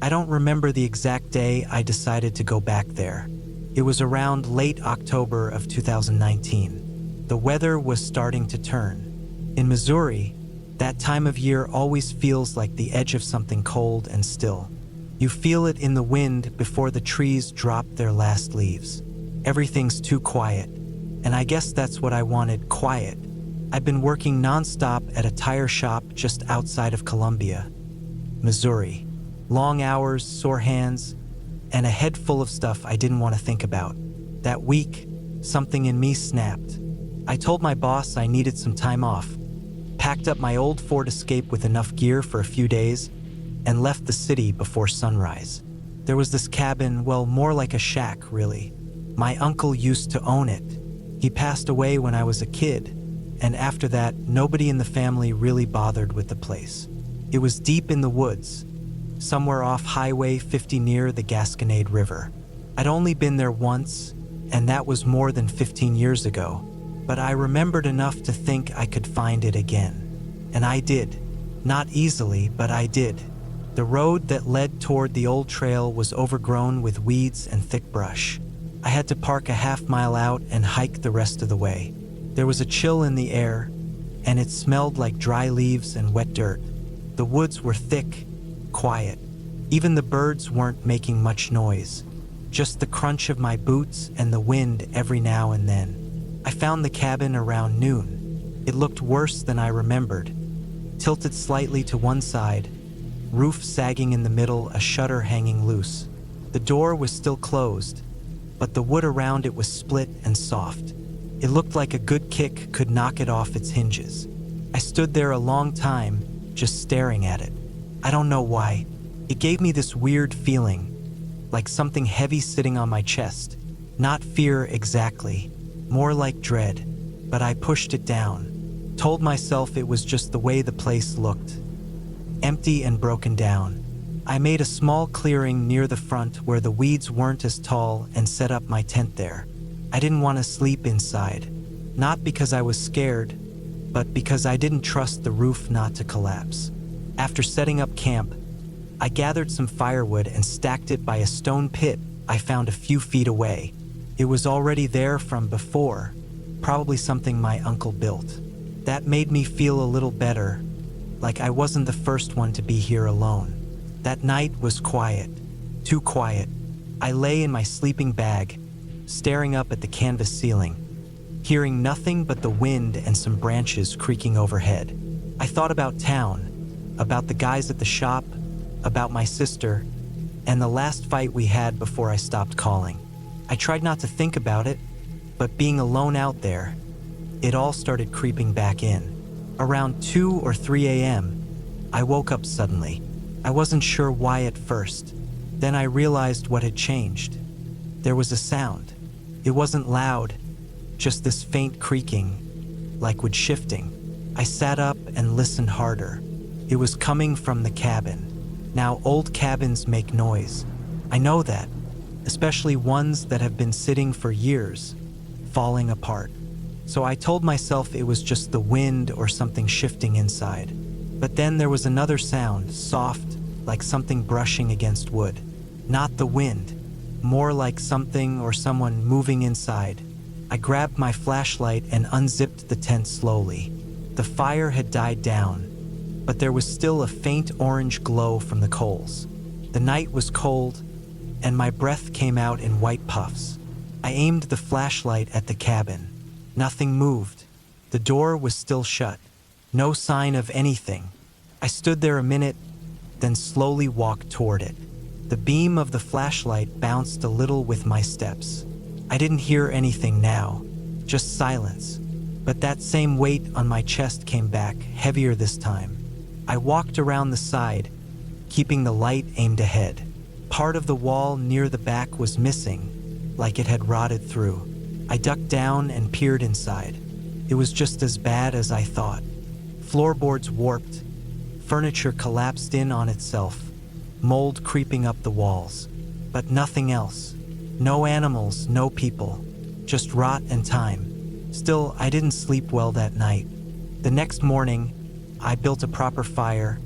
I don't remember the exact day I decided to go back there. It was around late October of 2019. The weather was starting to turn. In Missouri, that time of year always feels like the edge of something cold and still. You feel it in the wind before the trees drop their last leaves. Everything's too quiet, and I guess that's what I wanted, quiet. I've been working nonstop at a tire shop just outside of Columbia, Missouri. Long hours, sore hands, and a head full of stuff I didn't want to think about. That week, something in me snapped. I told my boss I needed some time off, packed up my old Ford Escape with enough gear for a few days, and left the city before sunrise. There was this cabin, well, more like a shack, really. My uncle used to own it. He passed away when I was a kid, and after that, nobody in the family really bothered with the place. It was deep in the woods, somewhere off Highway 50 near the Gasconade River. I'd only been there once, and that was more than 15 years ago, but I remembered enough to think I could find it again. And I did. Not easily, but I did. The road that led toward the old trail was overgrown with weeds and thick brush. I had to park a half-mile out and hike the rest of the way. There was a chill in the air, and it smelled like dry leaves and wet dirt. The woods were thick, quiet. Even the birds weren't making much noise, just the crunch of my boots and the wind every now and then. I found the cabin around noon. It looked worse than I remembered. Tilted slightly to one side, roof sagging in the middle, a shutter hanging loose. The door was still closed, but the wood around it was split and soft. It looked like a good kick could knock it off its hinges. I stood there a long time, just staring at it. I don't know why. It gave me this weird feeling, like something heavy sitting on my chest. Not fear exactly, more like dread. But I pushed it down, told myself it was just the way the place looked. Empty and broken down. I made a small clearing near the front where the weeds weren't as tall and set up my tent there. I didn't want to sleep inside, not because I was scared, but because I didn't trust the roof not to collapse. After setting up camp, I gathered some firewood and stacked it by a stone pit I found a few feet away. It was already there from before, probably something my uncle built. That made me feel a little better, like I wasn't the first one to be here alone. That night was quiet, too quiet. I lay in my sleeping bag, staring up at the canvas ceiling, hearing nothing but the wind and some branches creaking overhead. I thought about town, about the guys at the shop, about my sister, and the last fight we had before I stopped calling. I tried not to think about it, but being alone out there, it all started creeping back in. Around 2 or 3 a.m., I woke up suddenly. I wasn't sure why at first. Then I realized what had changed. There was a sound. It wasn't loud, just this faint creaking, like wood shifting. I sat up and listened harder. It was coming from the cabin. Now, old cabins make noise. I know that, especially ones that have been sitting for years, falling apart. So I told myself it was just the wind or something shifting inside. But then there was another sound, soft, like something brushing against wood. Not the wind, more like something or someone moving inside. I grabbed my flashlight and unzipped the tent slowly. The fire had died down, but there was still a faint orange glow from the coals. The night was cold, and my breath came out in white puffs. I aimed the flashlight at the cabin. Nothing moved. The door was still shut. No sign of anything. I stood there a minute, then slowly walked toward it. The beam of the flashlight bounced a little with my steps. I didn't hear anything now, just silence. But that same weight on my chest came back, heavier this time. I walked around the side, keeping the light aimed ahead. Part of the wall near the back was missing, like it had rotted through. I ducked down and peered inside. It was just as bad as I thought. Floorboards warped, furniture collapsed in on itself, mold creeping up the walls. But nothing else. No animals, no people, just rot and time. Still, I didn't sleep well that night. The next morning, I built a proper fire,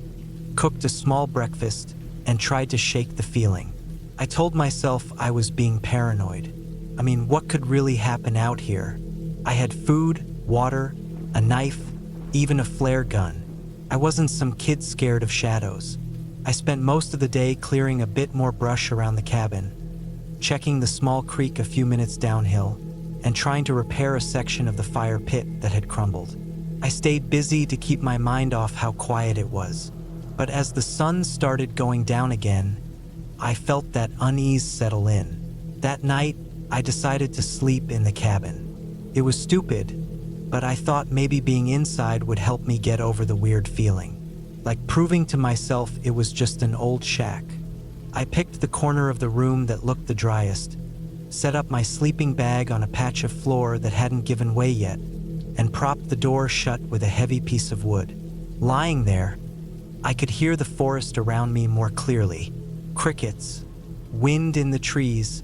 cooked a small breakfast, and tried to shake the feeling. I told myself I was being paranoid. I mean, what could really happen out here? I had food, water, a knife, even a flare gun. I wasn't some kid scared of shadows. I spent most of the day clearing a bit more brush around the cabin, checking the small creek a few minutes downhill, and trying to repair a section of the fire pit that had crumbled. I stayed busy to keep my mind off how quiet it was. But as the sun started going down again, I felt that unease settle in. That night, I decided to sleep in the cabin. It was stupid, but I thought maybe being inside would help me get over the weird feeling, like proving to myself it was just an old shack. I picked the corner of the room that looked the driest, set up my sleeping bag on a patch of floor that hadn't given way yet, and propped the door shut with a heavy piece of wood. Lying there, I could hear the forest around me more clearly. Crickets, wind in the trees,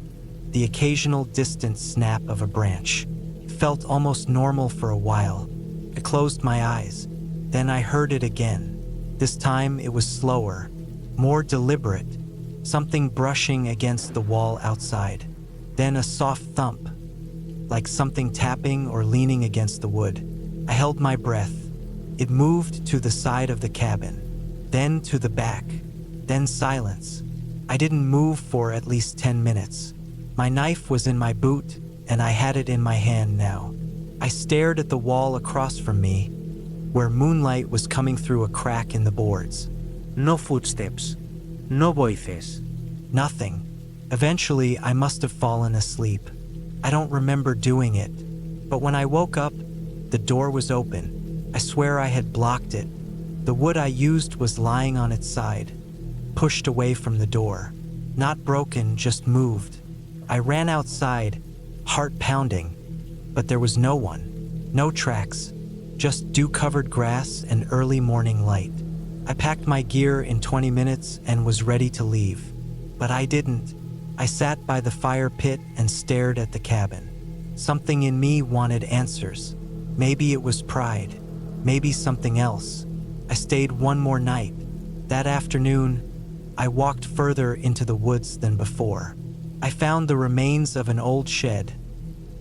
the occasional distant snap of a branch. It felt almost normal for a while. I closed my eyes. Then I heard it again. This time it was slower, more deliberate, something brushing against the wall outside. Then a soft thump, like something tapping or leaning against the wood. I held my breath. It moved to the side of the cabin, then to the back, then silence. I didn't move for at least 10 minutes. My knife was in my boot, and I had it in my hand now. I stared at the wall across from me, where moonlight was coming through a crack in the boards. No footsteps, no voices. Nothing. Eventually, I must have fallen asleep. I don't remember doing it, but when I woke up, the door was open. I swear I had blocked it. The wood I used was lying on its side, pushed away from the door. Not broken, just moved. I ran outside, heart pounding, but there was no one. No tracks, just dew-covered grass and early morning light. I packed my gear in 20 minutes and was ready to leave, but I didn't. I sat by the fire pit and stared at the cabin. Something in me wanted answers. Maybe it was pride, maybe something else. I stayed one more night. That afternoon, I walked further into the woods than before. I found the remains of an old shed,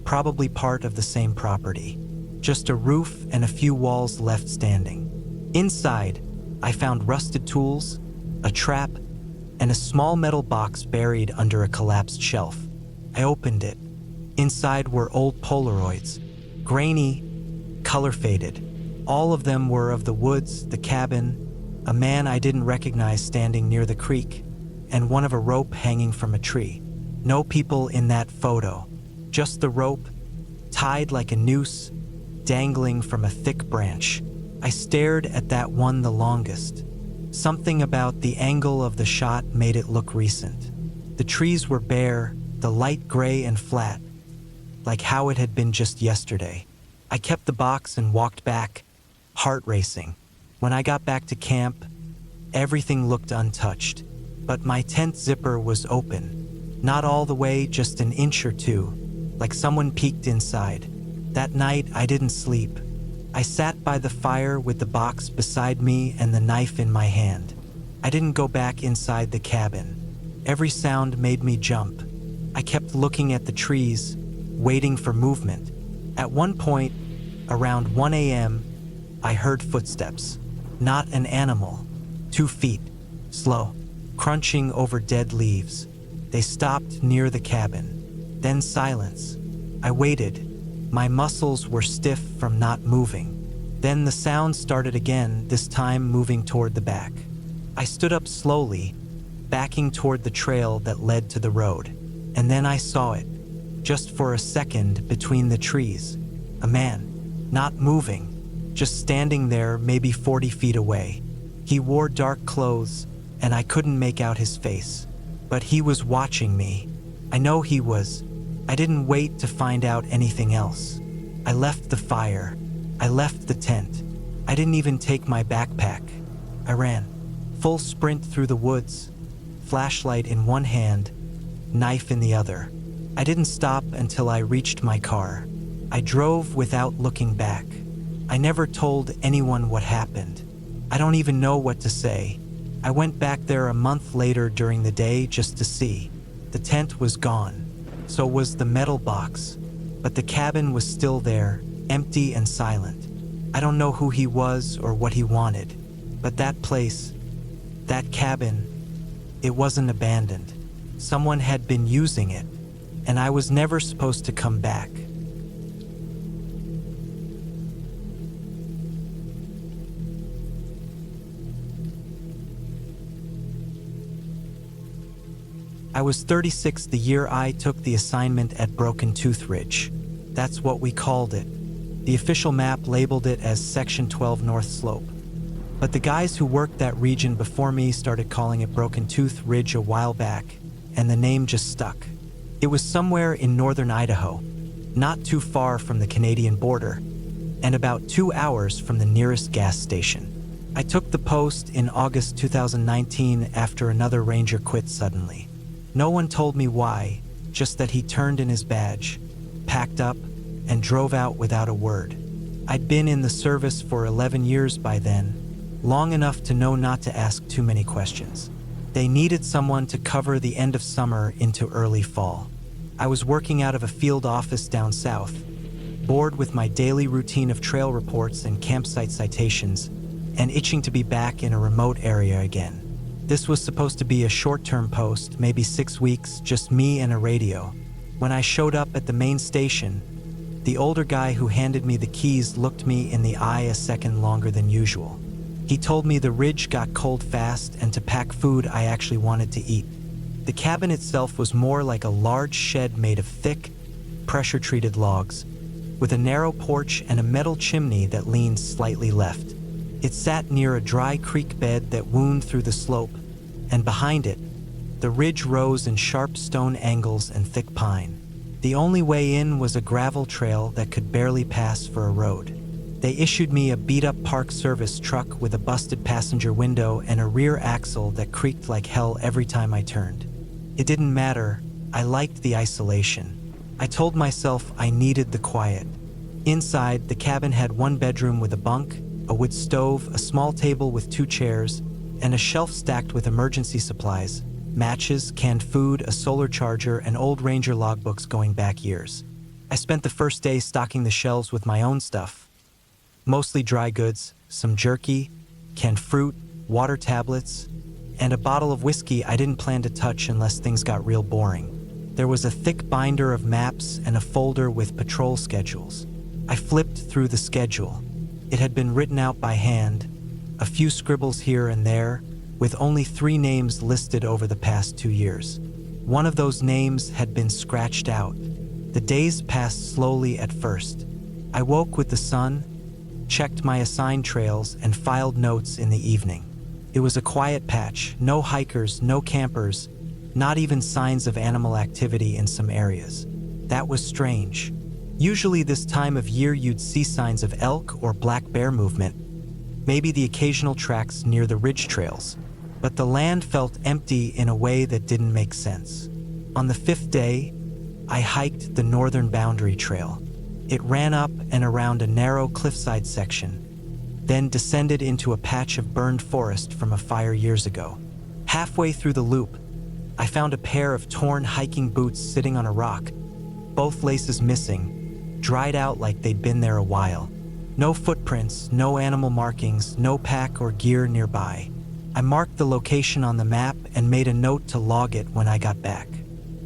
probably part of the same property. Just a roof and a few walls left standing. Inside, I found rusted tools, a trap, and a small metal box buried under a collapsed shelf. I opened it. Inside were old Polaroids, grainy, color-faded. All of them were of the woods, the cabin, a man I didn't recognize standing near the creek, and one of a rope hanging from a tree. No people in that photo, just the rope, tied like a noose, dangling from a thick branch. I stared at that one the longest. Something about the angle of the shot made it look recent. The trees were bare, the light gray and flat, like how it had been just yesterday. I kept the box and walked back, heart racing. When I got back to camp, everything looked untouched, but my tent zipper was open. Not all the way, just an inch or two, like someone peeked inside. That night, I didn't sleep. I sat by the fire with the box beside me and the knife in my hand. I didn't go back inside the cabin. Every sound made me jump. I kept looking at the trees, waiting for movement. At one point, around 1 a.m., I heard footsteps. Not an animal. 2 feet, slow, crunching over dead leaves. They stopped near the cabin. Then silence. I waited. My muscles were stiff from not moving. Then the sound started again, this time moving toward the back. I stood up slowly, backing toward the trail that led to the road. And then I saw it, just for a second between the trees. A man, not moving, just standing there maybe 40 feet away. He wore dark clothes, and I couldn't make out his face. But he was watching me. I know he was. I didn't wait to find out anything else. I left the fire. I left the tent. I didn't even take my backpack. I ran, full sprint through the woods, flashlight in one hand, knife in the other. I didn't stop until I reached my car. I drove without looking back. I never told anyone what happened. I don't even know what to say. I went back there a month later during the day just to see. The tent was gone. So was the metal box. But the cabin was still there, empty and silent. I don't know who he was or what he wanted. But that place, that cabin, it wasn't abandoned. Someone had been using it. And I was never supposed to come back. I was 36 the year I took the assignment at Broken Tooth Ridge. That's what we called it. The official map labeled it as Section 12 North Slope. But the guys who worked that region before me started calling it Broken Tooth Ridge a while back, and the name just stuck. It was somewhere in northern Idaho, not too far from the Canadian border, and about 2 hours from the nearest gas station. I took the post in August 2019 after another ranger quit suddenly. No one told me why, just that he turned in his badge, packed up, and drove out without a word. I'd been in the service for 11 years by then, long enough to know not to ask too many questions. They needed someone to cover the end of summer into early fall. I was working out of a field office down south, bored with my daily routine of trail reports and campsite citations, and itching to be back in a remote area again. This was supposed to be a short-term post, maybe 6 weeks, just me and a radio. When I showed up at the main station, the older guy who handed me the keys looked me in the eye a second longer than usual. He told me the ridge got cold fast and to pack food I actually wanted to eat. The cabin itself was more like a large shed made of thick, pressure-treated logs, with a narrow porch and a metal chimney that leaned slightly left. It sat near a dry creek bed that wound through the slope, and behind it, the ridge rose in sharp stone angles and thick pine. The only way in was a gravel trail that could barely pass for a road. They issued me a beat-up Park Service truck with a busted passenger window and a rear axle that creaked like hell every time I turned. It didn't matter. I liked the isolation. I told myself I needed the quiet. Inside, the cabin had one bedroom with a bunk, a wood stove, a small table with 2 chairs, and a shelf stacked with emergency supplies, matches, canned food, a solar charger, and old Ranger logbooks going back years. I spent the first day stocking the shelves with my own stuff. Mostly dry goods, some jerky, canned fruit, water tablets, and a bottle of whiskey I didn't plan to touch unless things got real boring. There was a thick binder of maps and a folder with patrol schedules. I flipped through the schedule. It had been written out by hand, a few scribbles here and there, with only 3 names listed over the past 2 years. One of those names had been scratched out. The days passed slowly at first. I woke with the sun, checked my assigned trails, and filed notes in the evening. It was a quiet patch, no hikers, no campers, not even signs of animal activity in some areas. That was strange. Usually this time of year you'd see signs of elk or black bear movement, maybe the occasional tracks near the ridge trails, but the land felt empty in a way that didn't make sense. On the 5th day, I hiked the northern boundary trail. It ran up and around a narrow cliffside section, then descended into a patch of burned forest from a fire years ago. Halfway through the loop, I found a pair of torn hiking boots sitting on a rock, both laces missing, dried out like they'd been there a while. No footprints, no animal markings, no pack or gear nearby. I marked the location on the map and made a note to log it when I got back.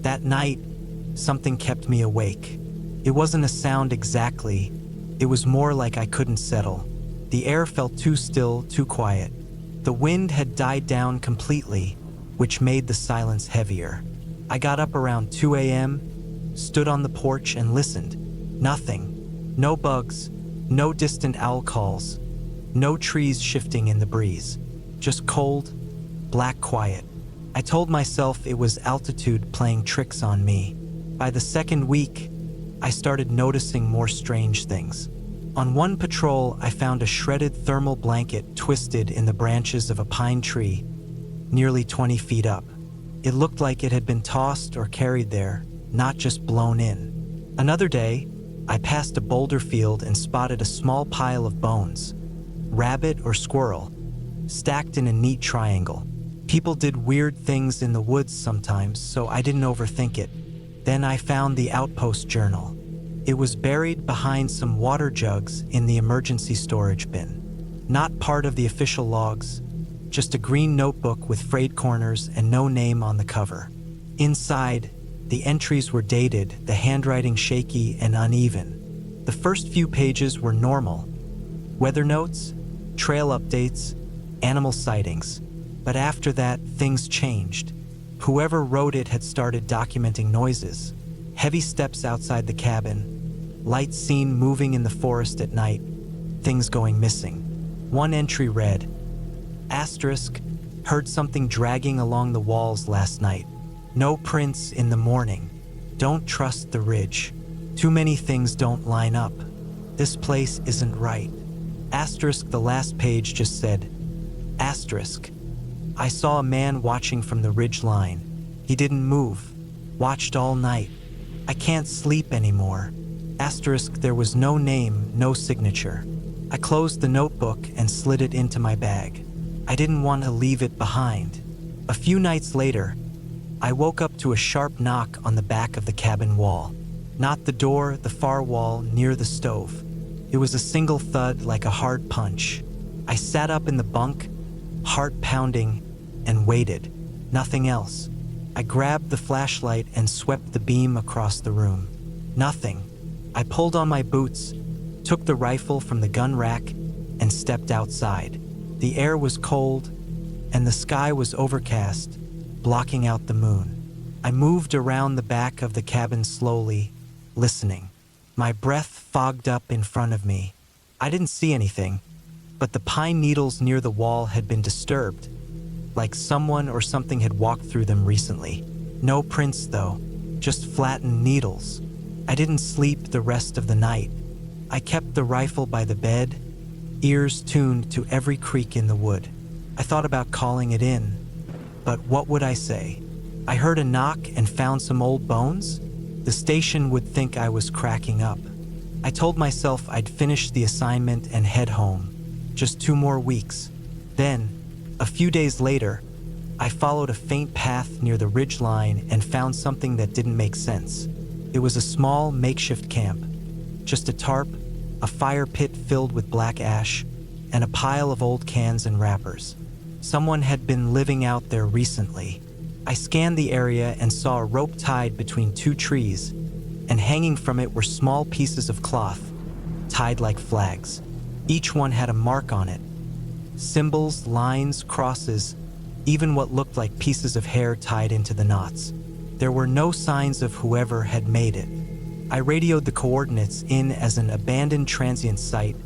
That night, something kept me awake. It wasn't a sound exactly. It was more like I couldn't settle. The air felt too still, too quiet. The wind had died down completely, which made the silence heavier. I got up around 2 a.m., stood on the porch and listened. Nothing. No bugs, no distant owl calls, no trees shifting in the breeze. Just cold, black quiet. I told myself it was altitude playing tricks on me. By the 2nd week, I started noticing more strange things. On one patrol, I found a shredded thermal blanket twisted in the branches of a pine tree, nearly 20 feet up. It looked like it had been tossed or carried there, not just blown in. Another day, I passed a boulder field and spotted a small pile of bones. Rabbit or squirrel? stacked in a neat triangle. People did weird things in the woods sometimes, so I didn't overthink it. Then I found the outpost journal. It was buried behind some water jugs in the emergency storage bin. Not part of the official logs, just a green notebook with frayed corners and no name on the cover. Inside, the entries were dated, the handwriting shaky and uneven. The first few pages were normal. Weather notes, trail updates, animal sightings. But after that, things changed. Whoever wrote it had started documenting noises. Heavy steps outside the cabin, lights seen moving in the forest at night, things going missing. One entry read, asterisk, heard something dragging along the walls last night. No prints in the morning. Don't trust the ridge. Too many things don't line up. This place isn't right. Asterisk, the last page just said, asterisk. I saw a man watching from the ridge line. He didn't move. Watched all night. I can't sleep anymore. Asterisk, there was no name, no signature. I closed the notebook and slid it into my bag. I didn't want to leave it behind. A few nights later, I woke up to a sharp knock on the back of the cabin wall. Not the door, the far wall near the stove. It was a single thud like a hard punch. I sat up in the bunk, heart pounding, and waited. Nothing else. I grabbed the flashlight and swept the beam across the room. Nothing. I pulled on my boots, took the rifle from the gun rack, and stepped outside. The air was cold, and the sky was overcast, blocking out the moon. I moved around the back of the cabin slowly, listening. My breath fogged up in front of me. I didn't see anything, but the pine needles near the wall had been disturbed, like someone or something had walked through them recently. No prints though, just flattened needles. I didn't sleep the rest of the night. I kept the rifle by the bed, ears tuned to every creak in the wood. I thought about calling it in, but what would I say? I heard a knock and found some old bones? The station would think I was cracking up. I told myself I'd finish the assignment and head home. Just 2 more weeks. Then, a few days later, I followed a faint path near the ridge line and found something that didn't make sense. It was a small makeshift camp. Just a tarp, a fire pit filled with black ash, and a pile of old cans and wrappers. Someone had been living out there recently. I scanned the area and saw a rope tied between 2 trees, and hanging from it were small pieces of cloth, tied like flags. Each one had a mark on it. Symbols, lines, crosses, even what looked like pieces of hair tied into the knots. There were no signs of whoever had made it. I radioed the coordinates in as an abandoned transient site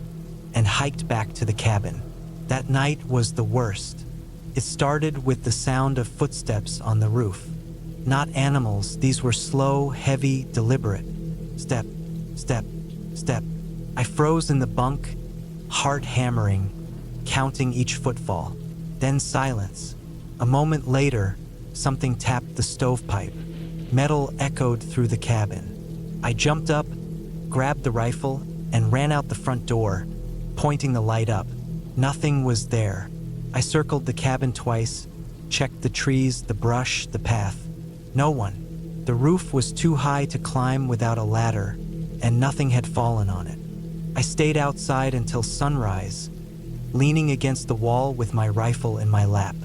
and hiked back to the cabin. That night was the worst. It started with the sound of footsteps on the roof. Not animals, these were slow, heavy, deliberate. Step, step, step. I froze in the bunk, heart hammering, counting each footfall. Then silence. A moment later, something tapped the stovepipe. Metal echoed through the cabin. I jumped up, grabbed the rifle, and ran out the front door, pointing the light up. Nothing was there. I circled the cabin twice, checked the trees, the brush, the path. No one. The roof was too high to climb without a ladder, and nothing had fallen on it. I stayed outside until sunrise, leaning against the wall with my rifle in my lap.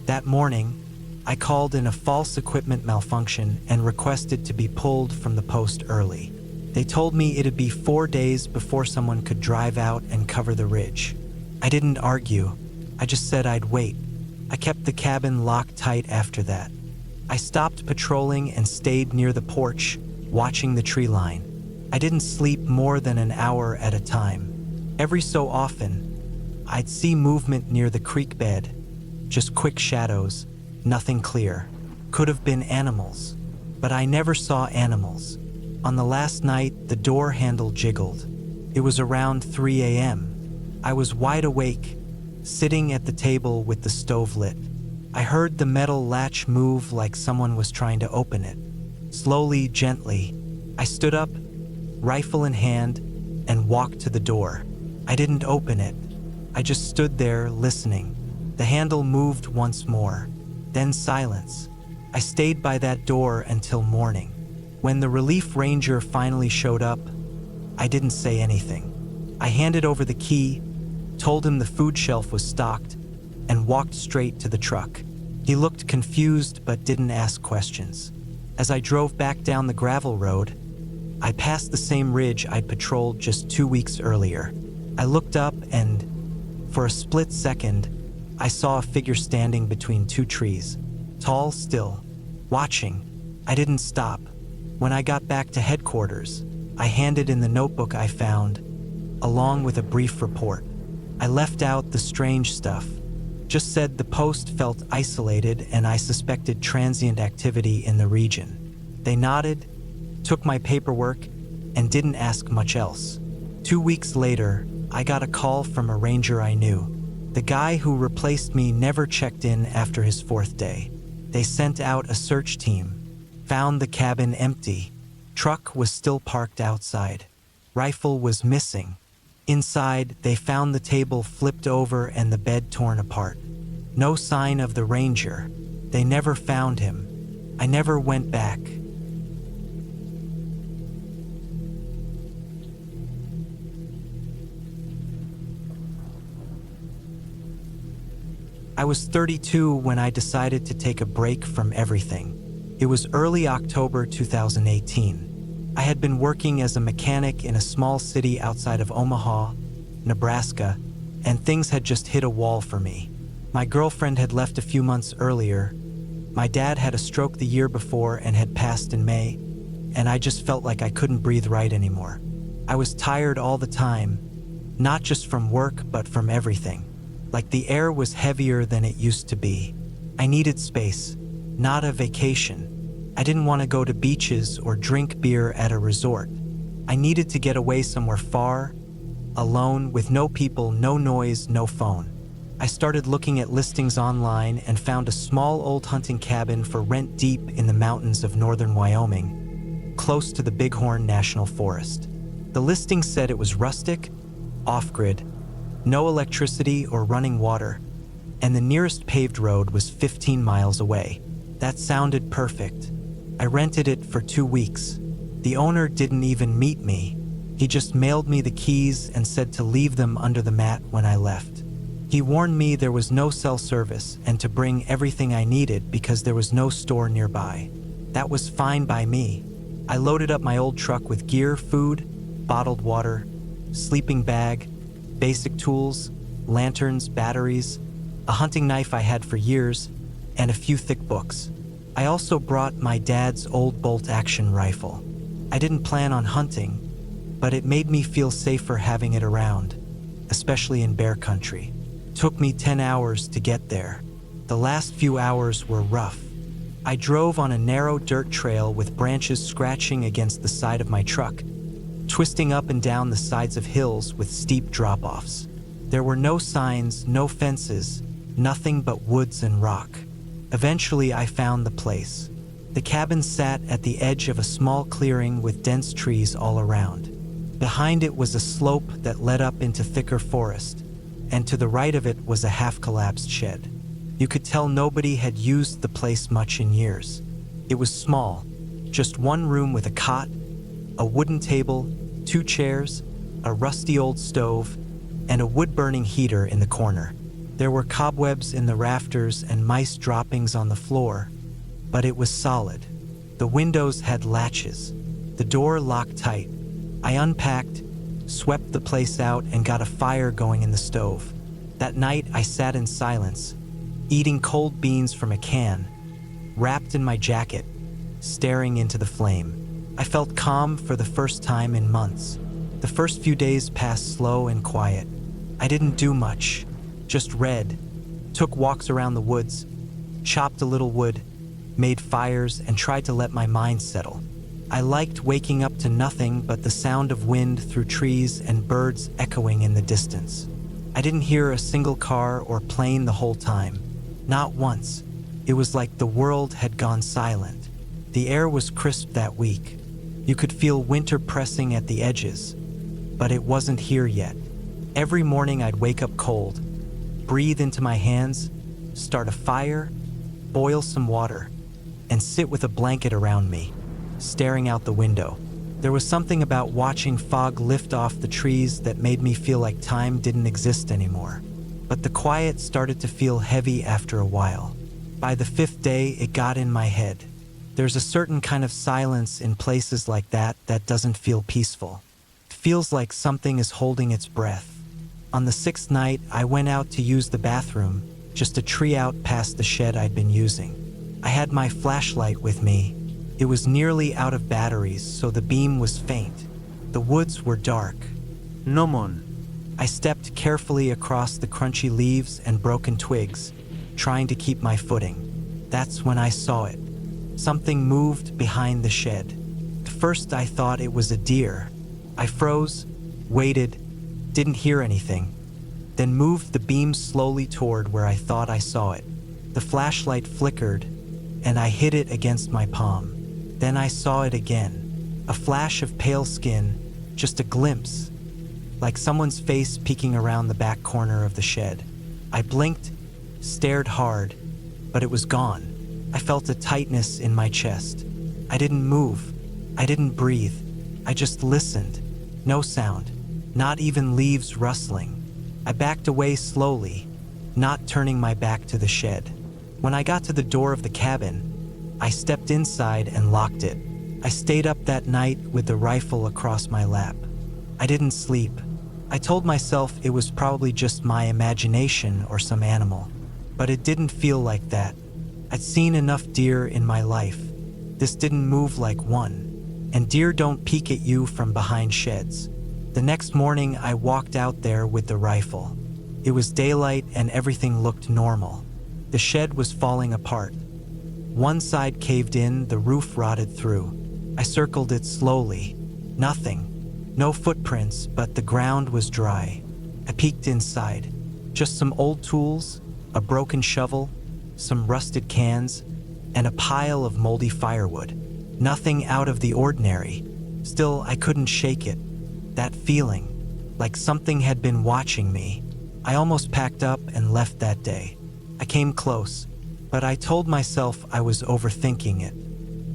That morning, I called in a false equipment malfunction and requested to be pulled from the post early. They told me it'd be 4 days before someone could drive out and cover the ridge. I didn't argue. I just said I'd wait. I kept the cabin locked tight after that. I stopped patrolling and stayed near the porch, watching the tree line. I didn't sleep more than an hour at a time. Every so often, I'd see movement near the creek bed, just quick shadows, nothing clear. Could have been animals, but I never saw animals. On the last night, the door handle jiggled. It was around 3 a.m. I was wide awake, sitting at the table with the stove lit. I heard the metal latch move like someone was trying to open it. Slowly, gently, I stood up, rifle in hand, and walked to the door. I didn't open it. I just stood there listening. The handle moved once more, then silence. I stayed by that door until morning. When the relief ranger finally showed up, I didn't say anything. I handed over the key, told him the food shelf was stocked, and walked straight to the truck. He looked confused but didn't ask questions. As I drove back down the gravel road, I passed the same ridge I'd patrolled just 2 weeks earlier. I looked up and, for a split second, I saw a figure standing between two trees, tall still, watching. I didn't stop. When I got back to headquarters, I handed in the notebook I found, along with a brief report. I left out the strange stuff, just said the post felt isolated and I suspected transient activity in the region. They nodded, took my paperwork, and didn't ask much else. 2 weeks later, I got a call from a ranger I knew. The guy who replaced me never checked in after his 4th day. They sent out a search team, found the cabin empty. Truck was still parked outside. Rifle was missing. Inside, they found the table flipped over and the bed torn apart. No sign of the ranger. They never found him. I never went back. I was 32 when I decided to take a break from everything. It was early October 2018. I had been working as a mechanic in a small city outside of Omaha, Nebraska, and things had just hit a wall for me. My girlfriend had left a few months earlier. My dad had a stroke the year before and had passed in May, and I just felt like I couldn't breathe right anymore. I was tired all the time, not just from work but from everything. Like the air was heavier than it used to be. I needed space, not a vacation. I didn't want to go to beaches or drink beer at a resort. I needed to get away somewhere far, alone, with no people, no noise, no phone. I started looking at listings online and found a small old hunting cabin for rent deep in the mountains of northern Wyoming, close to the Bighorn National Forest. The listing said it was rustic, off-grid, no electricity or running water, and the nearest paved road was 15 miles away. That sounded perfect. I rented it for 2 weeks. The owner didn't even meet me. He just mailed me the keys and said to leave them under the mat when I left. He warned me there was no cell service and to bring everything I needed because there was no store nearby. That was fine by me. I loaded up my old truck with gear, food, bottled water, sleeping bag, basic tools, lanterns, batteries, a hunting knife I had for years, and a few thick books. I also brought my dad's old bolt-action rifle. I didn't plan on hunting, but it made me feel safer having it around, especially in bear country. It took me 10 hours to get there. The last few hours were rough. I drove on a narrow dirt trail with branches scratching against the side of my truck, twisting up and down the sides of hills with steep drop-offs. There were no signs, no fences, nothing but woods and rock. Eventually, I found the place. The cabin sat at the edge of a small clearing with dense trees all around. Behind it was a slope that led up into thicker forest, and to the right of it was a half-collapsed shed. You could tell nobody had used the place much in years. It was small, just one room with a cot, a wooden table, 2 chairs, a rusty old stove, and a wood-burning heater in the corner. There were cobwebs in the rafters and mice droppings on the floor, but it was solid. The windows had latches. The door locked tight. I unpacked, swept the place out, and got a fire going in the stove. That night, I sat in silence, eating cold beans from a can, wrapped in my jacket, staring into the flame. I felt calm for the first time in months. The first few days passed slow and quiet. I didn't do much, just read, took walks around the woods, chopped a little wood, made fires, and tried to let my mind settle. I liked waking up to nothing but the sound of wind through trees and birds echoing in the distance. I didn't hear a single car or plane the whole time. Not once. It was like the world had gone silent. The air was crisp that week. You could feel winter pressing at the edges, but it wasn't here yet. Every morning I'd wake up cold, breathe into my hands, start a fire, boil some water, and sit with a blanket around me, staring out the window. There was something about watching fog lift off the trees that made me feel like time didn't exist anymore. But the quiet started to feel heavy after a while. By the 5th day, it got in my head. There's a certain kind of silence in places like that that doesn't feel peaceful. It feels like something is holding its breath. On the 6th night, I went out to use the bathroom, just a tree out past the shed I'd been using. I had my flashlight with me. It was nearly out of batteries, so the beam was faint. The woods were dark. No mon. I stepped carefully across the crunchy leaves and broken twigs, trying to keep my footing. That's when I saw it. Something moved behind the shed. At first I thought it was a deer. I froze, waited, didn't hear anything, then moved the beam slowly toward where I thought I saw it. The flashlight flickered, and I hit it against my palm. Then I saw it again. A flash of pale skin, just a glimpse, like someone's face peeking around the back corner of the shed. I blinked, stared hard, but it was gone. I felt a tightness in my chest. I didn't move. I didn't breathe. I just listened. No sound, not even leaves rustling. I backed away slowly, not turning my back to the shed. When I got to the door of the cabin, I stepped inside and locked it. I stayed up that night with the rifle across my lap. I didn't sleep. I told myself it was probably just my imagination or some animal, but it didn't feel like that. I'd seen enough deer in my life. This didn't move like one, and deer don't peek at you from behind sheds. The next morning, I walked out there with the rifle. It was daylight and everything looked normal. The shed was falling apart. One side caved in, the roof rotted through. I circled it slowly. Nothing. No footprints, but the ground was dry. I peeked inside. Just some old tools, a broken shovel, some rusted cans, and a pile of moldy firewood. Nothing out of the ordinary. Still, I couldn't shake it. That feeling, like something had been watching me. I almost packed up and left that day. I came close, but I told myself I was overthinking it.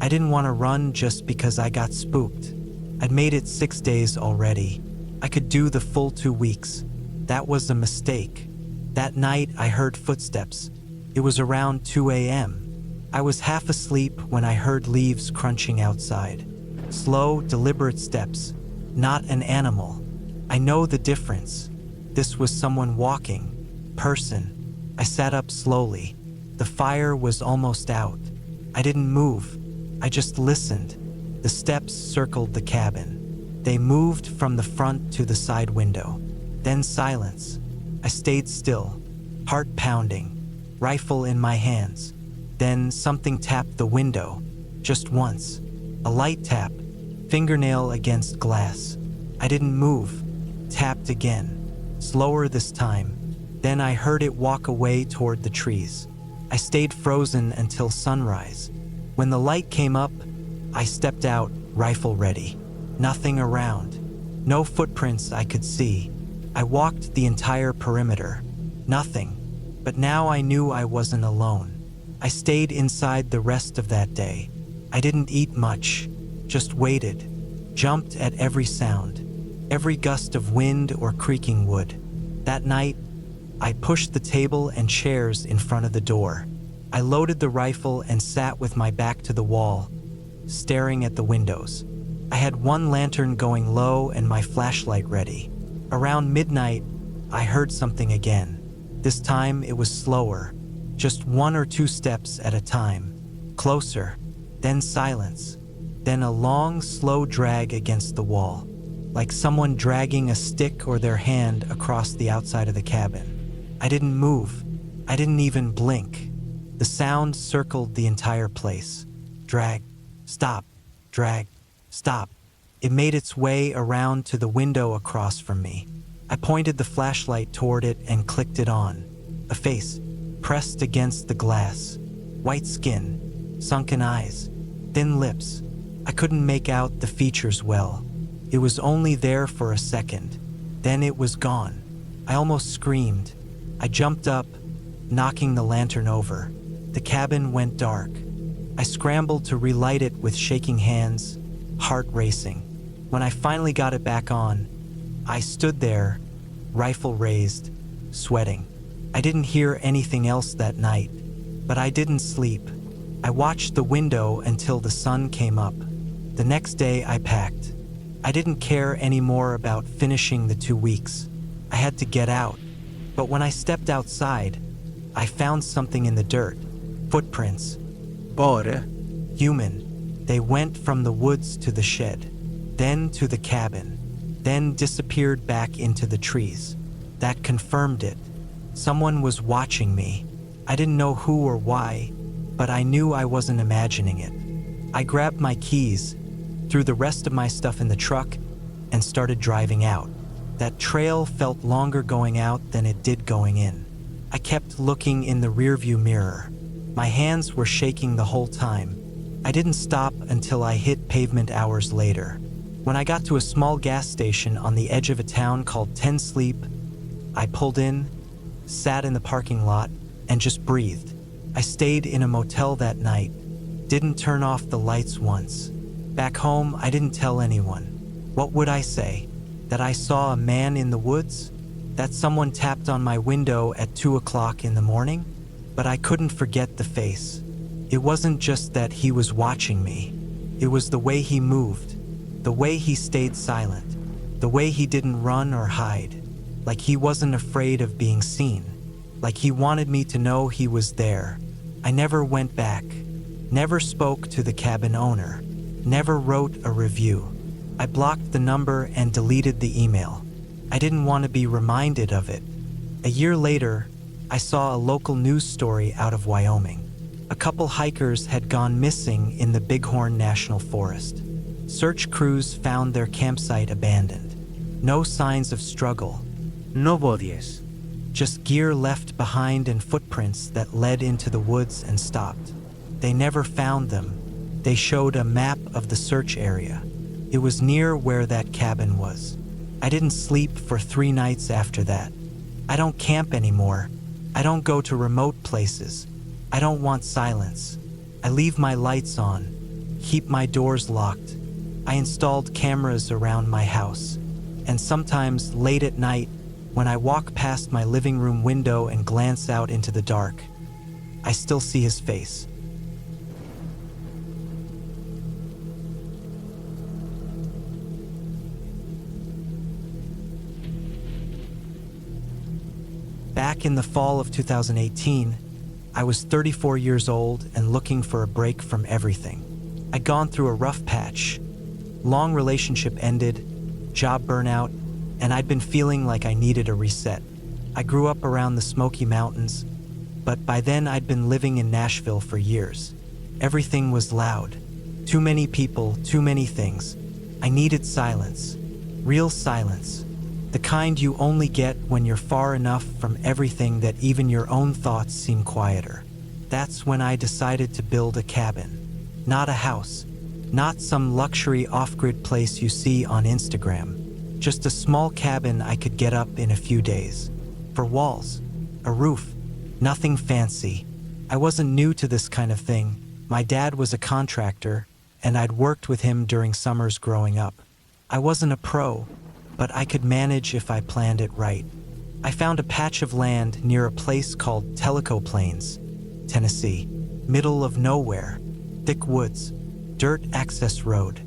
I didn't want to run just because I got spooked. I'd made it 6 days already. I could do the full 2 weeks. That was a mistake. That night, I heard footsteps. It was around 2 a.m. I was half asleep when I heard leaves crunching outside. Slow, deliberate steps. Not an animal. I know the difference. This was someone walking. Person. I sat up slowly. The fire was almost out. I didn't move. I just listened. The steps circled the cabin. They moved from the front to the side window. Then silence. I stayed still, heart pounding, rifle in my hands. Then something tapped the window, just once. A light tap, fingernail against glass. I didn't move. Tapped again, slower this time. Then I heard it walk away toward the trees. I stayed frozen until sunrise. When the light came up, I stepped out, rifle ready. Nothing around. No footprints I could see. I walked the entire perimeter. Nothing. But now I knew I wasn't alone. I stayed inside the rest of that day. I didn't eat much, just waited. Jumped at every sound, every gust of wind or creaking wood. That night, I pushed the table and chairs in front of the door. I loaded the rifle and sat with my back to the wall, staring at the windows. I had one lantern going low and my flashlight ready. Around midnight, I heard something again. This time it was slower, just 1 or 2 steps at a time. Closer, then silence, then a long, slow drag against the wall, like someone dragging a stick or their hand across the outside of the cabin. I didn't move. I didn't even blink. The sound circled the entire place. Drag, stop, drag, stop. It made its way around to the window across from me. I pointed the flashlight toward it and clicked it on. A face, pressed against the glass. White skin, sunken eyes, thin lips. I couldn't make out the features well. It was only there for a second. Then it was gone. I almost screamed. I jumped up, knocking the lantern over. The cabin went dark. I scrambled to relight it with shaking hands, heart racing. When I finally got it back on, I stood there, rifle raised, sweating. I didn't hear anything else that night, but I didn't sleep. I watched the window until the sun came up. The next day I packed. I didn't care anymore about finishing the 2 weeks. I had to get out. But when I stepped outside, I found something in the dirt. Footprints. Bore. Human. They went from the woods to the shed, then to the cabin, then disappeared back into the trees. That confirmed it. Someone was watching me. I didn't know who or why, but I knew I wasn't imagining it. I grabbed my keys, threw the rest of my stuff in the truck, and started driving out. That trail felt longer going out than it did going in. I kept looking in the rearview mirror. My hands were shaking the whole time. I didn't stop until I hit pavement hours later. When I got to a small gas station on the edge of a town called Ten Sleep, I pulled in, sat in the parking lot, and just breathed. I stayed in a motel that night, didn't turn off the lights once. Back home, I didn't tell anyone. What would I say? That I saw a man in the woods? That someone tapped on my window at 2 o'clock in the morning? But I couldn't forget the face. It wasn't just that he was watching me. It was the way he moved, the way he stayed silent, the way he didn't run or hide, like he wasn't afraid of being seen, like he wanted me to know he was there. I never went back, never spoke to the cabin owner, never wrote a review. I blocked the number and deleted the email. I didn't want to be reminded of it. A year later, I saw a local news story out of Wyoming. A couple hikers had gone missing in the Bighorn National Forest. Search crews found their campsite abandoned. No signs of struggle. No bodies. Just gear left behind and footprints that led into the woods and stopped. They never found them. They showed a map of the search area. It was near where that cabin was. I didn't sleep for 3 nights after that. I don't camp anymore. I don't go to remote places. I don't want silence. I leave my lights on, keep my doors locked. I installed cameras around my house. And sometimes late at night, when I walk past my living room window and glance out into the dark, I still see his face. Back in the fall of 2018, I was 34 years old and looking for a break from everything. I'd gone through a rough patch. Long relationship ended, job burnout, and I'd been feeling like I needed a reset. I grew up around the Smoky Mountains, but by then I'd been living in Nashville for years. Everything was loud. Too many people, too many things. I needed silence. Real silence. The kind you only get when you're far enough from everything that even your own thoughts seem quieter. That's when I decided to build a cabin. Not a house. Not some luxury off-grid place you see on Instagram. Just a small cabin I could get up in a few days. For walls, a roof, nothing fancy. I wasn't new to this kind of thing. My dad was a contractor, and I'd worked with him during summers growing up. I wasn't a pro, but I could manage if I planned it right. I found a patch of land near a place called Tellico Plains, Tennessee. Middle of nowhere, thick woods, dirt access road.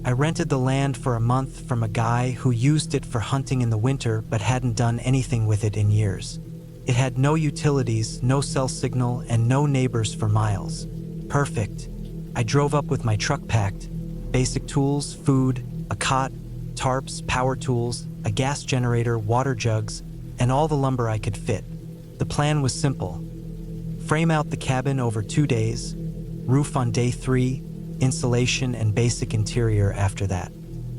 I rented the land for a month from a guy who used it for hunting in the winter but hadn't done anything with it in years. It had no utilities, no cell signal, and no neighbors for miles. Perfect. I drove up with my truck packed. Basic tools, food, a cot, tarps, power tools, a gas generator, water jugs, and all the lumber I could fit. The plan was simple. Frame out the cabin over 2 days, roof on day 3, insulation and basic interior after that.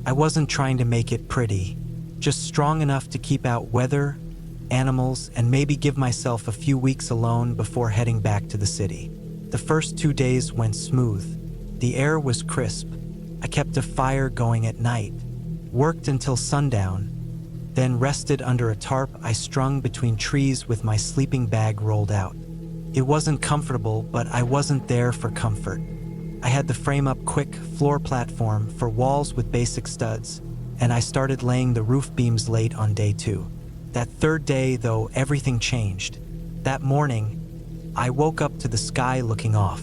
I wasn't trying to make it pretty, just strong enough to keep out weather, animals, and maybe give myself a few weeks alone before heading back to the city. The first 2 days went smooth. The air was crisp. I kept a fire going at night, worked until sundown, then rested under a tarp I strung between trees with my sleeping bag rolled out. It wasn't comfortable, but I wasn't there for comfort. I had the frame up quick, floor platform for walls with basic studs, and I started laying the roof beams late on day 2. That third day, though, everything changed. That morning, I woke up to the sky looking off.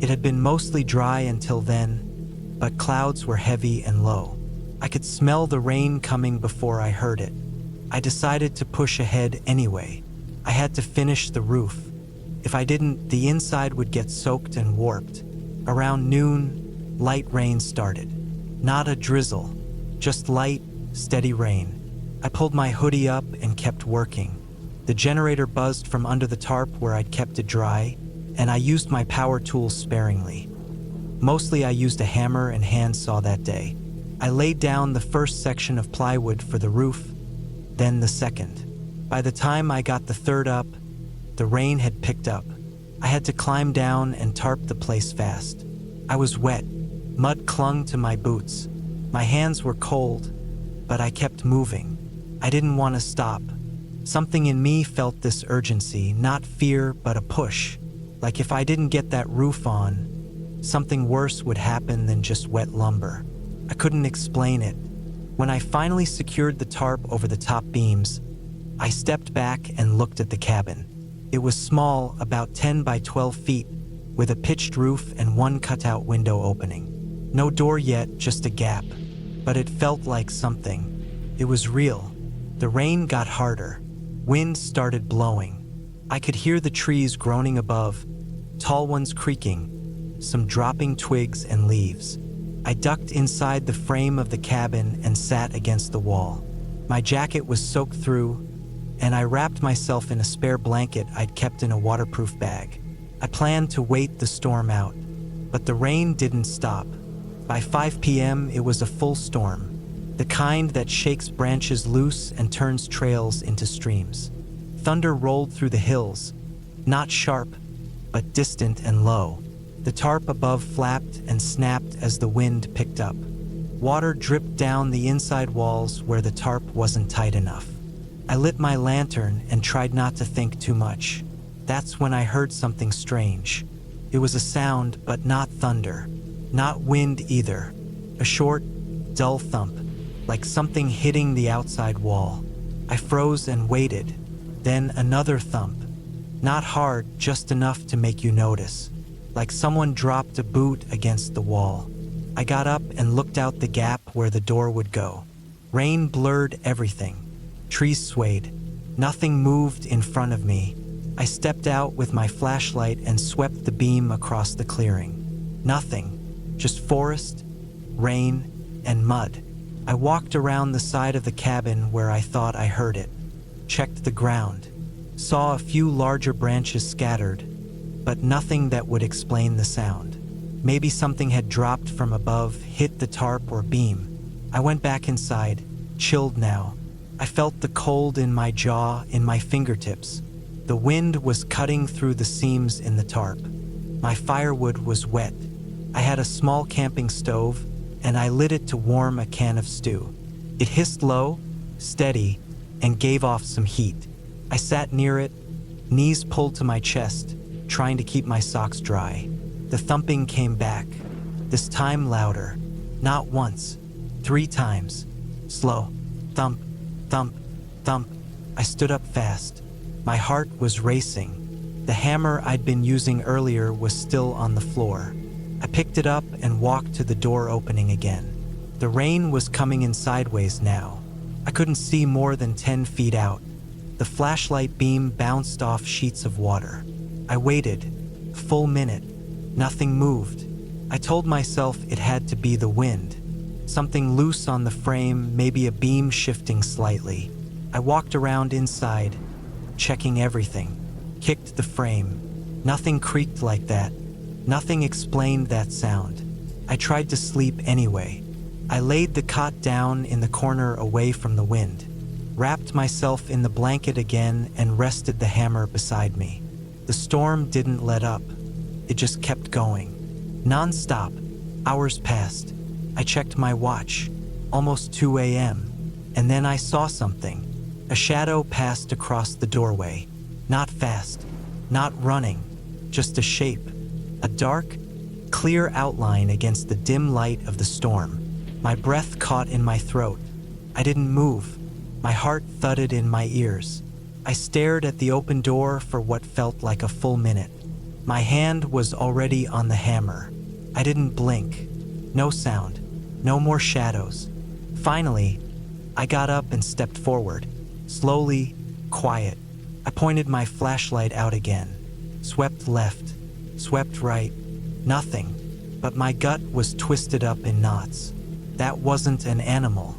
It had been mostly dry until then, but clouds were heavy and low. I could smell the rain coming before I heard it. I decided to push ahead anyway. I had to finish the roof. If I didn't, the inside would get soaked and warped. Around noon, light rain started. Not a drizzle, just light, steady rain. I pulled my hoodie up and kept working. The generator buzzed from under the tarp where I'd kept it dry, and I used my power tools sparingly. Mostly I used a hammer and handsaw that day. I laid down the first section of plywood for the roof, then the second. By the time I got the third up, the rain had picked up. I had to climb down and tarp the place fast. I was wet. Mud clung to my boots. My hands were cold, but I kept moving. I didn't want to stop. Something in me felt this urgency, not fear, but a push. Like if I didn't get that roof on, something worse would happen than just wet lumber. I couldn't explain it. When I finally secured the tarp over the top beams, I stepped back and looked at the cabin. It was small, about 10 by 12 feet, with a pitched roof and one cutout window opening. No door yet, just a gap. But it felt like something. It was real. The rain got harder. Wind started blowing. I could hear the trees groaning above, tall ones creaking, some dropping twigs and leaves. I ducked inside the frame of the cabin and sat against the wall. My jacket was soaked through, and I wrapped myself in a spare blanket I'd kept in a waterproof bag. I planned to wait the storm out, but the rain didn't stop. By 5 p.m., it was a full storm, the kind that shakes branches loose and turns trails into streams. Thunder rolled through the hills, not sharp, but distant and low. The tarp above flapped and snapped as the wind picked up. Water dripped down the inside walls where the tarp wasn't tight enough. I lit my lantern and tried not to think too much. That's when I heard something strange. It was a sound, but not thunder, not wind either. A short, dull thump, like something hitting the outside wall. I froze and waited. Then another thump. Not hard, just enough to make you notice. Like someone dropped a boot against the wall. I got up and looked out the gap where the door would go. Rain blurred everything. Trees swayed. Nothing moved in front of me. I stepped out with my flashlight and swept the beam across the clearing. Nothing, just forest, rain, and mud. I walked around the side of the cabin where I thought I heard it. Checked the ground. Saw a few larger branches scattered, but nothing that would explain the sound. Maybe something had dropped from above, hit the tarp or beam. I went back inside, chilled now. I felt the cold in my jaw, in my fingertips. The wind was cutting through the seams in the tarp. My firewood was wet. I had a small camping stove, and I lit it to warm a can of stew. It hissed low, steady, and gave off some heat. I sat near it, knees pulled to my chest, trying to keep my socks dry. The thumping came back, this time louder. Not once, 3 times. Slow. Thump, thump, thump. I stood up fast. My heart was racing. The hammer I'd been using earlier was still on the floor. I picked it up and walked to the door opening again. The rain was coming in sideways now. I couldn't see more than 10 feet out. The flashlight beam bounced off sheets of water. I waited, a full minute. Nothing moved. I told myself it had to be the wind. Something loose on the frame, maybe a beam shifting slightly. I walked around inside, checking everything. Kicked the frame. Nothing creaked like that. Nothing explained that sound. I tried to sleep anyway. I laid the cot down in the corner away from the wind, wrapped myself in the blanket again and rested the hammer beside me. The storm didn't let up. It just kept going. Non-stop. Hours passed. I checked my watch. Almost 2 a.m. And then I saw something. A shadow passed across the doorway. Not fast, not running, just a shape. A dark, clear outline against the dim light of the storm. My breath caught in my throat. I didn't move. My heart thudded in my ears. I stared at the open door for what felt like a full minute. My hand was already on the hammer. I didn't blink. No sound. No more shadows. Finally, I got up and stepped forward. Slowly, quiet. I pointed my flashlight out again. Swept left. Swept right. Nothing. But my gut was twisted up in knots. That wasn't an animal.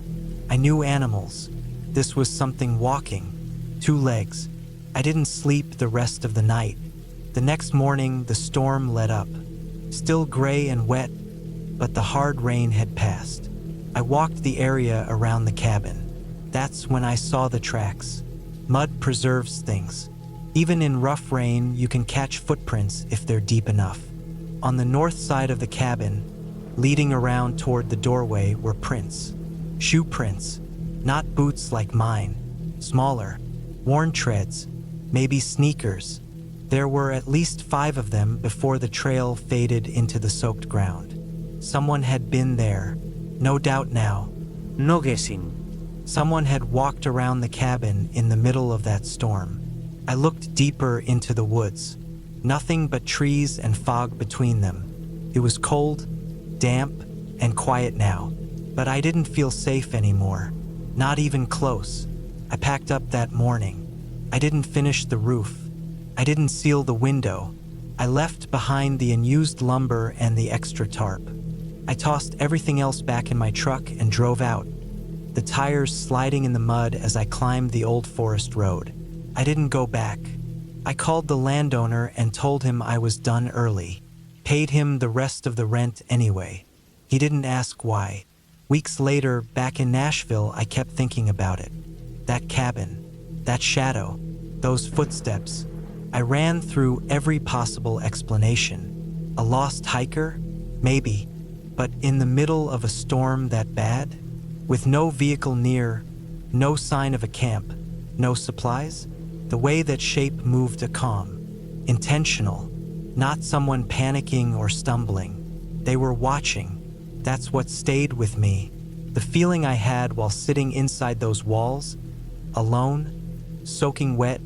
I knew animals. This was something walking. 2 legs. I didn't sleep the rest of the night. The next morning, the storm let up. Still gray and wet, but the hard rain had passed. I walked the area around the cabin. That's when I saw the tracks. Mud preserves things. Even in rough rain, you can catch footprints if they're deep enough. On the north side of the cabin, leading around toward the doorway, were prints. Shoe prints. Not boots like mine. Smaller. Worn treads. Maybe sneakers. There were at least 5 of them before the trail faded into the soaked ground. Someone had been there. No doubt now. No guessing. Someone had walked around the cabin in the middle of that storm. I looked deeper into the woods. Nothing but trees and fog between them. It was cold, damp, and quiet now. But I didn't feel safe anymore. Not even close. I packed up that morning. I didn't finish the roof. I didn't seal the window. I left behind the unused lumber and the extra tarp. I tossed everything else back in my truck and drove out, the tires sliding in the mud as I climbed the old forest road. I didn't go back. I called the landowner and told him I was done early. Paid him the rest of the rent anyway. He didn't ask why. Weeks later, back in Nashville, I kept thinking about it. That cabin, that shadow, those footsteps. I ran through every possible explanation. A lost hiker? Maybe. But in the middle of a storm that bad? With no vehicle near, no sign of a camp, no supplies? The way that shape moved a calm. Intentional. Not someone panicking or stumbling. They were watching. That's what stayed with me. The feeling I had while sitting inside those walls, alone, soaking wet,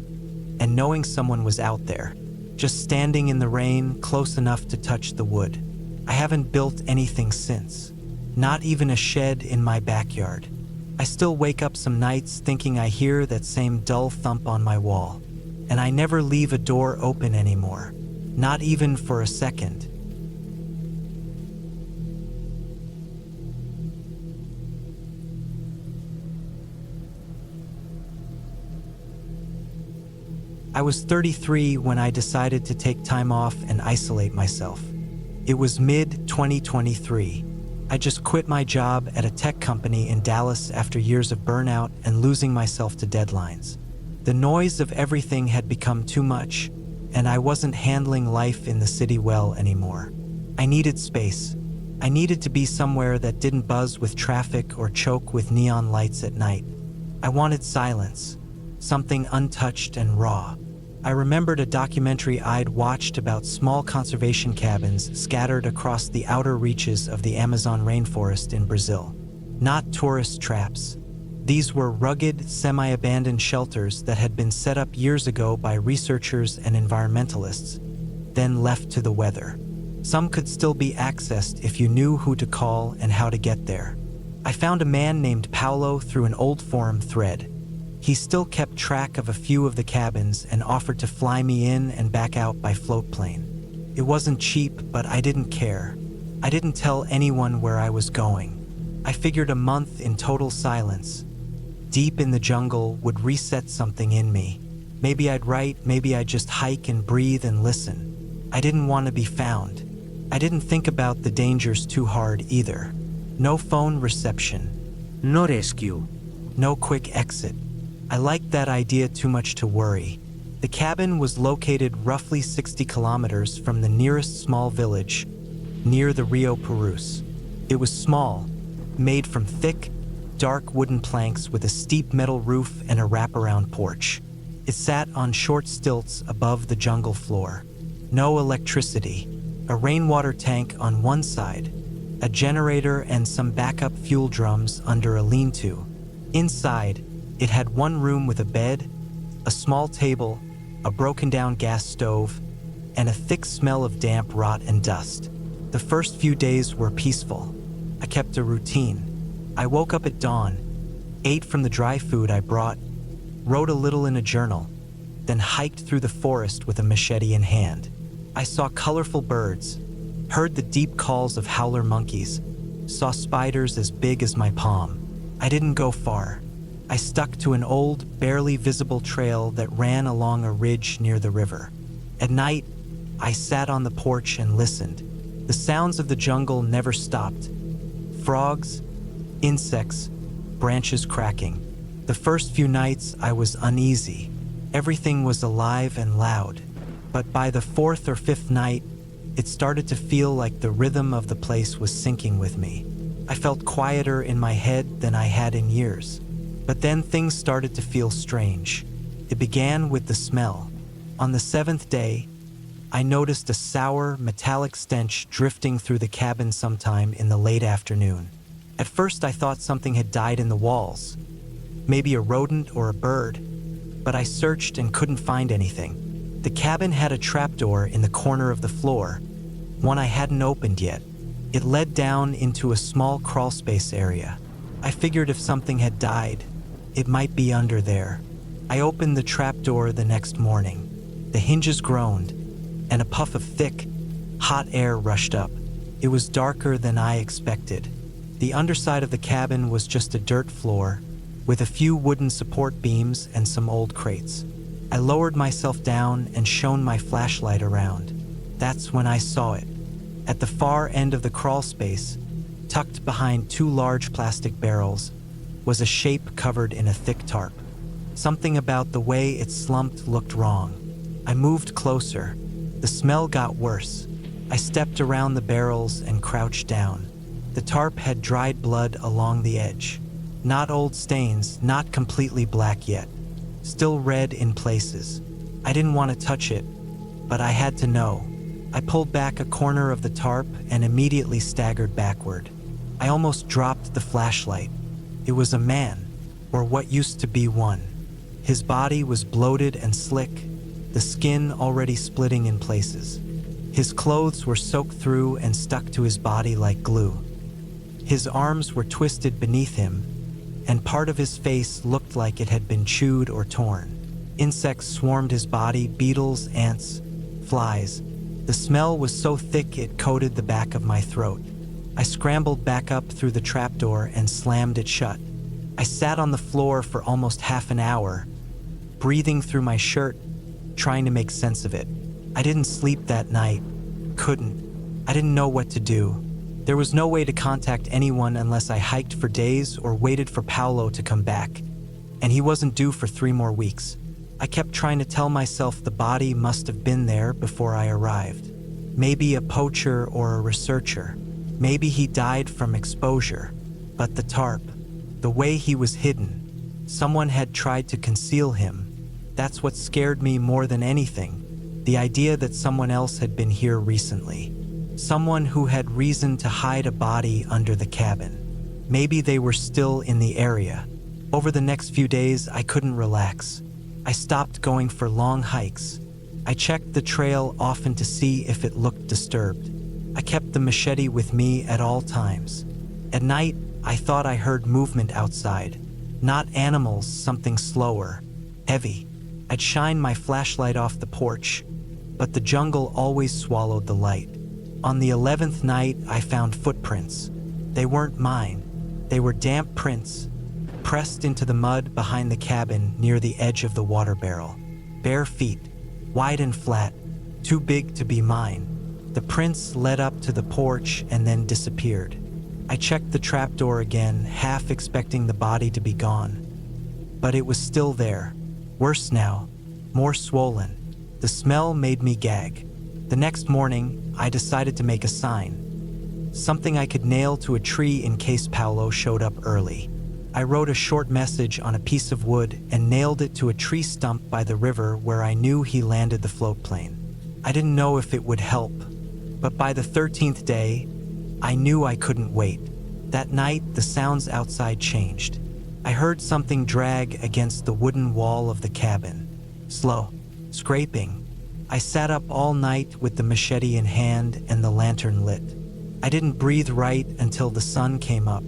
and knowing someone was out there, just standing in the rain close enough to touch the wood. I haven't built anything since. Not even a shed in my backyard. I still wake up some nights thinking I hear that same dull thump on my wall. And I never leave a door open anymore. Not even for a second. I was 33 when I decided to take time off and isolate myself. It was mid-2023. I just quit my job at a tech company in Dallas after years of burnout and losing myself to deadlines. The noise of everything had become too much, and I wasn't handling life in the city well anymore. I needed space. I needed to be somewhere that didn't buzz with traffic or choke with neon lights at night. I wanted silence, something untouched and raw. I remembered a documentary I'd watched about small conservation cabins scattered across the outer reaches of the Amazon rainforest in Brazil. Not tourist traps. These were rugged, semi-abandoned shelters that had been set up years ago by researchers and environmentalists, then left to the weather. Some could still be accessed if you knew who to call and how to get there. I found a man named Paulo through an old forum thread. He still kept track of a few of the cabins and offered to fly me in and back out by float plane. It wasn't cheap, but I didn't care. I didn't tell anyone where I was going. I figured a month in total silence, deep in the jungle, would reset something in me. Maybe I'd write, maybe I'd just hike and breathe and listen. I didn't want to be found. I didn't think about the dangers too hard either. No phone reception. No rescue. No quick exit. I liked that idea too much to worry. The cabin was located roughly 60 kilometers from the nearest small village, near the Rio Purus. It was small, made from thick, dark wooden planks with a steep metal roof and a wraparound porch. It sat on short stilts above the jungle floor. No electricity, a rainwater tank on one side, a generator and some backup fuel drums under a lean-to. Inside, it had one room with a bed, a small table, a broken-down gas stove, and a thick smell of damp rot and dust. The first few days were peaceful. I kept a routine. I woke up at dawn, ate from the dry food I brought, wrote a little in a journal, then hiked through the forest with a machete in hand. I saw colorful birds, heard the deep calls of howler monkeys, saw spiders as big as my palm. I didn't go far. I stuck to an old, barely visible trail that ran along a ridge near the river. At night, I sat on the porch and listened. The sounds of the jungle never stopped. Frogs, insects, branches cracking. The first few nights I was uneasy. Everything was alive and loud. But by the fourth or fifth night, it started to feel like the rhythm of the place was syncing with me. I felt quieter in my head than I had in years. But then things started to feel strange. It began with the smell. On the seventh day, I noticed a sour, metallic stench drifting through the cabin sometime in the late afternoon. At first I thought something had died in the walls, maybe a rodent or a bird, but I searched and couldn't find anything. The cabin had a trapdoor in the corner of the floor, one I hadn't opened yet. It led down into a small crawlspace area. I figured if something had died, it might be under there. I opened the trapdoor the next morning. The hinges groaned, and a puff of thick, hot air rushed up. It was darker than I expected. The underside of the cabin was just a dirt floor, with a few wooden support beams and some old crates. I lowered myself down and shone my flashlight around. That's when I saw it. At the far end of the crawl space, tucked behind two large plastic barrels, was a shape covered in a thick tarp. Something about the way it slumped looked wrong. I moved closer. The smell got worse. I stepped around the barrels and crouched down. The tarp had dried blood along the edge. Not old stains, not completely black yet. Still red in places. I didn't want to touch it, but I had to know. I pulled back a corner of the tarp and immediately staggered backward. I almost dropped the flashlight. It was a man, or what used to be one. His body was bloated and slick, the skin already splitting in places. His clothes were soaked through and stuck to his body like glue. His arms were twisted beneath him, and part of his face looked like it had been chewed or torn. Insects swarmed his body, beetles, ants, flies. The smell was so thick it coated the back of my throat. I scrambled back up through the trapdoor and slammed it shut. I sat on the floor for almost half an hour, breathing through my shirt, trying to make sense of it. I didn't sleep that night. Couldn't. I didn't know what to do. There was no way to contact anyone unless I hiked for days or waited for Paolo to come back. And he wasn't due for 3 more weeks. I kept trying to tell myself the body must have been there before I arrived. Maybe a poacher or a researcher. Maybe he died from exposure. But the tarp, the way he was hidden, someone had tried to conceal him. That's what scared me more than anything. The idea that someone else had been here recently. Someone who had reason to hide a body under the cabin. Maybe they were still in the area. Over the next few days, I couldn't relax. I stopped going for long hikes. I checked the trail often to see if it looked disturbed. I kept the machete with me at all times. At night, I thought I heard movement outside. Not animals, something slower, heavy. I'd shine my flashlight off the porch, but the jungle always swallowed the light. On the 11th night, I found footprints. They weren't mine. They were damp prints, pressed into the mud behind the cabin near the edge of the water barrel. Bare feet, wide and flat, too big to be mine. The prints led up to the porch and then disappeared. I checked the trapdoor again, half expecting the body to be gone. But it was still there. Worse now, more swollen. The smell made me gag. The next morning, I decided to make a sign. Something I could nail to a tree in case Paolo showed up early. I wrote a short message on a piece of wood and nailed it to a tree stump by the river where I knew he landed the float plane. I didn't know if it would help, but by the 13th day, I knew I couldn't wait. That night, the sounds outside changed. I heard something drag against the wooden wall of the cabin. Slow, scraping. I sat up all night with the machete in hand and the lantern lit. I didn't breathe right until the sun came up.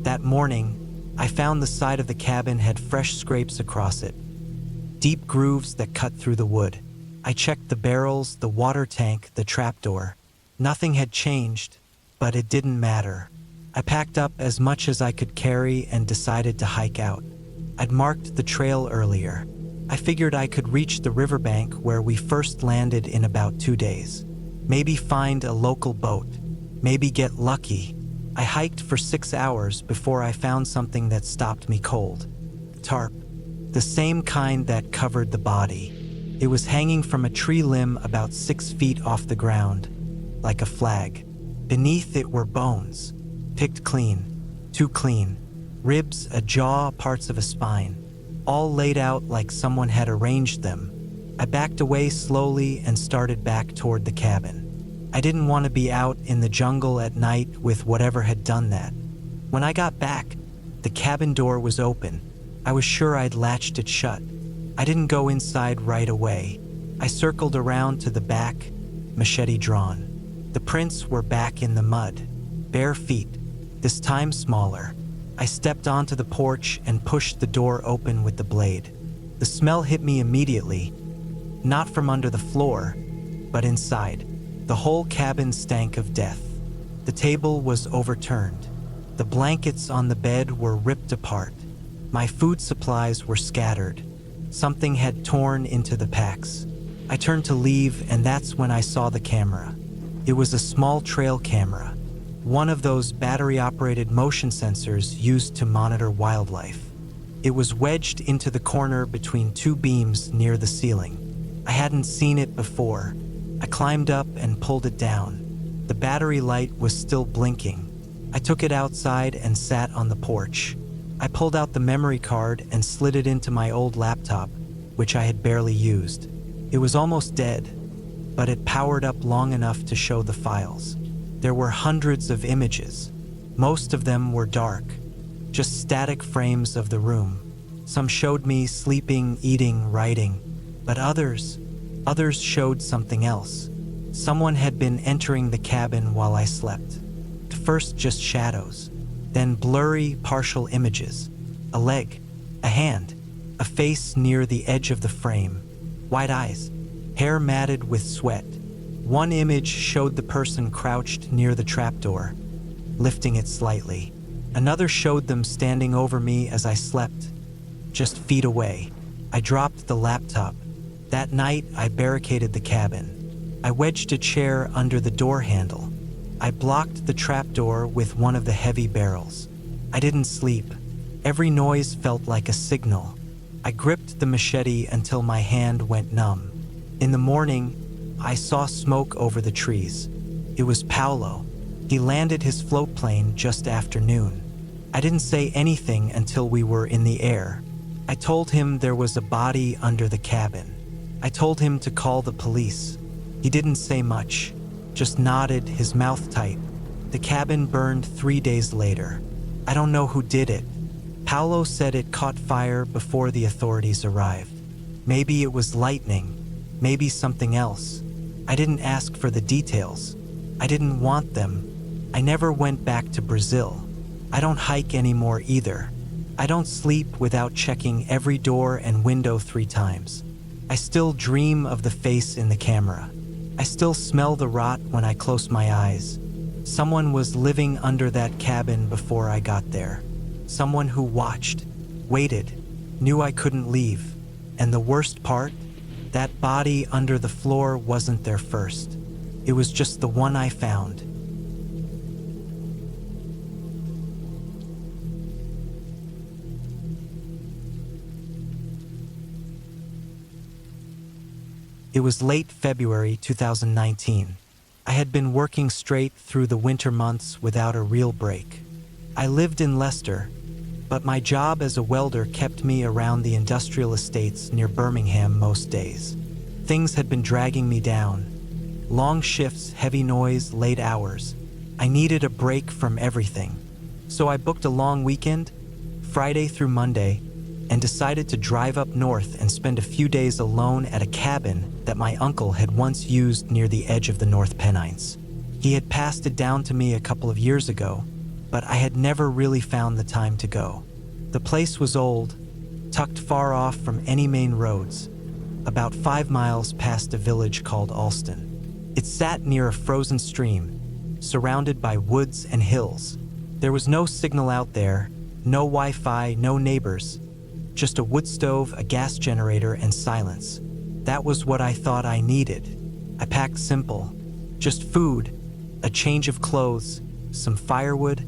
That morning, I found the side of the cabin had fresh scrapes across it, deep grooves that cut through the wood. I checked the barrels, the water tank, the trapdoor. Nothing had changed, but it didn't matter. I packed up as much as I could carry and decided to hike out. I'd marked the trail earlier. I figured I could reach the riverbank where we first landed in about 2 days. Maybe find a local boat. Maybe get lucky. I hiked for 6 hours before I found something that stopped me cold. Tarp. The same kind that covered the body. It was hanging from a tree limb about 6 feet off the ground, like a flag. Beneath it were bones, picked clean, too clean. Ribs, a jaw, parts of a spine, all laid out like someone had arranged them. I backed away slowly and started back toward the cabin. I didn't want to be out in the jungle at night with whatever had done that. When I got back, the cabin door was open. I was sure I'd latched it shut. I didn't go inside right away. I circled around to the back, machete drawn. The prints were back in the mud, bare feet, this time smaller. I stepped onto the porch and pushed the door open with the blade. The smell hit me immediately, not from under the floor, but inside. The whole cabin stank of death. The table was overturned. The blankets on the bed were ripped apart. My food supplies were scattered. Something had torn into the packs. I turned to leave, and that's when I saw the camera. It was a small trail camera, one of those battery-operated motion sensors used to monitor wildlife. It was wedged into the corner between 2 beams near the ceiling. I hadn't seen it before. I climbed up and pulled it down. The battery light was still blinking. I took it outside and sat on the porch. I pulled out the memory card and slid it into my old laptop, which I had barely used. It was almost dead, but it powered up long enough to show the files. There were hundreds of images. Most of them were dark, just static frames of the room. Some showed me sleeping, eating, writing, but others showed something else. Someone had been entering the cabin while I slept. At first just shadows, then blurry, partial images. A leg, a hand, a face near the edge of the frame, white eyes, hair matted with sweat. One image showed the person crouched near the trapdoor, lifting it slightly. Another showed them standing over me as I slept, just feet away. I dropped the laptop. That night, I barricaded the cabin. I wedged a chair under the door handle. I blocked the trapdoor with one of the heavy barrels. I didn't sleep. Every noise felt like a signal. I gripped the machete until my hand went numb. In the morning, I saw smoke over the trees. It was Paolo. He landed his float plane just after noon. I didn't say anything until we were in the air. I told him there was a body under the cabin. I told him to call the police. He didn't say much, just nodded, his mouth tight. The cabin burned 3 days later. I don't know who did it. Paolo said it caught fire before the authorities arrived. Maybe it was lightning, maybe something else. I didn't ask for the details. I didn't want them. I never went back to Brazil. I don't hike anymore either. I don't sleep without checking every door and window 3 times. I still dream of the face in the camera. I still smell the rot when I close my eyes. Someone was living under that cabin before I got there. Someone who watched, waited, knew I couldn't leave. And the worst part? That body under the floor wasn't their first. It was just the one I found. It was late February 2019. I had been working straight through the winter months without a real break. I lived in Leicester, but my job as a welder kept me around the industrial estates near Birmingham most days. Things had been dragging me down. Long shifts, heavy noise, late hours. I needed a break from everything. So I booked a long weekend, Friday through Monday, and decided to drive up north and spend a few days alone at a cabin that my uncle had once used near the edge of the North Pennines. He had passed it down to me a couple of years ago, but I had never really found the time to go. The place was old, tucked far off from any main roads, about 5 miles past a village called Alston. It sat near a frozen stream, surrounded by woods and hills. There was no signal out there, no Wi-Fi, no neighbors, just a wood stove, a gas generator, and silence. That was what I thought I needed. I packed simple, just food, a change of clothes, some firewood,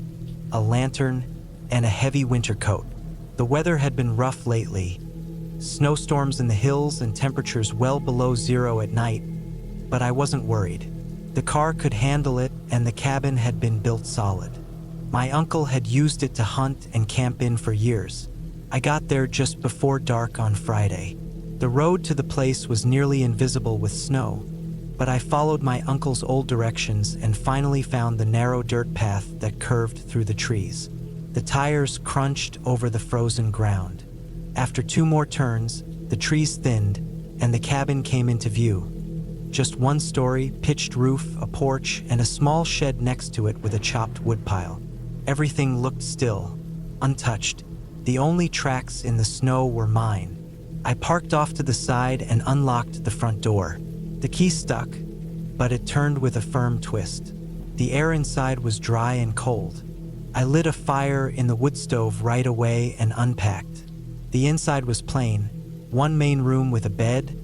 a lantern, and a heavy winter coat. The weather had been rough lately, snowstorms in the hills and temperatures well below zero at night, but I wasn't worried. The car could handle it, and the cabin had been built solid. My uncle had used it to hunt and camp in for years. I got there just before dark on Friday. The road to the place was nearly invisible with snow, but I followed my uncle's old directions and finally found the narrow dirt path that curved through the trees. The tires crunched over the frozen ground. After 2 more turns, the trees thinned, and the cabin came into view. Just one story, pitched roof, a porch, and a small shed next to it with a chopped wood pile. Everything looked still, untouched. The only tracks in the snow were mine. I parked off to the side and unlocked the front door. The key stuck, but it turned with a firm twist. The air inside was dry and cold. I lit a fire in the wood stove right away and unpacked. The inside was plain, one main room with a bed,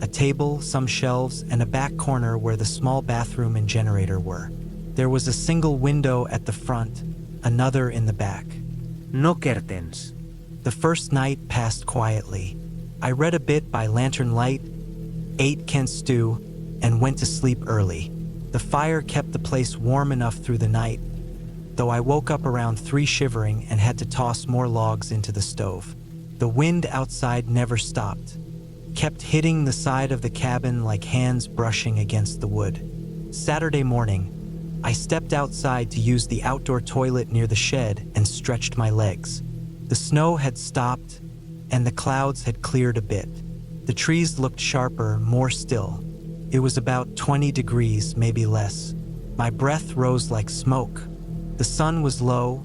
a table, some shelves, and a back corner where the small bathroom and generator were. There was a single window at the front, another in the back. No curtains. The first night passed quietly. I read a bit by lantern light, ate Kent's stew, and went to sleep early. The fire kept the place warm enough through the night, though I woke up around 3 shivering and had to toss more logs into the stove. The wind outside never stopped, kept hitting the side of the cabin like hands brushing against the wood. Saturday morning, I stepped outside to use the outdoor toilet near the shed and stretched my legs. The snow had stopped, and the clouds had cleared a bit. The trees looked sharper, more still. It was about 20 degrees, maybe less. My breath rose like smoke. The sun was low,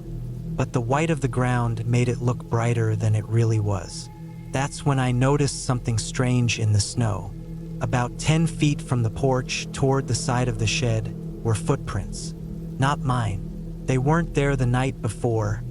but the white of the ground made it look brighter than it really was. That's when I noticed something strange in the snow. About 10 feet from the porch, toward the side of the shed, were footprints. Not mine. They weren't there the night before.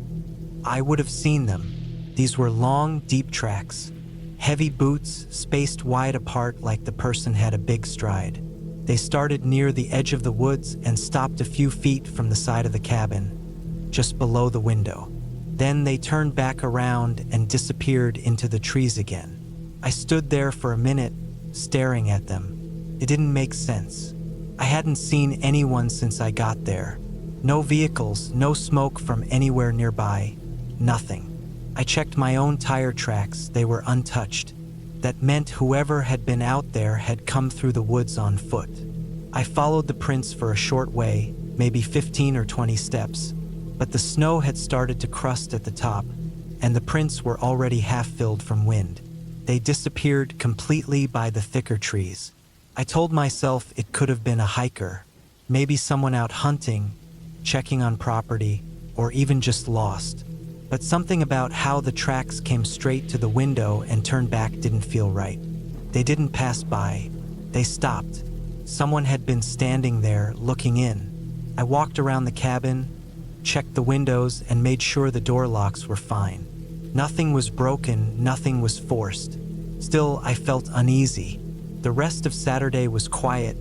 I would have seen them. These were long, deep tracks. Heavy boots, spaced wide apart like the person had a big stride. They started near the edge of the woods and stopped a few feet from the side of the cabin, just below the window. Then they turned back around and disappeared into the trees again. I stood there for a minute, staring at them. It didn't make sense. I hadn't seen anyone since I got there. No vehicles, no smoke from anywhere nearby, nothing. I checked my own tire tracks, they were untouched. That meant whoever had been out there had come through the woods on foot. I followed the prints for a short way, maybe 15 or 20 steps, but the snow had started to crust at the top, and the prints were already half filled from wind. They disappeared completely by the thicker trees. I told myself it could have been a hiker, maybe someone out hunting, checking on property, or even just lost. But something about how the tracks came straight to the window and turned back didn't feel right. They didn't pass by. They stopped. Someone had been standing there, looking in. I walked around the cabin, checked the windows, and made sure the door locks were fine. Nothing was broken, nothing was forced. Still, I felt uneasy. The rest of Saturday was quiet,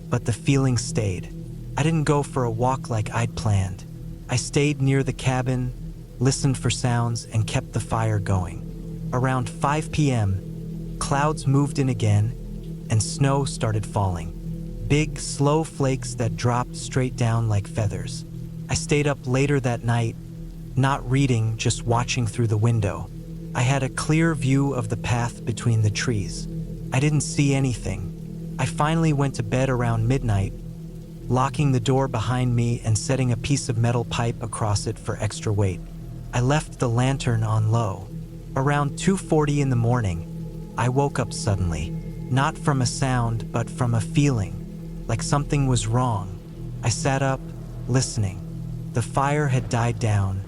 but the feeling stayed. I didn't go for a walk like I'd planned. I stayed near the cabin, listened for sounds, and kept the fire going. Around 5 p.m., clouds moved in again, and snow started falling. Big, slow flakes that dropped straight down like feathers. I stayed up later that night, Not reading, just watching through the window. I had a clear view of the path between the trees. I didn't see anything. I finally went to bed around midnight, locking the door behind me and setting a piece of metal pipe across it for extra weight. I left the lantern on low. Around 2:40 in the morning, I woke up suddenly, not from a sound, but from a feeling, like something was wrong. I sat up, listening. The fire had died down,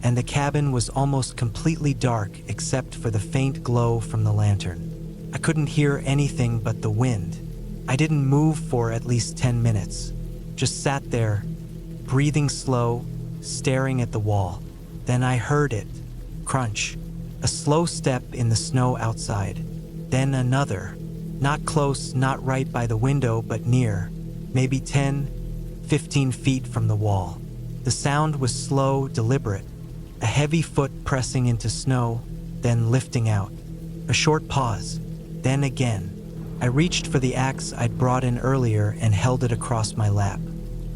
and the cabin was almost completely dark except for the faint glow from the lantern. I couldn't hear anything but the wind. I didn't move for at least 10 minutes, just sat there, breathing slow, staring at the wall. Then I heard it, crunch, a slow step in the snow outside. Then another, not close, not right by the window, but near, maybe 10, 15 feet from the wall. The sound was slow, deliberate, a heavy foot pressing into snow, then lifting out. A short pause, then again. I reached for the axe I'd brought in earlier and held it across my lap.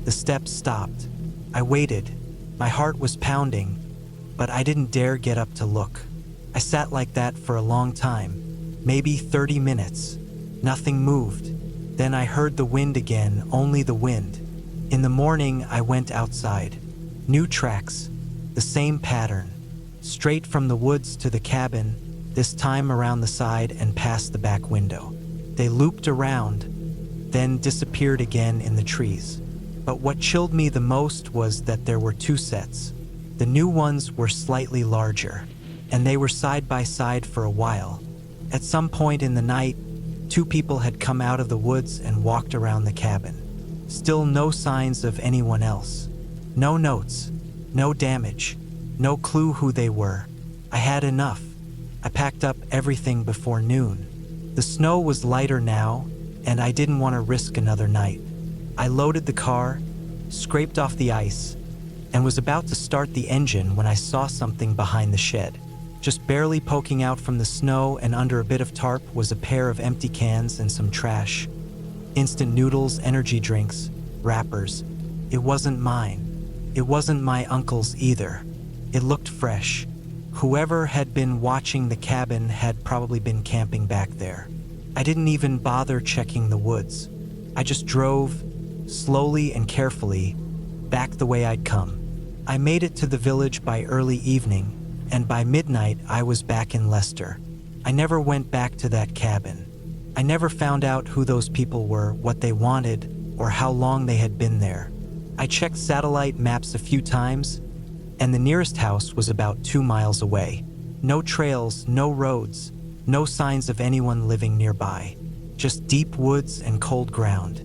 The steps stopped. I waited. My heart was pounding, but I didn't dare get up to look. I sat like that for a long time, maybe 30 minutes. Nothing moved. Then I heard the wind again, only the wind. In the morning, I went outside. New tracks, the same pattern. Straight from the woods to the cabin, this time around the side and past the back window. They looped around, then disappeared again in the trees. But what chilled me the most was that there were two sets. The new ones were slightly larger, and they were side by side for a while. At some point in the night, two people had come out of the woods and walked around the cabin. Still no signs of anyone else. No notes, no damage, no clue who they were. I had enough. I packed up everything before noon. The snow was lighter now, and I didn't want to risk another night. I loaded the car, scraped off the ice, and was about to start the engine when I saw something behind the shed. Just barely poking out from the snow and under a bit of tarp was a pair of empty cans and some trash. Instant noodles, energy drinks, wrappers. It wasn't mine. It wasn't my uncle's either. It looked fresh. Whoever had been watching the cabin had probably been camping back there. I didn't even bother checking the woods. I just drove, slowly and carefully, back the way I'd come. I made it to the village by early evening, and by midnight I was back in Leicester. I never went back to that cabin. I never found out who those people were, what they wanted, or how long they had been there. I checked satellite maps a few times, and the nearest house was about 2 miles away. No trails, no roads, no signs of anyone living nearby. Just deep woods and cold ground.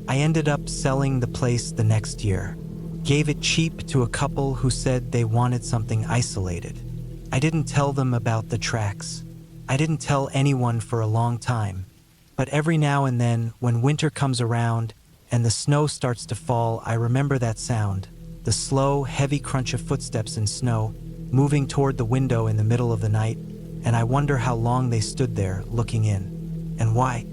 I ended up selling the place the next year. Gave it cheap to a couple who said they wanted something isolated. I didn't tell them about the tracks. I didn't tell anyone for a long time. But every now and then, when winter comes around and the snow starts to fall, I remember that sound. The slow, heavy crunch of footsteps in snow, moving toward the window in the middle of the night, and I wonder how long they stood there, looking in. And why?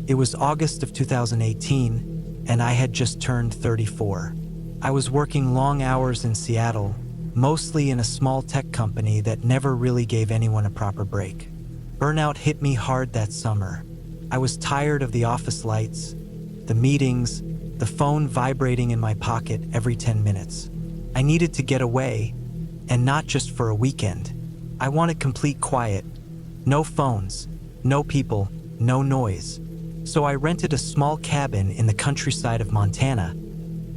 It was August of 2018, and I had just turned 34. I was working long hours in Seattle, mostly in a small tech company that never really gave anyone a proper break. Burnout hit me hard that summer. I was tired of the office lights, the meetings, the phone vibrating in my pocket every 10 minutes. I needed to get away, and not just for a weekend. I wanted complete quiet. No phones, no people, no noise. So I rented a small cabin in the countryside of Montana,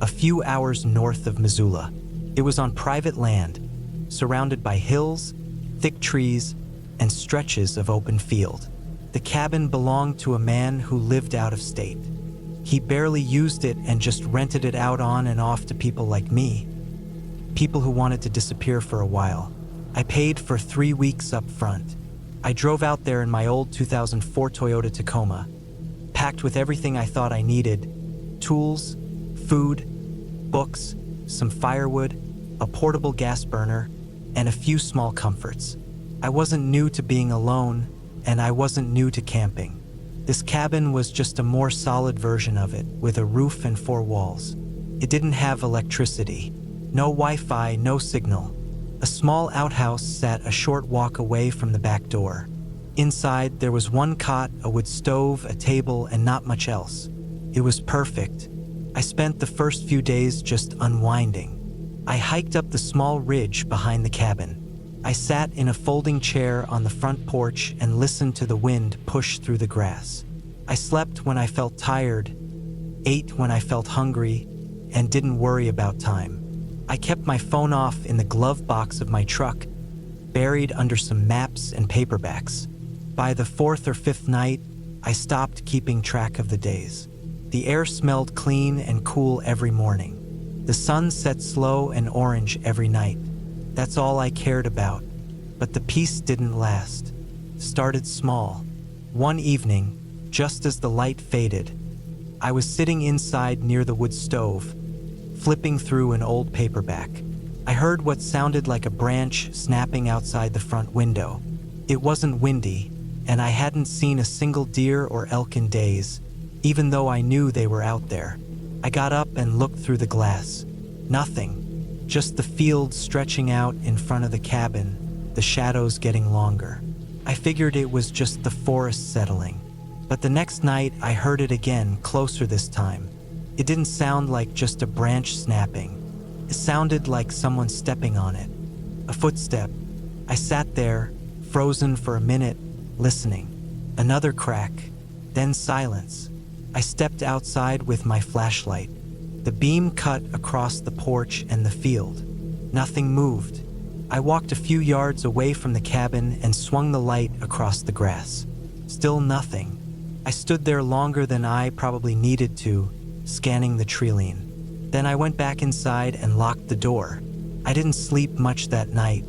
a few hours north of Missoula. It was on private land, surrounded by hills, thick trees, and stretches of open field. The cabin belonged to a man who lived out of state. He barely used it and just rented it out on and off to people like me, people who wanted to disappear for a while. I paid for 3 weeks up front. I drove out there in my old 2004 Toyota Tacoma, packed with everything I thought I needed: tools, food, books, some firewood, a portable gas burner, and a few small comforts. I wasn't new to being alone, and I wasn't new to camping. This cabin was just a more solid version of it, with a roof and 4 walls. It didn't have electricity, no Wi-Fi, no signal. A small outhouse sat a short walk away from the back door. Inside, there was 1 cot, a wood stove, a table, and not much else. It was perfect. I spent the first few days just unwinding. I hiked up the small ridge behind the cabin. I sat in a folding chair on the front porch and listened to the wind push through the grass. I slept when I felt tired, ate when I felt hungry, and didn't worry about time. I kept my phone off in the glove box of my truck, buried under some maps and paperbacks. By the 4th or 5th night, I stopped keeping track of the days. The air smelled clean and cool every morning. The sun set slow and orange every night. That's all I cared about. But the peace didn't last. Started small. One evening, just as the light faded, I was sitting inside near the wood stove, flipping through an old paperback. I heard what sounded like a branch snapping outside the front window. It wasn't windy, and I hadn't seen a single deer or elk in days, even though I knew they were out there. I got up and looked through the glass. Nothing. Just the field stretching out in front of the cabin, the shadows getting longer. I figured it was just the forest settling. But the next night, I heard it again, closer this time. It didn't sound like just a branch snapping. It sounded like someone stepping on it. A footstep. I sat there, frozen for a minute, listening. Another crack, then silence. I stepped outside with my flashlight. The beam cut across the porch and the field. Nothing moved. I walked a few yards away from the cabin and swung the light across the grass. Still nothing. I stood there longer than I probably needed to, scanning the treeline. Then I went back inside and locked the door. I didn't sleep much that night.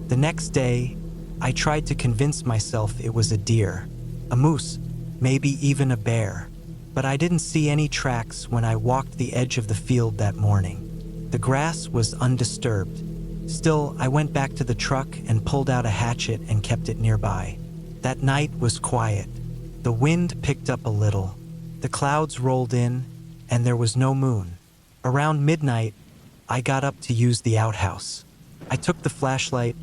The next day, I tried to convince myself it was a deer, a moose, maybe even a bear. But I didn't see any tracks when I walked the edge of the field that morning. The grass was undisturbed. Still, I went back to the truck and pulled out a hatchet and kept it nearby. That night was quiet. The wind picked up a little. The clouds rolled in, and there was no moon. Around midnight, I got up to use the outhouse. I took the flashlight,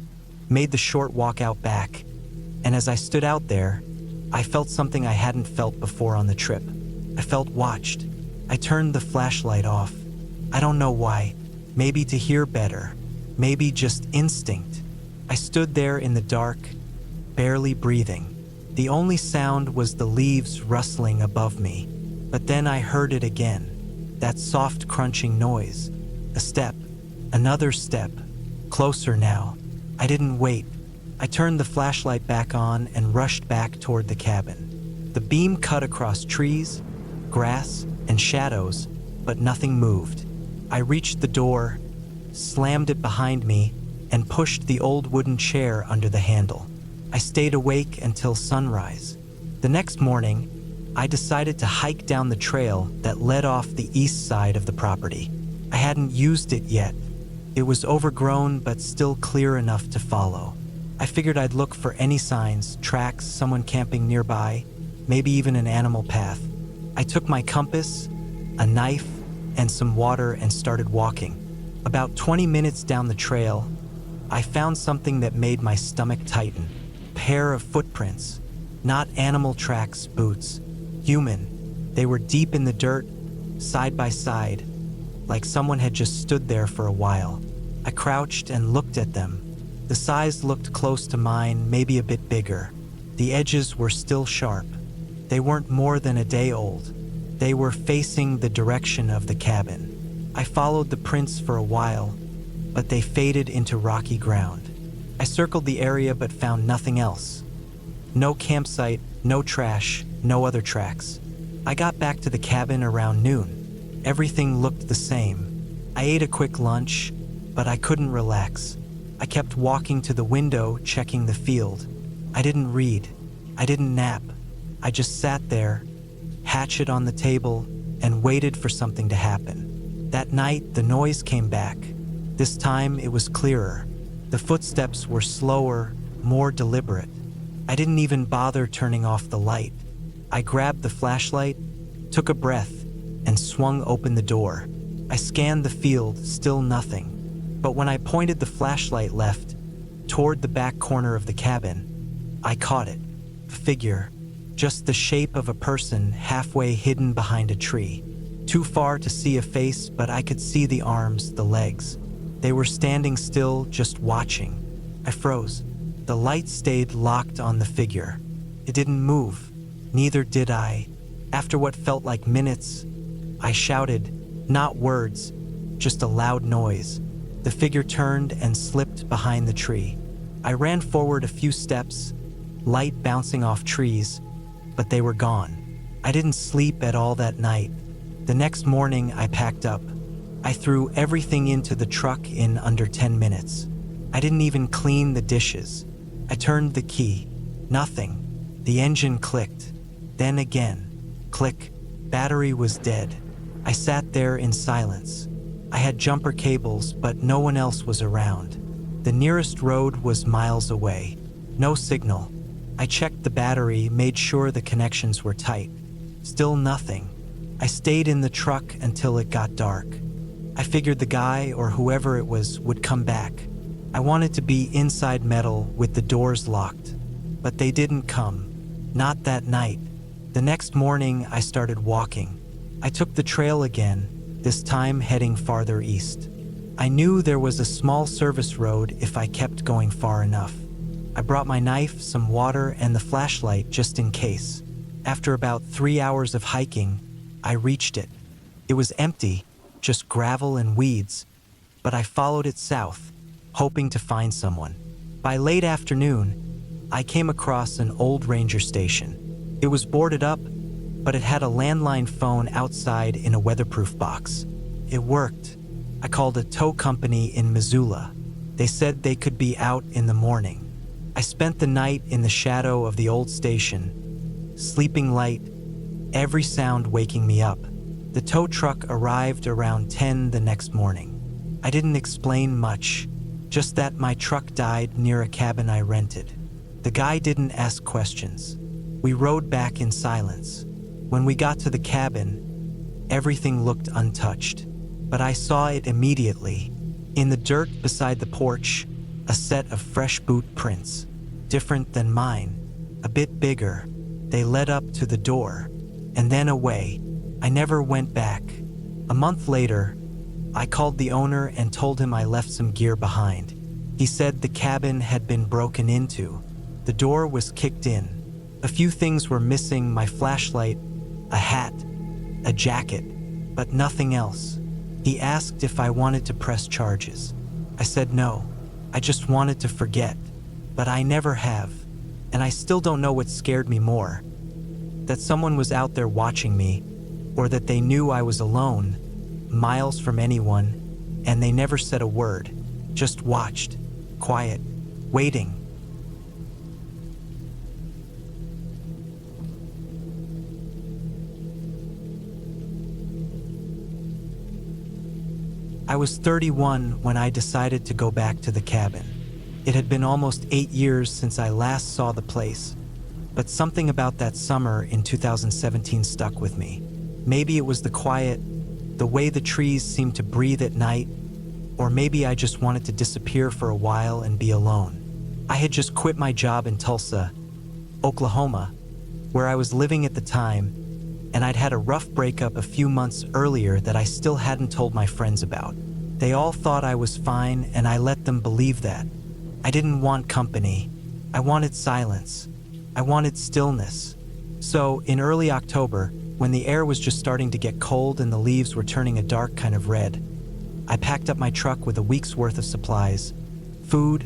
made the short walk out back, and as I stood out there, I felt something I hadn't felt before on the trip. I felt watched. I turned the flashlight off. I don't know why. Maybe to hear better. Maybe just instinct. I stood there in the dark, barely breathing. The only sound was the leaves rustling above me. But then I heard it again. That soft crunching noise. A step. Another step. Closer now. I didn't wait. I turned the flashlight back on and rushed back toward the cabin. The beam cut across trees, grass, and shadows, but nothing moved. I reached the door, slammed it behind me, and pushed the old wooden chair under the handle. I stayed awake until sunrise. The next morning, I decided to hike down the trail that led off the east side of the property. I hadn't used it yet. It was overgrown but still clear enough to follow. I figured I'd look for any signs, tracks, someone camping nearby, maybe even an animal path. I took my compass, a knife, and some water and started walking. About 20 minutes down the trail, I found something that made my stomach tighten. A pair of footprints. Not animal tracks, boots. Human. They were deep in the dirt, side by side, like someone had just stood there for a while. I crouched and looked at them. The size looked close to mine, maybe a bit bigger. The edges were still sharp. They weren't more than a day old. They were facing the direction of the cabin. I followed the prints for a while, but they faded into rocky ground. I circled the area but found nothing else. No campsite, no trash, no other tracks. I got back to the cabin around noon. Everything looked the same. I ate a quick lunch, but I couldn't relax. I kept walking to the window, checking the field. I didn't read. I didn't nap. I just sat there, hatchet on the table, and waited for something to happen. That night, the noise came back. This time, it was clearer. The footsteps were slower, more deliberate. I didn't even bother turning off the light. I grabbed the flashlight, took a breath, and swung open the door. I scanned the field, still nothing. But when I pointed the flashlight left, toward the back corner of the cabin, I caught it. A figure, just the shape of a person halfway hidden behind a tree. Too far to see a face, but I could see the arms, the legs. They were standing still, just watching. I froze. The light stayed locked on the figure. It didn't move. Neither did I. After what felt like minutes, I shouted, not words, just a loud noise. The figure turned and slipped behind the tree. I ran forward a few steps, light bouncing off trees, but they were gone. I didn't sleep at all that night. The next morning, I packed up. I threw everything into the truck in under 10 minutes. I didn't even clean the dishes. I turned the key. Nothing. The engine clicked. Then again. Click. Battery was dead. I sat there in silence. I had jumper cables, but no one else was around. The nearest road was miles away. No signal. I checked the battery, made sure the connections were tight. Still nothing. I stayed in the truck until it got dark. I figured the guy, or whoever it was, would come back. I wanted to be inside metal with the doors locked. But they didn't come. Not that night. The next morning, I started walking. I took the trail again, this time heading farther east. I knew there was a small service road if I kept going far enough. I brought my knife, some water, and the flashlight just in case. After about 3 hours of hiking, I reached it. It was empty, just gravel and weeds, but I followed it south, hoping to find someone. By late afternoon, I came across an old ranger station. It was boarded up, but it had a landline phone outside in a weatherproof box. It worked. I called a tow company in Missoula. They said they could be out in the morning. I spent the night in the shadow of the old station, sleeping light, every sound waking me up. The tow truck arrived around 10 the next morning. I didn't explain much, just that my truck died near a cabin I rented. The guy didn't ask questions. We rode back in silence. When we got to the cabin, everything looked untouched. But I saw it immediately. In the dirt beside the porch, a set of fresh boot prints, different than mine, a bit bigger. They led up to the door, and then away. I never went back. A month later, I called the owner and told him I left some gear behind. He said the cabin had been broken into. The door was kicked in. A few things were missing, my flashlight, a hat, a jacket, but nothing else. He asked if I wanted to press charges. I said no. I just wanted to forget. But I never have. And I still don't know what scared me more. That someone was out there watching me, or that they knew I was alone, miles from anyone, and they never said a word. Just watched, quiet, waiting. I was 31 when I decided to go back to the cabin. It had been almost 8 years since I last saw the place, but something about that summer in 2017 stuck with me. Maybe it was the quiet, the way the trees seemed to breathe at night, or maybe I just wanted to disappear for a while and be alone. I had just quit my job in Tulsa, Oklahoma, where I was living at the time, and I'd had a rough breakup a few months earlier that I still hadn't told my friends about. They all thought I was fine, and I let them believe that. I didn't want company. I wanted silence. I wanted stillness. So, in early October, when the air was just starting to get cold and the leaves were turning a dark kind of red, I packed up my truck with a week's worth of supplies, food,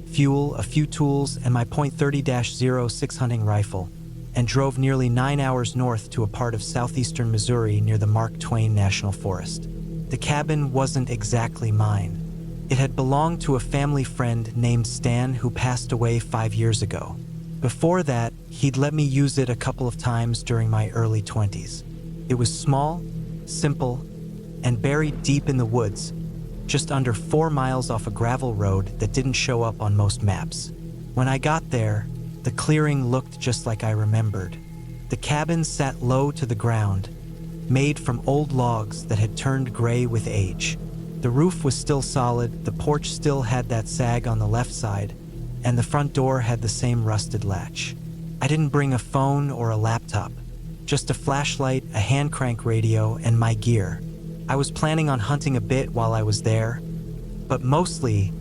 fuel, a few tools, and my .30-06 hunting rifle, and drove nearly 9 hours north to a part of southeastern Missouri near the Mark Twain National Forest. The cabin wasn't exactly mine. It had belonged to a family friend named Stan who passed away 5 years ago. Before that, he'd let me use it a couple of times during my early 20s. It was small, simple, and buried deep in the woods, just under 4 miles off a gravel road that didn't show up on most maps. When I got there, The clearing looked just like I remembered. The cabin sat low to the ground, made from old logs that had turned gray with age. The roof was still solid, the porch still had that sag on the left side, and the front door had the same rusted latch. I didn't bring a phone or a laptop, just a flashlight, a hand crank radio, and my gear. I was planning on hunting a bit while I was there, but mostly,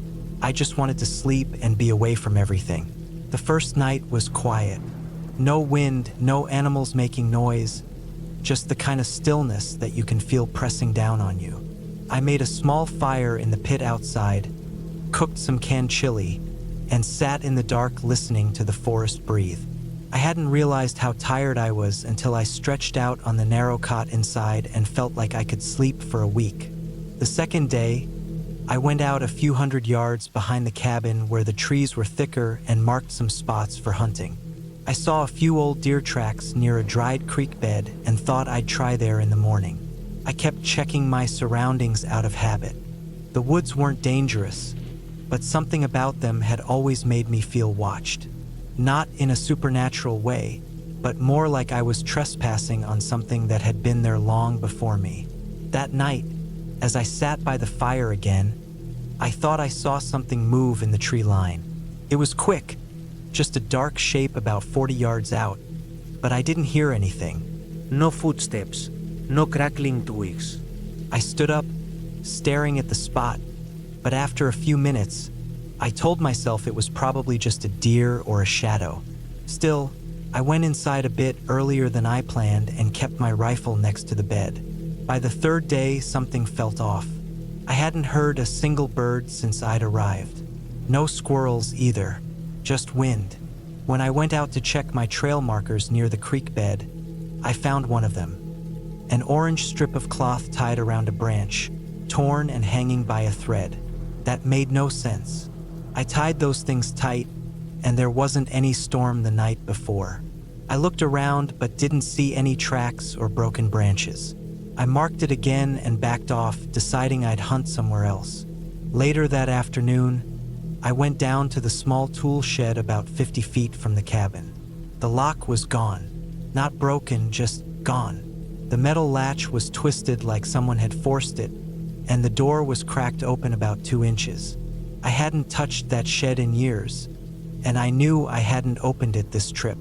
I just wanted to sleep and be away from everything. The first night was quiet. No wind, no animals making noise, just the kind of stillness that you can feel pressing down on you. I made a small fire in the pit outside, cooked some canned chili, and sat in the dark listening to the forest breathe. I hadn't realized how tired I was until I stretched out on the narrow cot inside and felt like I could sleep for a week. The second day, I went out a few hundred yards behind the cabin where the trees were thicker and marked some spots for hunting. I saw a few old deer tracks near a dried creek bed and thought I'd try there in the morning. I kept checking my surroundings out of habit. The woods weren't dangerous, but something about them had always made me feel watched. Not in a supernatural way, but more like I was trespassing on something that had been there long before me. That night, as I sat by the fire again, I thought I saw something move in the tree line. It was quick, just a dark shape about 40 yards out, but I didn't hear anything. No footsteps, no crackling twigs. I stood up, staring at the spot, but after a few minutes, I told myself it was probably just a deer or a shadow. Still, I went inside a bit earlier than I planned and kept my rifle next to the bed. By the third day, something felt off. I hadn't heard a single bird since I'd arrived. No squirrels either, just wind. When I went out to check my trail markers near the creek bed, I found one of them. An orange strip of cloth tied around a branch, torn and hanging by a thread. That made no sense. I tied those things tight, and there wasn't any storm the night before. I looked around but didn't see any tracks or broken branches. I marked it again and backed off, deciding I'd hunt somewhere else. Later that afternoon, I went down to the small tool shed about 50 feet from the cabin. The lock was gone. Not broken, just gone. The metal latch was twisted like someone had forced it, and the door was cracked open about 2 inches. I hadn't touched that shed in years, and I knew I hadn't opened it this trip.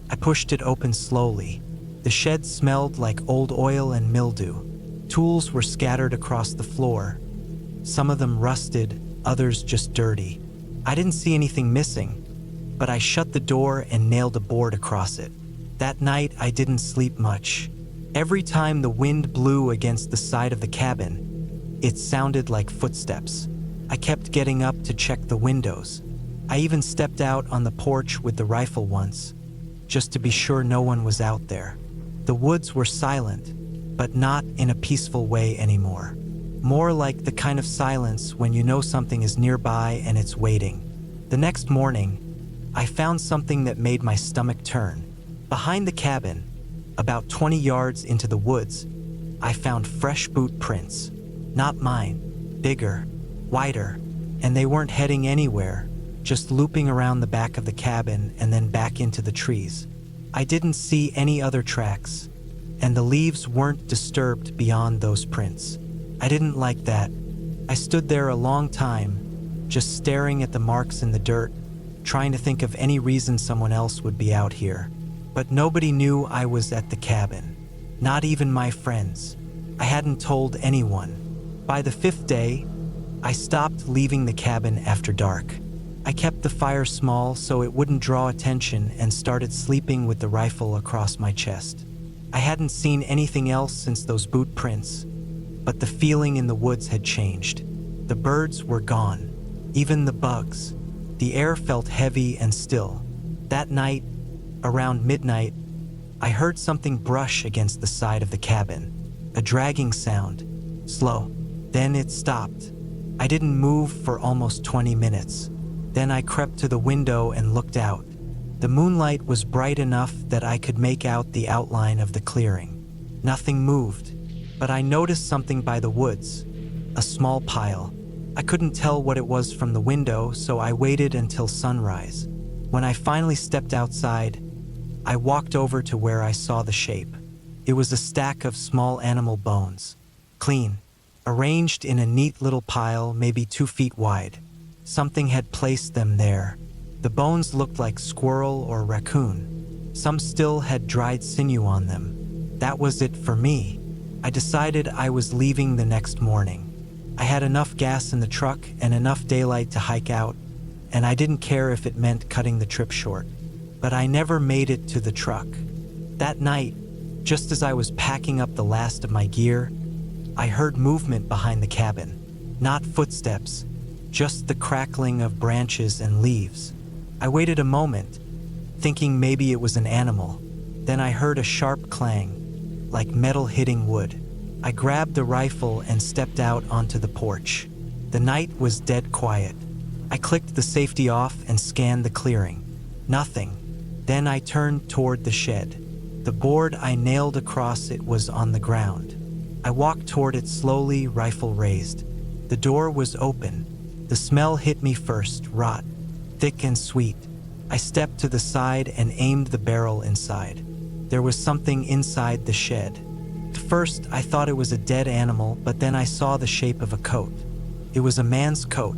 I pushed it open slowly. The shed smelled like old oil and mildew. Tools were scattered across the floor. Some of them rusted, others just dirty. I didn't see anything missing, but I shut the door and nailed a board across it. That night, I didn't sleep much. Every time the wind blew against the side of the cabin, it sounded like footsteps. I kept getting up to check the windows. I even stepped out on the porch with the rifle once, just to be sure no one was out there. The woods were silent, but not in a peaceful way anymore. More like the kind of silence when you know something is nearby and it's waiting. The next morning, I found something that made my stomach turn. Behind the cabin, about 20 yards into the woods, I found fresh boot prints. Not mine, bigger, wider, and they weren't heading anywhere, just looping around the back of the cabin and then back into the trees. I didn't see any other tracks, and the leaves weren't disturbed beyond those prints. I didn't like that. I stood there a long time, just staring at the marks in the dirt, trying to think of any reason someone else would be out here. But nobody knew I was at the cabin, not even my friends. I hadn't told anyone. By the 5th day, I stopped leaving the cabin after dark. I kept the fire small so it wouldn't draw attention and started sleeping with the rifle across my chest. I hadn't seen anything else since those boot prints, but the feeling in the woods had changed. The birds were gone, even the bugs. The air felt heavy and still. That night, around midnight, I heard something brush against the side of the cabin. A dragging sound, slow. Then it stopped. I didn't move for almost 20 minutes. Then I crept to the window and looked out. The moonlight was bright enough that I could make out the outline of the clearing. Nothing moved, but I noticed something by the woods, a small pile. I couldn't tell what it was from the window, so I waited until sunrise. When I finally stepped outside, I walked over to where I saw the shape. It was a stack of small animal bones, clean, arranged in a neat little pile maybe 2 feet wide. Something had placed them there. The bones looked like squirrel or raccoon. Some still had dried sinew on them. That was it for me. I decided I was leaving the next morning. I had enough gas in the truck and enough daylight to hike out, and I didn't care if it meant cutting the trip short. But I never made it to the truck. That night, just as I was packing up the last of my gear, I heard movement behind the cabin. Not footsteps, just the crackling of branches and leaves. I waited a moment, thinking maybe it was an animal. Then I heard a sharp clang, like metal hitting wood. I grabbed the rifle and stepped out onto the porch. The night was dead quiet. I clicked the safety off and scanned the clearing. Nothing. Then I turned toward the shed. The board I nailed across it was on the ground. I walked toward it slowly, rifle raised. The door was open. The smell hit me first, rot, thick and sweet. I stepped to the side and aimed the barrel inside. There was something inside the shed. At first, I thought it was a dead animal, but then I saw the shape of a coat. It was a man's coat,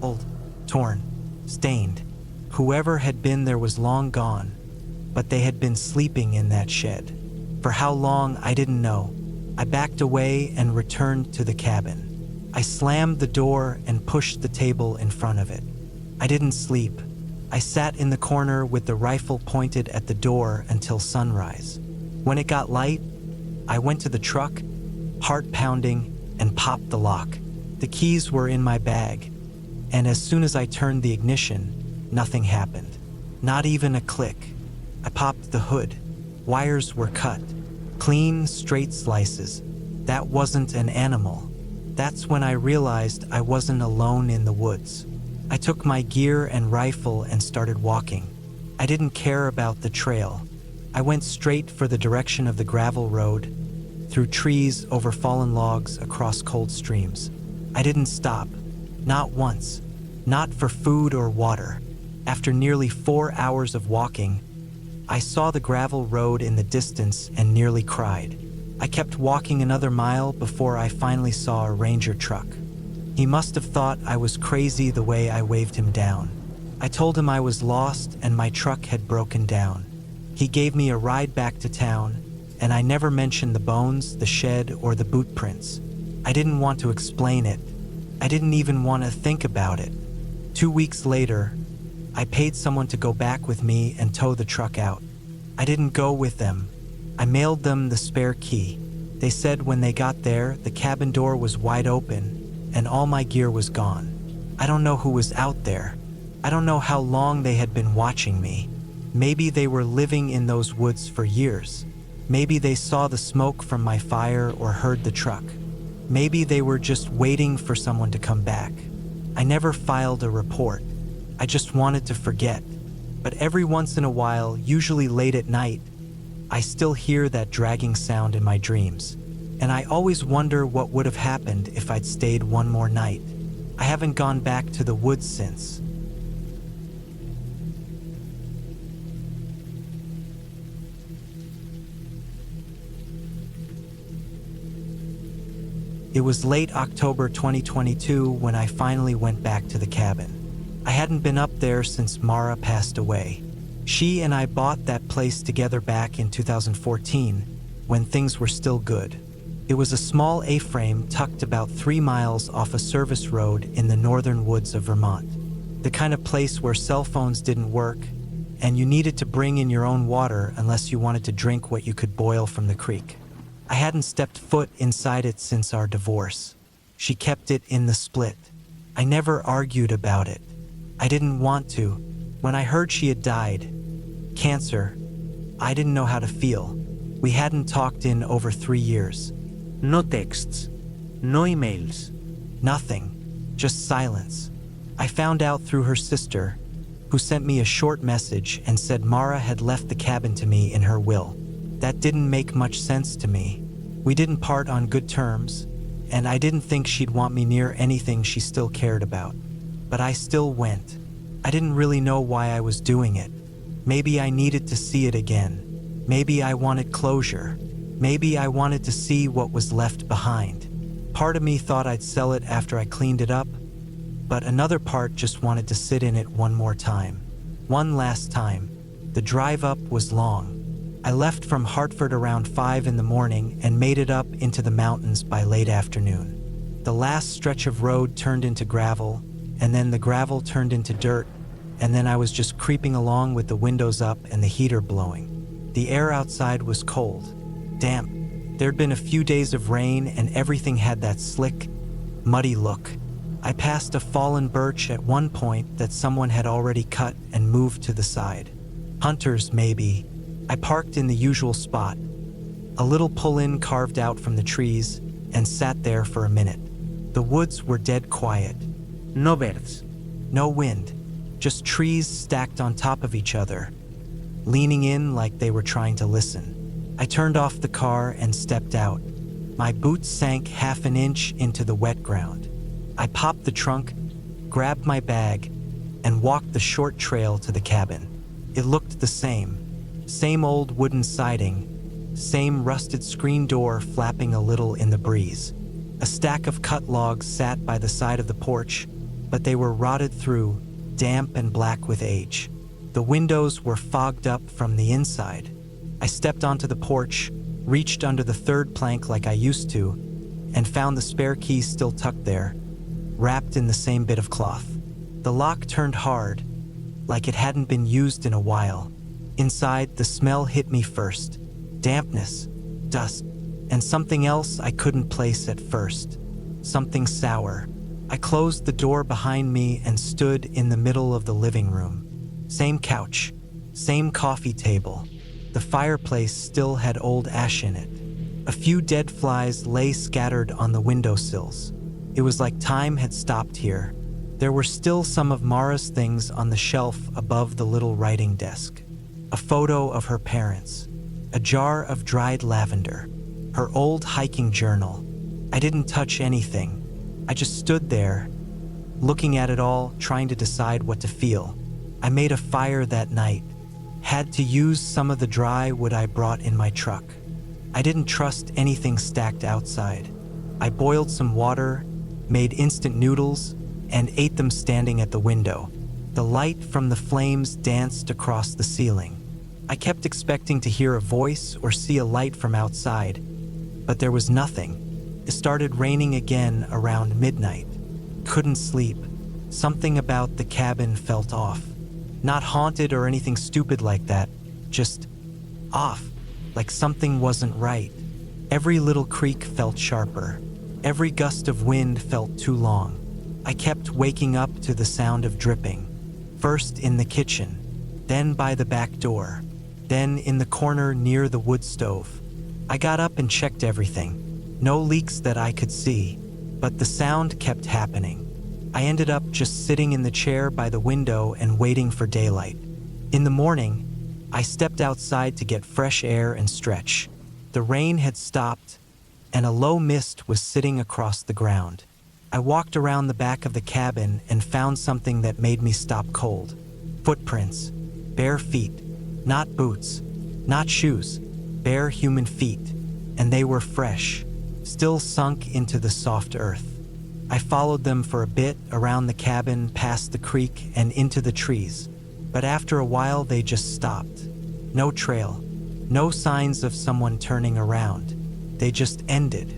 old, torn, stained. Whoever had been there was long gone, but they had been sleeping in that shed. For how long, I didn't know. I backed away and returned to the cabin. I slammed the door and pushed the table in front of it. I didn't sleep. I sat in the corner with the rifle pointed at the door until sunrise. When it got light, I went to the truck, heart pounding, and popped the lock. The keys were in my bag, and as soon as I turned the ignition, nothing happened. Not even a click. I popped the hood. Wires were cut. Clean, straight slices. That wasn't an animal. That's when I realized I wasn't alone in the woods. I took my gear and rifle and started walking. I didn't care about the trail. I went straight for the direction of the gravel road, through trees, over fallen logs, across cold streams. I didn't stop. Not once. Not for food or water. After nearly 4 hours of walking, I saw the gravel road in the distance and nearly cried. I kept walking another mile before I finally saw a ranger truck. He must have thought I was crazy the way I waved him down. I told him I was lost and my truck had broken down. He gave me a ride back to town, and I never mentioned the bones, the shed, or the boot prints. I didn't want to explain it. I didn't even want to think about it. 2 weeks later, I paid someone to go back with me and tow the truck out. I didn't go with them. I mailed them the spare key. They said when they got there, the cabin door was wide open and all my gear was gone. I don't know who was out there. I don't know how long they had been watching me. Maybe they were living in those woods for years. Maybe they saw the smoke from my fire or heard the truck. Maybe they were just waiting for someone to come back. I never filed a report. I just wanted to forget. But every once in a while, usually late at night, I still hear that dragging sound in my dreams. And I always wonder what would have happened if I'd stayed one more night. I haven't gone back to the woods since. It was late October 2022 when I finally went back to the cabin. I hadn't been up there since Mara passed away. She and I bought that place together back in 2014 when things were still good. It was a small A-frame tucked about 3 miles off a service road in the northern woods of Vermont. The kind of place where cell phones didn't work and you needed to bring in your own water unless you wanted to drink what you could boil from the creek. I hadn't stepped foot inside it since our divorce. She kept it in the split. I never argued about it. I didn't want to. When I heard she had died, cancer, I didn't know how to feel. We hadn't talked in over 3 years. No texts. No emails. Nothing. Just silence. I found out through her sister, who sent me a short message and said Mara had left the cabin to me in her will. That didn't make much sense to me. We didn't part on good terms, and I didn't think she'd want me near anything she still cared about. But I still went. I didn't really know why I was doing it. Maybe I needed to see it again. Maybe I wanted closure. Maybe I wanted to see what was left behind. Part of me thought I'd sell it after I cleaned it up, but another part just wanted to sit in it one more time. One last time. The drive up was long. I left from Hartford around 5 in the morning and made it up into the mountains by late afternoon. The last stretch of road turned into gravel, and then the gravel turned into dirt, and then I was just creeping along with the windows up and the heater blowing. The air outside was cold, damp. There'd been a few days of rain and everything had that slick, muddy look. I passed a fallen birch at one point that someone had already cut and moved to the side. Hunters, maybe. I parked in the usual spot, a little pull-in carved out from the trees, and sat there for a minute. The woods were dead quiet. No birds. No wind, just trees stacked on top of each other, leaning in like they were trying to listen. I turned off the car and stepped out. My boots sank half an inch into the wet ground. I popped the trunk, grabbed my bag, and walked the short trail to the cabin. It looked the same. Same old wooden siding, same rusted screen door flapping a little in the breeze. A stack of cut logs sat by the side of the porch, but they were rotted through, damp and black with age. The windows were fogged up from the inside. I stepped onto the porch, reached under the third plank like I used to, and found the spare key still tucked there, wrapped in the same bit of cloth. The lock turned hard, like it hadn't been used in a while. Inside, the smell hit me first. Dampness, dust, and something else I couldn't place at first. Something sour. I closed the door behind me and stood in the middle of the living room. Same couch, same coffee table. The fireplace still had old ash in it. A few dead flies lay scattered on the windowsills. It was like time had stopped here. There were still some of Mara's things on the shelf above the little writing desk. A photo of her parents, a jar of dried lavender, her old hiking journal. I didn't touch anything. I just stood there, looking at it all, trying to decide what to feel. I made a fire that night, had to use some of the dry wood I brought in my truck. I didn't trust anything stacked outside. I boiled some water, made instant noodles, and ate them standing at the window. The light from the flames danced across the ceiling. I kept expecting to hear a voice or see a light from outside, but there was nothing. It started raining again around midnight. Couldn't sleep. Something about the cabin felt off. Not haunted or anything stupid like that, just off, like something wasn't right. Every little creak felt sharper. Every gust of wind felt too long. I kept waking up to the sound of dripping. First in the kitchen, then by the back door, then in the corner near the wood stove. I got up and checked everything. No leaks that I could see, but the sound kept happening. I ended up just sitting in the chair by the window and waiting for daylight. In the morning, I stepped outside to get fresh air and stretch. The rain had stopped, and a low mist was sitting across the ground. I walked around the back of the cabin and found something that made me stop cold. Footprints, bare feet, not boots, not shoes, bare human feet, and they were fresh, still sunk into the soft earth. I followed them for a bit around the cabin, past the creek, and into the trees, but after a while they just stopped. No trail, no signs of someone turning around. They just ended.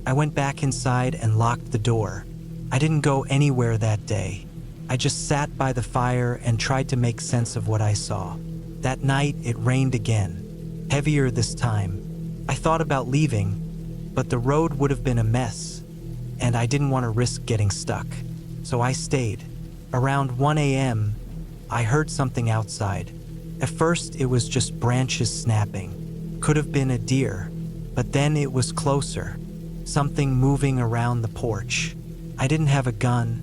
I went back inside and locked the door. I didn't go anywhere that day. I just sat by the fire and tried to make sense of what I saw. That night, it rained again, heavier this time. I thought about leaving, but the road would have been a mess, and I didn't want to risk getting stuck. So I stayed. Around 1 a.m., I heard something outside. At first, it was just branches snapping. Could have been a deer, but then it was closer. Something moving around the porch. I didn't have a gun,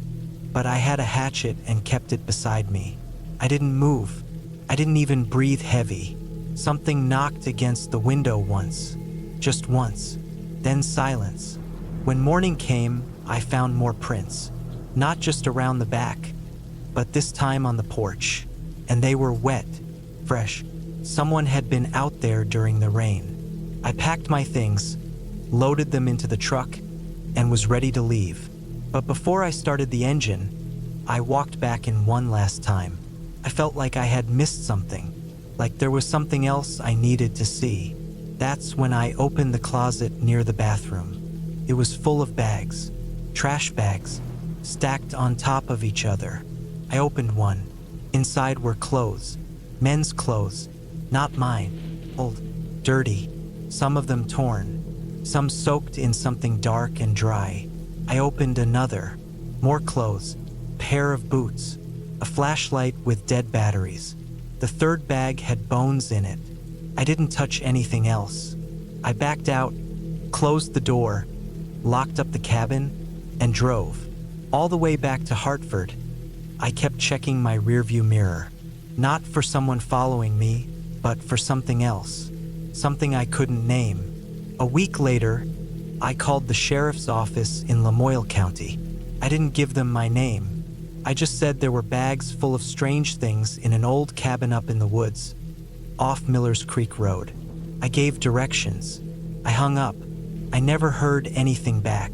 but I had a hatchet and kept it beside me. I didn't move. I didn't even breathe heavy. Something knocked against the window once. Just once. Then silence. When morning came, I found more prints. Not just around the back, but this time on the porch. And they were wet, fresh. Someone had been out there during the rain. I packed my things, loaded them into the truck, and was ready to leave. But before I started the engine, I walked back in one last time. I felt like I had missed something, like there was something else I needed to see. That's when I opened the closet near the bathroom. It was full of bags, trash bags, stacked on top of each other. I opened one. Inside were clothes, men's clothes, not mine, old, dirty, some of them torn, some soaked in something dark and dry. I opened another, more clothes, pair of boots, a flashlight with dead batteries. The third bag had bones in it. I didn't touch anything else. I backed out, closed the door, locked up the cabin, and drove. All the way back to Hartford, I kept checking my rearview mirror. Not for someone following me, but for something else. Something I couldn't name. A week later, I called the sheriff's office in Lamoille County. I didn't give them my name. I just said there were bags full of strange things in an old cabin up in the woods, off Millers Creek Road. I gave directions. I hung up. I never heard anything back.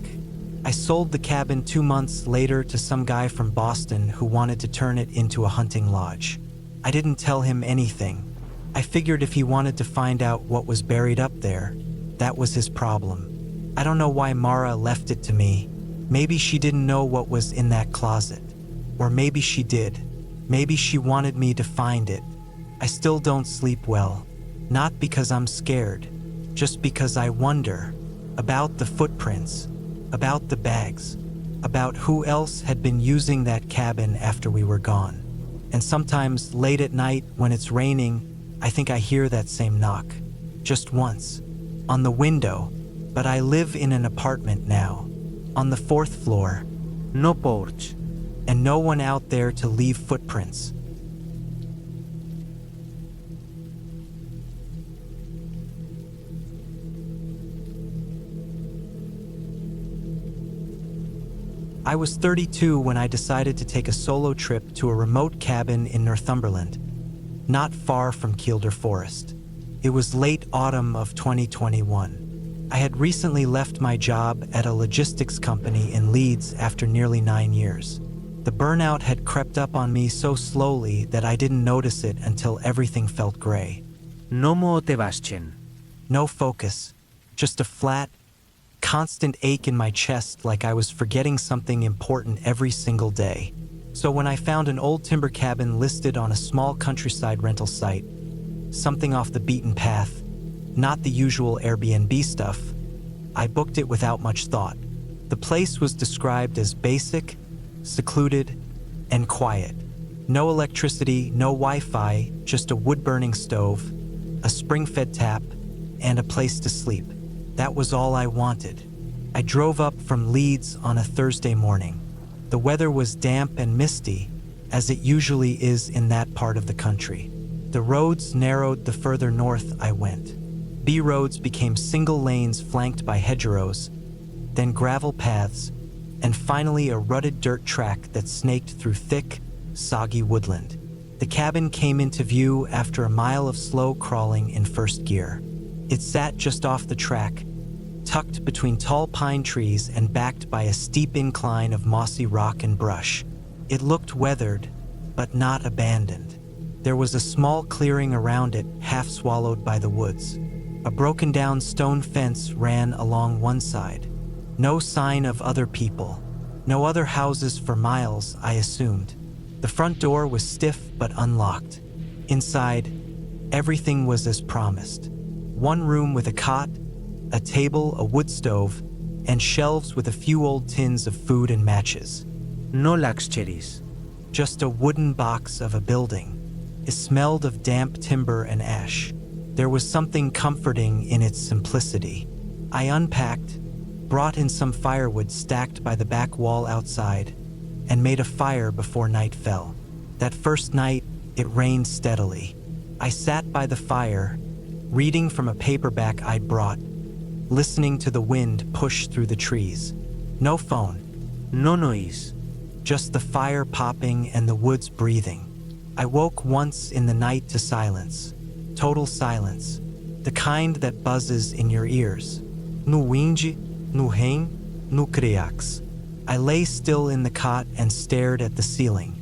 I sold the cabin 2 months later to some guy from Boston who wanted to turn it into a hunting lodge. I didn't tell him anything. I figured if he wanted to find out what was buried up there, that was his problem. I don't know why Mara left it to me. Maybe she didn't know what was in that closet. Or maybe she did. Maybe she wanted me to find it. I still don't sleep well. Not because I'm scared, just because I wonder about the footprints, about the bags, about who else had been using that cabin after we were gone. And sometimes late at night when it's raining, I think I hear that same knock. Just once. On the window. But I live in an apartment now. On the 4th floor. No porch. And no one out there to leave footprints. I was 32 when I decided to take a solo trip to a remote cabin in Northumberland, not far from Kielder Forest. It was late autumn of 2021. I had recently left my job at a logistics company in Leeds after nearly 9 years. The burnout had crept up on me so slowly that I didn't notice it until everything felt gray. No motivation. No focus, just a flat, constant ache in my chest like I was forgetting something important every single day. So when I found an old timber cabin listed on a small countryside rental site, something off the beaten path, not the usual Airbnb stuff, I booked it without much thought. The place was described as basic, secluded, and quiet. No electricity, no Wi-Fi, just a wood-burning stove, a spring-fed tap, and a place to sleep. That was all I wanted. I drove up from Leeds on a Thursday morning. The weather was damp and misty, as it usually is in that part of the country. The roads narrowed the further north I went. B roads became single lanes flanked by hedgerows, then gravel paths, and finally a rutted dirt track that snaked through thick, soggy woodland. The cabin came into view after a mile of slow crawling in first gear. It sat just off the track, tucked between tall pine trees and backed by a steep incline of mossy rock and brush. It looked weathered, but not abandoned. There was a small clearing around it, half swallowed by the woods. A broken-down stone fence ran along one side. No sign of other people. No other houses for miles, I assumed. The front door was stiff but unlocked. Inside, everything was as promised. One room with a cot, a table, a wood stove, and shelves with a few old tins of food and matches. No luxuries. Just a wooden box of a building. It smelled of damp timber and ash. There was something comforting in its simplicity. I unpacked, brought in some firewood stacked by the back wall outside, and made a fire before night fell. That first night, it rained steadily. I sat by the fire, reading from a paperback I'd brought, listening to the wind push through the trees. No phone. No noise. just the fire popping and the woods breathing. I woke once in the night to silence, total silence, the kind that buzzes in your ears. No winge, no rain, no criax. I lay still in the cot and stared at the ceiling.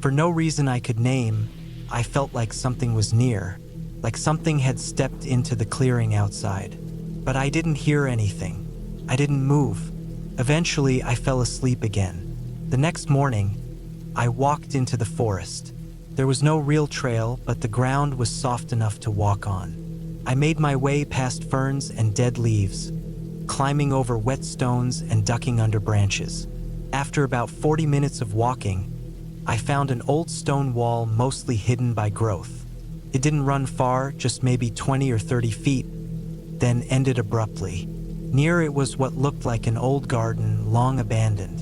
For no reason I could name, I felt like something was near, like something had stepped into the clearing outside. But I didn't hear anything. I didn't move. Eventually, I fell asleep again. The next morning, I walked into the forest. There was no real trail, but the ground was soft enough to walk on. I made my way past ferns and dead leaves, climbing over wet stones and ducking under branches. After about 40 minutes of walking, I found an old stone wall mostly hidden by growth. It didn't run far, just maybe 20 or 30 feet, then ended abruptly. Near it was what looked like an old garden, long abandoned.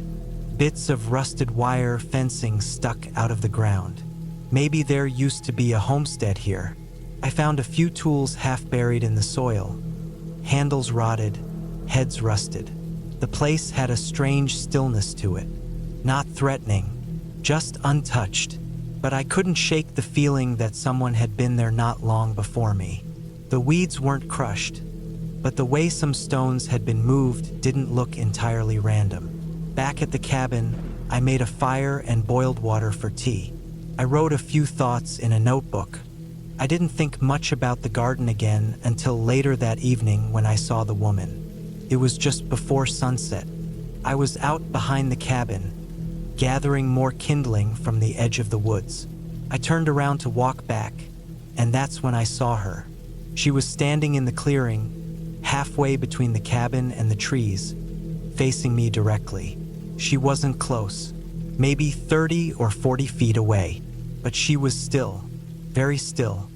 Bits of rusted wire fencing stuck out of the ground. Maybe there used to be a homestead here. I found a few tools half buried in the soil. Handles rotted, heads rusted. The place had a strange stillness to it. Not threatening, just untouched. But I couldn't shake the feeling that someone had been there not long before me. The weeds weren't crushed, but the way some stones had been moved didn't look entirely random. Back at the cabin, I made a fire and boiled water for tea. I wrote a few thoughts in a notebook. I didn't think much about the garden again until later that evening when I saw the woman. It was just before sunset. I was out behind the cabin, gathering more kindling from the edge of the woods. I turned around to walk back, and that's when I saw her. She was standing in the clearing, halfway between the cabin and the trees, facing me directly. She wasn't close, maybe 30 or 40 feet away, but she was still, very still,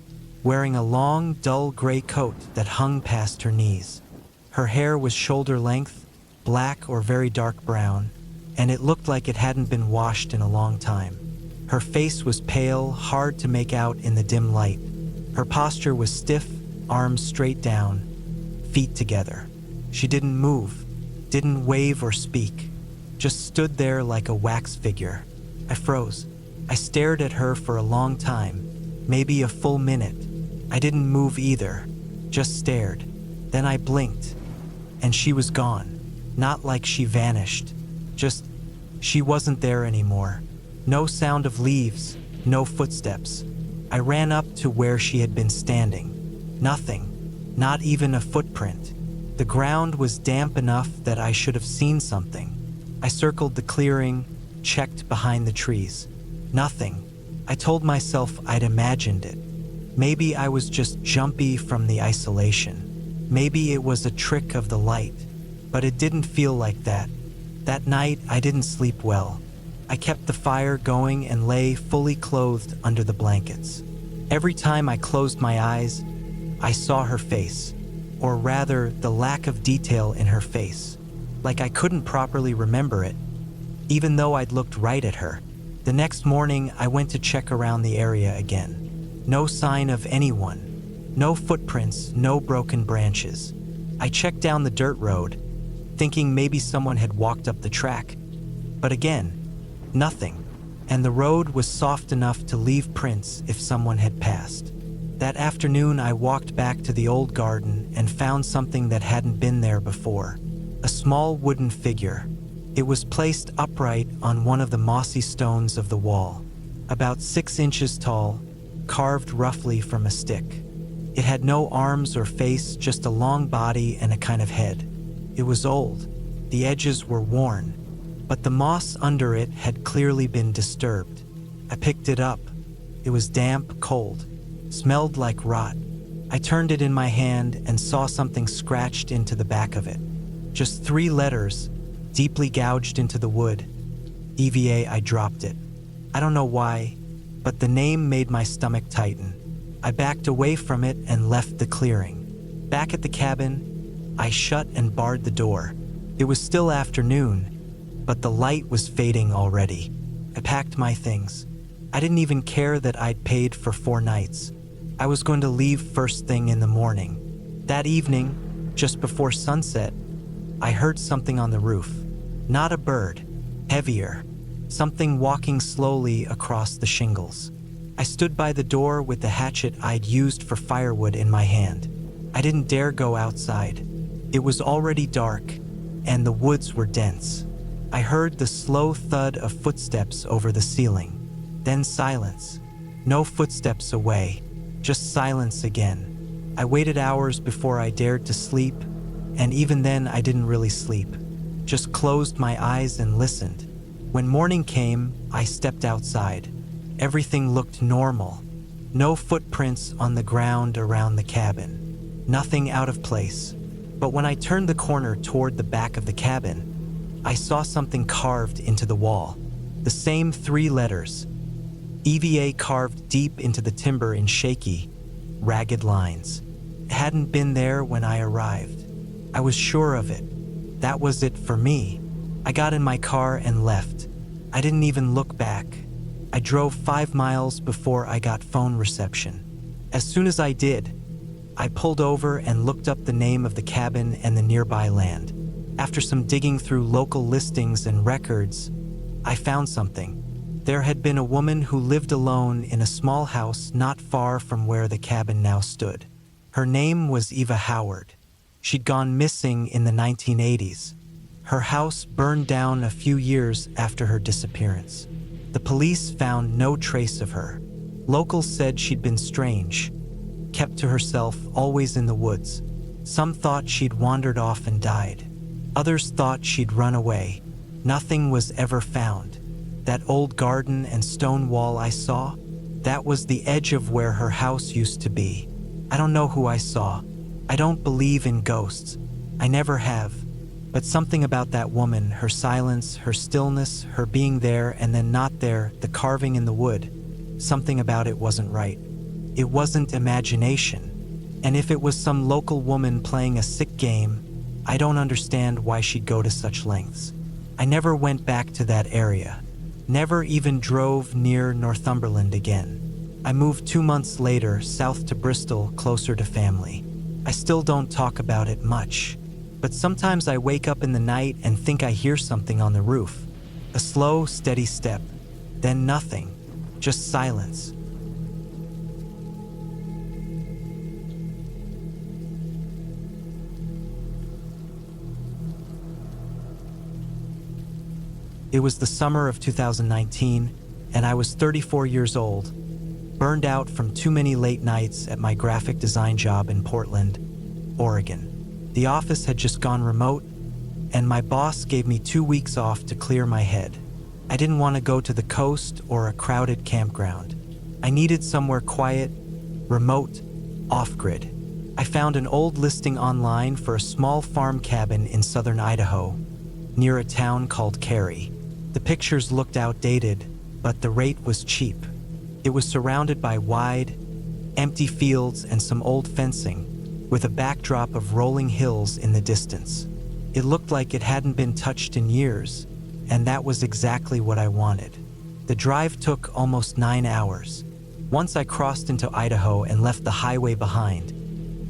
wearing a long, dull gray coat that hung past her knees. Her hair was shoulder length, black or very dark brown, and it looked like it hadn't been washed in a long time. Her face was pale, hard to make out in the dim light. Her posture was stiff, arms straight down, feet together. She didn't move, didn't wave or speak, just stood there like a wax figure. I froze. I stared at her for a long time, maybe a full minute. I didn't move either, just stared. Then I blinked, and she was gone. Not like she vanished, just she wasn't there anymore. No sound of leaves, no footsteps. I ran up to where she had been standing. Nothing, not even a footprint. The ground was damp enough that I should have seen something. I circled the clearing, checked behind the trees. Nothing. I told myself I'd imagined it. Maybe I was just jumpy from the isolation. Maybe it was a trick of the light. But it didn't feel like that. That night, I didn't sleep well. I kept the fire going and lay fully clothed under the blankets. Every time I closed my eyes, I saw her face, or rather, the lack of detail in her face, like I couldn't properly remember it, even though I'd looked right at her. The next morning, I went to check around the area again. No sign of anyone. No footprints, no broken branches. I checked down the dirt road, thinking maybe someone had walked up the track. But again, nothing. And the road was soft enough to leave prints if someone had passed. That afternoon, I walked back to the old garden and found something that hadn't been there before. A small wooden figure. It was placed upright on one of the mossy stones of the wall, about 6 inches tall, carved roughly from a stick. It had no arms or face, just a long body and a kind of head. It was old. The edges were worn, but the moss under it had clearly been disturbed. I picked it up. It was damp, cold, smelled like rot. I turned it in my hand and saw something scratched into the back of it. Just 3 letters, deeply gouged into the wood. EVA. I dropped it. I don't know why, but the name made my stomach tighten. I backed away from it and left the clearing. Back at the cabin, I shut and barred the door. It was still afternoon, but the light was fading already. I packed my things. I didn't even care that I'd paid for 4 nights. I was going to leave first thing in the morning. That evening, just before sunset, I heard something on the roof. Not a bird, heavier, something walking slowly across the shingles. I stood by the door with the hatchet I'd used for firewood in my hand. I didn't dare go outside. It was already dark, and the woods were dense. I heard the slow thud of footsteps over the ceiling. Then silence. No footsteps away, just silence again. I waited hours before I dared to sleep, and even then I didn't really sleep. Just closed my eyes and listened. When morning came, I stepped outside. Everything looked normal. No footprints on the ground around the cabin. Nothing out of place. But when I turned the corner toward the back of the cabin, I saw something carved into the wall. The same 3 letters. EVA carved deep into the timber in shaky, ragged lines. It hadn't been there when I arrived. I was sure of it. That was it for me. I got in my car and left. I didn't even look back. I drove 5 miles before I got phone reception. As soon as I did, I pulled over and looked up the name of the cabin and the nearby land. After some digging through local listings and records, I found something. There had been a woman who lived alone in a small house not far from where the cabin now stood. Her name was Eva Howard. She'd gone missing in the 1980s. Her house burned down a few years after her disappearance. The police found no trace of her. Locals said she'd been strange, kept to herself, always in the woods. Some thought she'd wandered off and died. Others thought she'd run away. Nothing was ever found. That old garden and stone wall I saw, that was the edge of where her house used to be. I don't know who I saw. I don't believe in ghosts. I never have. But something about that woman, her silence, her stillness, her being there and then not there, the carving in the wood, something about it wasn't right. It wasn't imagination. And if it was some local woman playing a sick game, I don't understand why she'd go to such lengths. I never went back to that area. Never even drove near Northumberland again. I moved 2 months later south to Bristol, closer to family. I still don't talk about it much. But sometimes I wake up in the night and think I hear something on the roof. A slow, steady step. Then nothing. Just silence. It was the summer of 2019, and I was 34 years old, burned out from too many late nights at my graphic design job in Portland, Oregon. The office had just gone remote, and my boss gave me 2 weeks off to clear my head. I didn't want to go to the coast or a crowded campground. I needed somewhere quiet, remote, off-grid. I found an old listing online for a small farm cabin in southern Idaho, near a town called Cary. The pictures looked outdated, but the rate was cheap. It was surrounded by wide, empty fields and some old fencing, with a backdrop of rolling hills in the distance. It looked like it hadn't been touched in years, and that was exactly what I wanted. The drive took almost 9 hours. Once I crossed into Idaho and left the highway behind,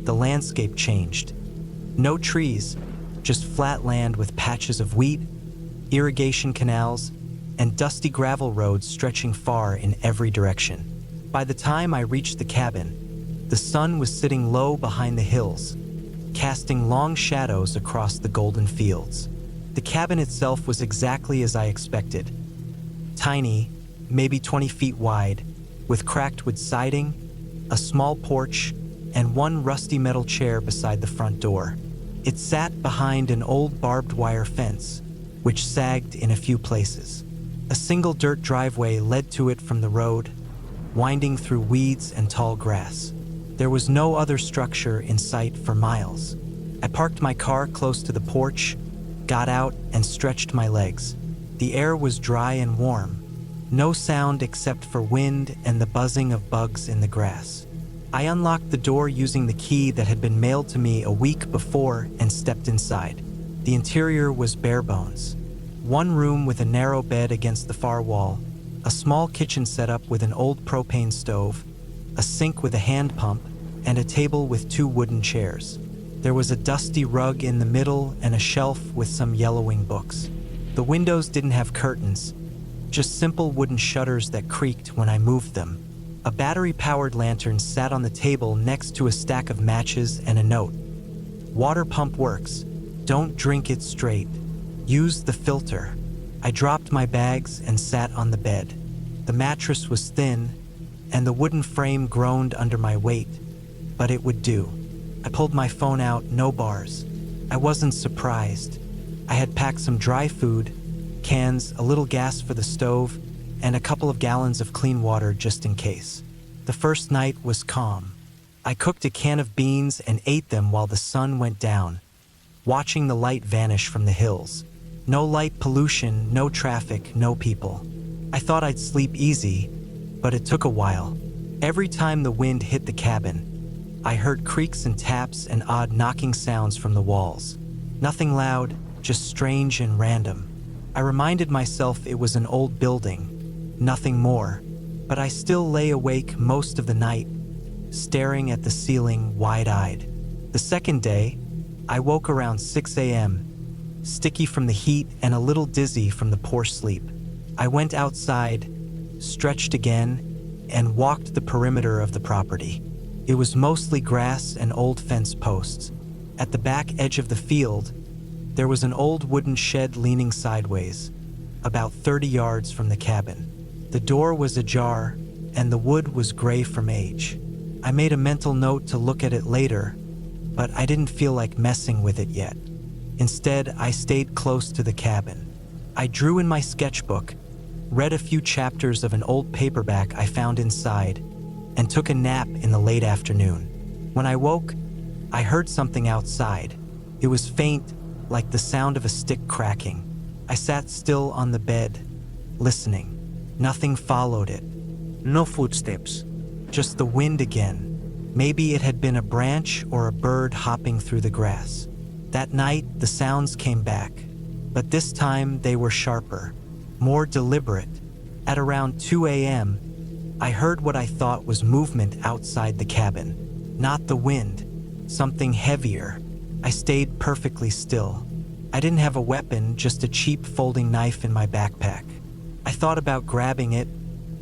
the landscape changed. No trees, just flat land with patches of wheat, irrigation canals, and dusty gravel roads stretching far in every direction. By the time I reached the cabin, the sun was sitting low behind the hills, casting long shadows across the golden fields. The cabin itself was exactly as I expected. Tiny, maybe 20 feet wide, with cracked wood siding, a small porch, and one rusty metal chair beside the front door. It sat behind an old barbed wire fence, which sagged in a few places. A single dirt driveway led to it from the road, winding through weeds and tall grass. There was no other structure in sight for miles. I parked my car close to the porch, got out, and stretched my legs. The air was dry and warm. No sound except for wind and the buzzing of bugs in the grass. I unlocked the door using the key that had been mailed to me a week before and stepped inside. The interior was bare bones. One room with a narrow bed against the far wall, a small kitchen setup with an old propane stove, a sink with a hand pump, and a table with 2 wooden chairs. There was a dusty rug in the middle and a shelf with some yellowing books. The windows didn't have curtains, just simple wooden shutters that creaked when I moved them. A battery-powered lantern sat on the table next to a stack of matches and a note. Water pump works. Don't drink it straight. Use the filter. I dropped my bags and sat on the bed. The mattress was thin, and the wooden frame groaned under my weight, but it would do. I pulled my phone out, no bars. I wasn't surprised. I had packed some dry food, cans, a little gas for the stove, and a couple of gallons of clean water just in case. The first night was calm. I cooked a can of beans and ate them while the sun went down, watching the light vanish from the hills. No light pollution, no traffic, no people. I thought I'd sleep easy, but it took a while. Every time the wind hit the cabin, I heard creaks and taps and odd knocking sounds from the walls. Nothing loud, just strange and random. I reminded myself it was an old building, nothing more, but I still lay awake most of the night, staring at the ceiling wide-eyed. The second day, I woke around 6 a.m., sticky from the heat and a little dizzy from the poor sleep. I went outside, stretched again, and walked the perimeter of the property. It was mostly grass and old fence posts. At the back edge of the field, there was an old wooden shed leaning sideways, about 30 yards from the cabin. The door was ajar, and the wood was gray from age. I made a mental note to look at it later, but I didn't feel like messing with it yet. Instead, I stayed close to the cabin. I drew in my sketchbook, read a few chapters of an old paperback I found inside, and took a nap in the late afternoon. When I woke, I heard something outside. It was faint, like the sound of a stick cracking. I sat still on the bed, listening. Nothing followed it. No footsteps. Just the wind again. Maybe it had been a branch or a bird hopping through the grass. That night, the sounds came back, but this time they were sharper, more deliberate. At around 2 a.m., I heard what I thought was movement outside the cabin. Not the wind, something heavier. I stayed perfectly still. I didn't have a weapon, just a cheap folding knife in my backpack. I thought about grabbing it,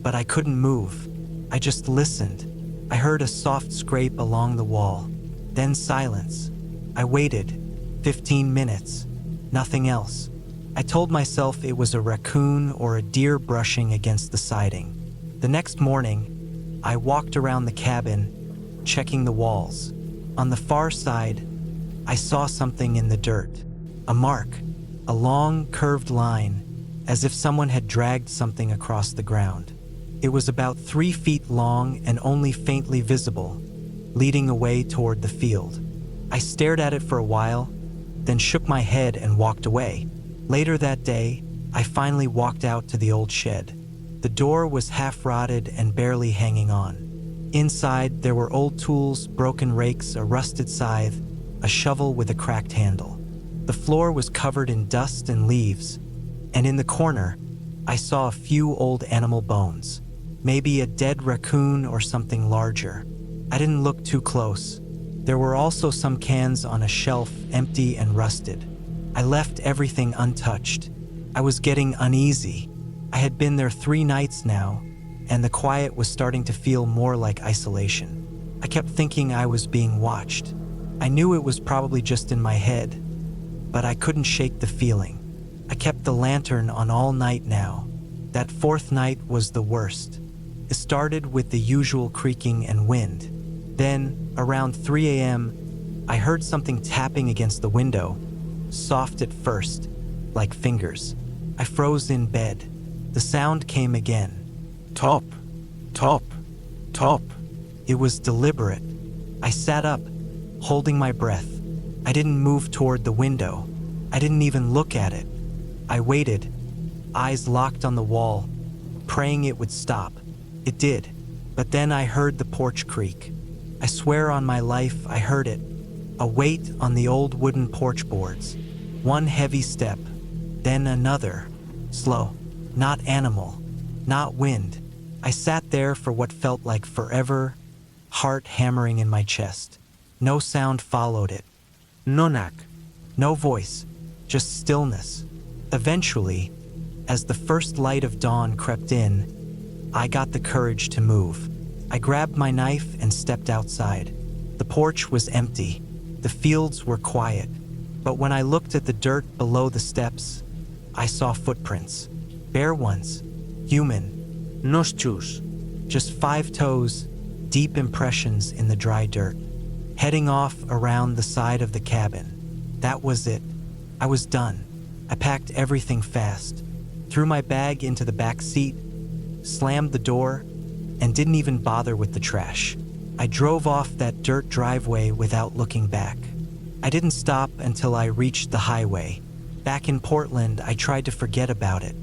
but I couldn't move. I just listened. I heard a soft scrape along the wall, then silence. I waited. 15 minutes. Nothing else. I told myself it was a raccoon or a deer brushing against the siding. The next morning, I walked around the cabin, checking the walls. On the far side, I saw something in the dirt. A mark. A long, curved line, as if someone had dragged something across the ground. It was about 3 feet long and only faintly visible, leading away toward the field. I stared at it for a while, then shook my head and walked away. Later that day, I finally walked out to the old shed. The door was half-rotted and barely hanging on. Inside, there were old tools, broken rakes, a rusted scythe, a shovel with a cracked handle. The floor was covered in dust and leaves, and in the corner, I saw a few old animal bones. Maybe a dead raccoon or something larger. I didn't look too close. There were also some cans on a shelf, empty and rusted. I left everything untouched. I was getting uneasy. I had been there 3 nights now, and the quiet was starting to feel more like isolation. I kept thinking I was being watched. I knew it was probably just in my head, but I couldn't shake the feeling. I kept the lantern on all night now. That 4th night was the worst. It started with the usual creaking and wind. Then, around 3 a.m., I heard something tapping against the window, soft at first, like fingers. I froze in bed. The sound came again. Top, top, top. It was deliberate. I sat up, holding my breath. I didn't move toward the window. I didn't even look at it. I waited, eyes locked on the wall, praying it would stop. It did, but then I heard the porch creak. I swear on my life I heard it. A weight on the old wooden porch boards. One heavy step, then another. Slow. Not animal. Not wind. I sat there for what felt like forever, heart hammering in my chest. No sound followed it. No knock. No voice. Just stillness. Eventually, As the first light of dawn crept in, I got the courage to move. I grabbed my knife and stepped outside. The porch was empty. The fields were quiet. But when I looked at the dirt below the steps, I saw footprints. Bare ones. Human. Nos shoes. Just 5 toes, deep impressions in the dry dirt. Heading off around the side of the cabin. That was it. I was done. I packed everything fast, threw my bag into the back seat, slammed the door, and didn't even bother with the trash. I drove off that dirt driveway without looking back. I didn't stop until I reached the highway. Back in Portland, I tried to forget about it,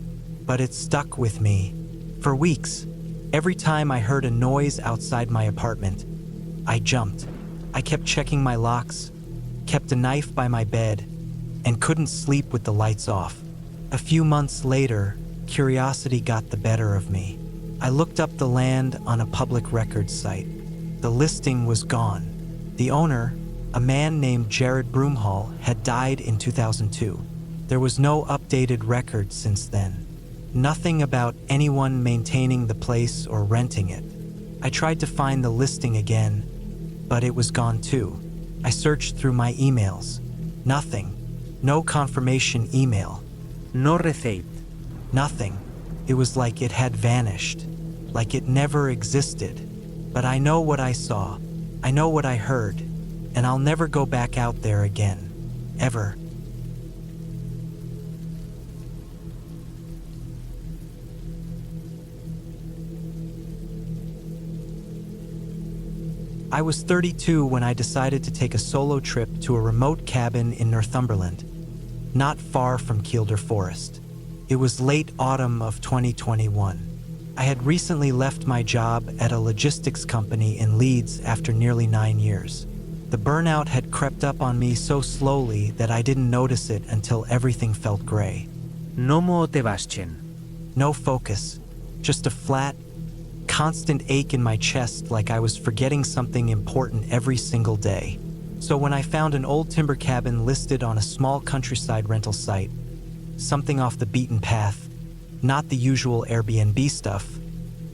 but it stuck with me. For weeks, every time I heard a noise outside my apartment, I jumped. I kept checking my locks, kept a knife by my bed, and couldn't sleep with the lights off. A few months later, curiosity got the better of me. I looked up the land on a public records site. The listing was gone. The owner, a man named Jared Broomhall, had died in 2002. There was no updated record since then. Nothing about anyone maintaining the place or renting it. I tried to find the listing again, but it was gone too. I searched through my emails. Nothing. No confirmation email. No receipt. Nothing. It was like it had vanished, like it never existed. But I know what I saw. I know what I heard, and I'll never go back out there again. Ever. I was 32 when I decided to take a solo trip to a remote cabin in Northumberland, not far from Kielder Forest. It was late autumn of 2021. I had recently left my job at a logistics company in Leeds after nearly 9 years. The burnout had crept up on me so slowly that I didn't notice it until everything felt gray. No motivation. No focus, just a flat, constant ache in my chest like I was forgetting something important every single day. So when I found an old timber cabin listed on a small countryside rental site, something off the beaten path, not the usual Airbnb stuff,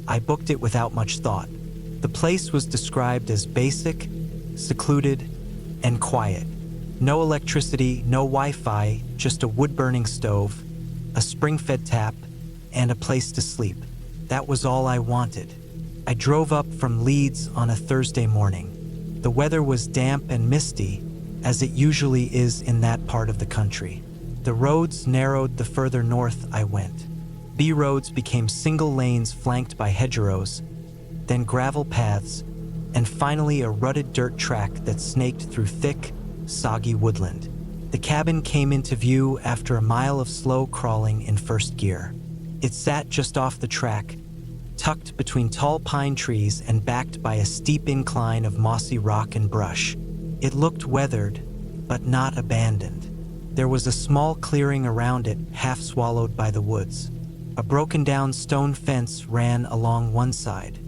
I booked it without much thought. The place was described as basic, secluded, and quiet. No electricity, no Wi-Fi, just a wood-burning stove, a spring-fed tap, and a place to sleep. That was all I wanted. I drove up from Leeds on a Thursday morning. The weather was damp and misty, as it usually is in that part of the country. The roads narrowed the further north I went. B roads became single lanes flanked by hedgerows, then gravel paths, and finally a rutted dirt track that snaked through thick, soggy woodland. The cabin came into view after a mile of slow crawling in first gear. It sat just off the track, tucked between tall pine trees and backed by a steep incline of mossy rock and brush. It looked weathered, but not abandoned. There was a small clearing around it, half swallowed by the woods. A broken-down stone fence ran along one side.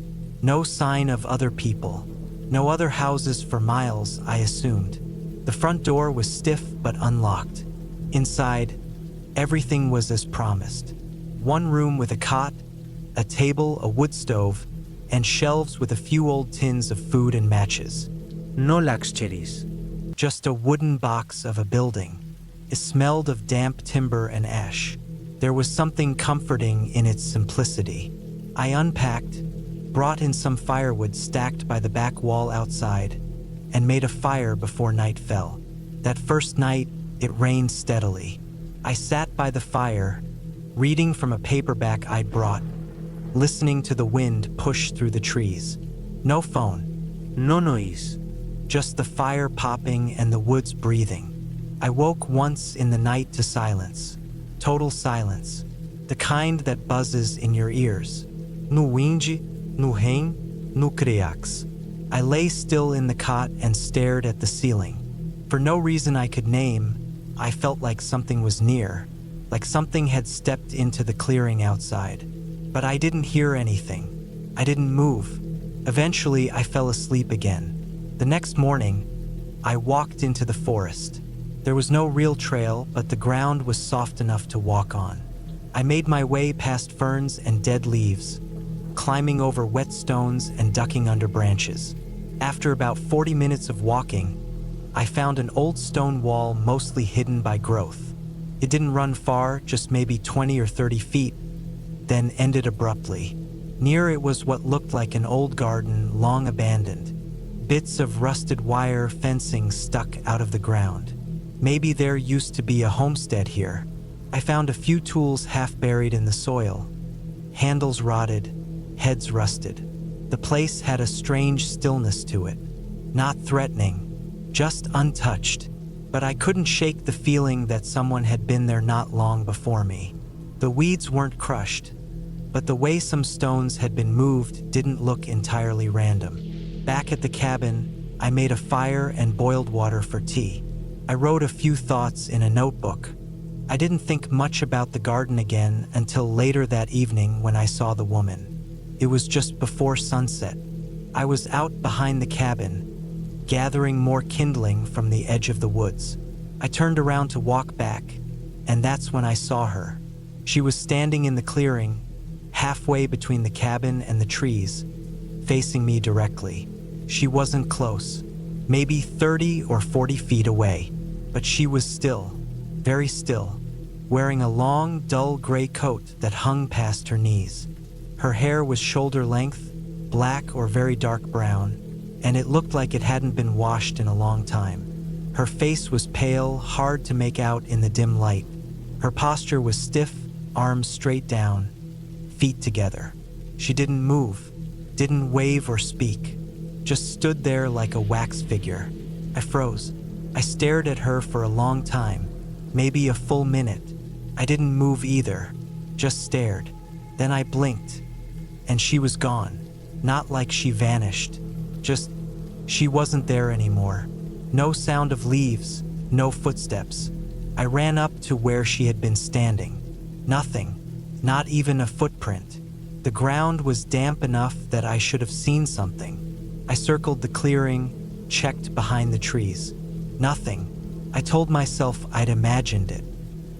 No sign of other people. No other houses for miles, I assumed. The front door was stiff but unlocked. Inside, everything was as promised. One room with a cot, a table, a wood stove, and shelves with a few old tins of food and matches. No luxuries. Just a wooden box of a building. It smelled of damp timber and ash. There was something comforting in its simplicity. I unpacked, brought in some firewood stacked by the back wall outside, and made a fire before night fell. That first night, it rained steadily. I sat by the fire, reading from a paperback I'd brought, listening to the wind push through the trees. No phone. No noise. Just the fire popping and the woods breathing. I woke once in the night to silence. Total silence. The kind that buzzes in your ears. No wind, no rain, no criax. I lay still in the cot and stared at the ceiling. For no reason I could name, I felt like something was near, like something had stepped into the clearing outside. But I didn't hear anything. I didn't move. Eventually, I fell asleep again. The next morning, I walked into the forest. There was no real trail, but the ground was soft enough to walk on. I made my way past ferns and dead leaves, climbing over wet stones and ducking under branches. After about 40 minutes of walking, I found an old stone wall mostly hidden by growth. It didn't run far, just maybe 20 or 30 feet, then ended abruptly. Near it was what looked like an old garden, long abandoned. Bits of rusted wire fencing stuck out of the ground. Maybe there used to be a homestead here. I found a few tools half buried in the soil. Handles rotted, heads rusted. The place had a strange stillness to it. Not threatening, just untouched. But I couldn't shake the feeling that someone had been there not long before me. The weeds weren't crushed, but the way some stones had been moved didn't look entirely random. Back at the cabin, I made a fire and boiled water for tea. I wrote a few thoughts in a notebook. I didn't think much about the garden again until later that evening when I saw the woman. It was just before sunset. I was out behind the cabin, gathering more kindling from the edge of the woods. I turned around to walk back, and that's when I saw her. She was standing in the clearing, halfway between the cabin and the trees, facing me directly. She wasn't close, maybe 30 or 40 feet away, but she was still, very still, wearing a long, dull gray coat that hung past her knees. Her hair was shoulder length, black or very dark brown, and it looked like it hadn't been washed in a long time. Her face was pale, hard to make out in the dim light. Her posture was stiff, arms straight down, feet together. She didn't move, didn't wave or speak, just stood there like a wax figure. I froze. I stared at her for a long time, maybe a full minute. I didn't move either, just stared. Then I blinked, and she was gone. Not like she vanished, just she wasn't there anymore. No sound of leaves, no footsteps. I ran up to where she had been standing. Nothing, not even a footprint. The ground was damp enough that I should have seen something. I circled the clearing, checked behind the trees. Nothing. I told myself I'd imagined it.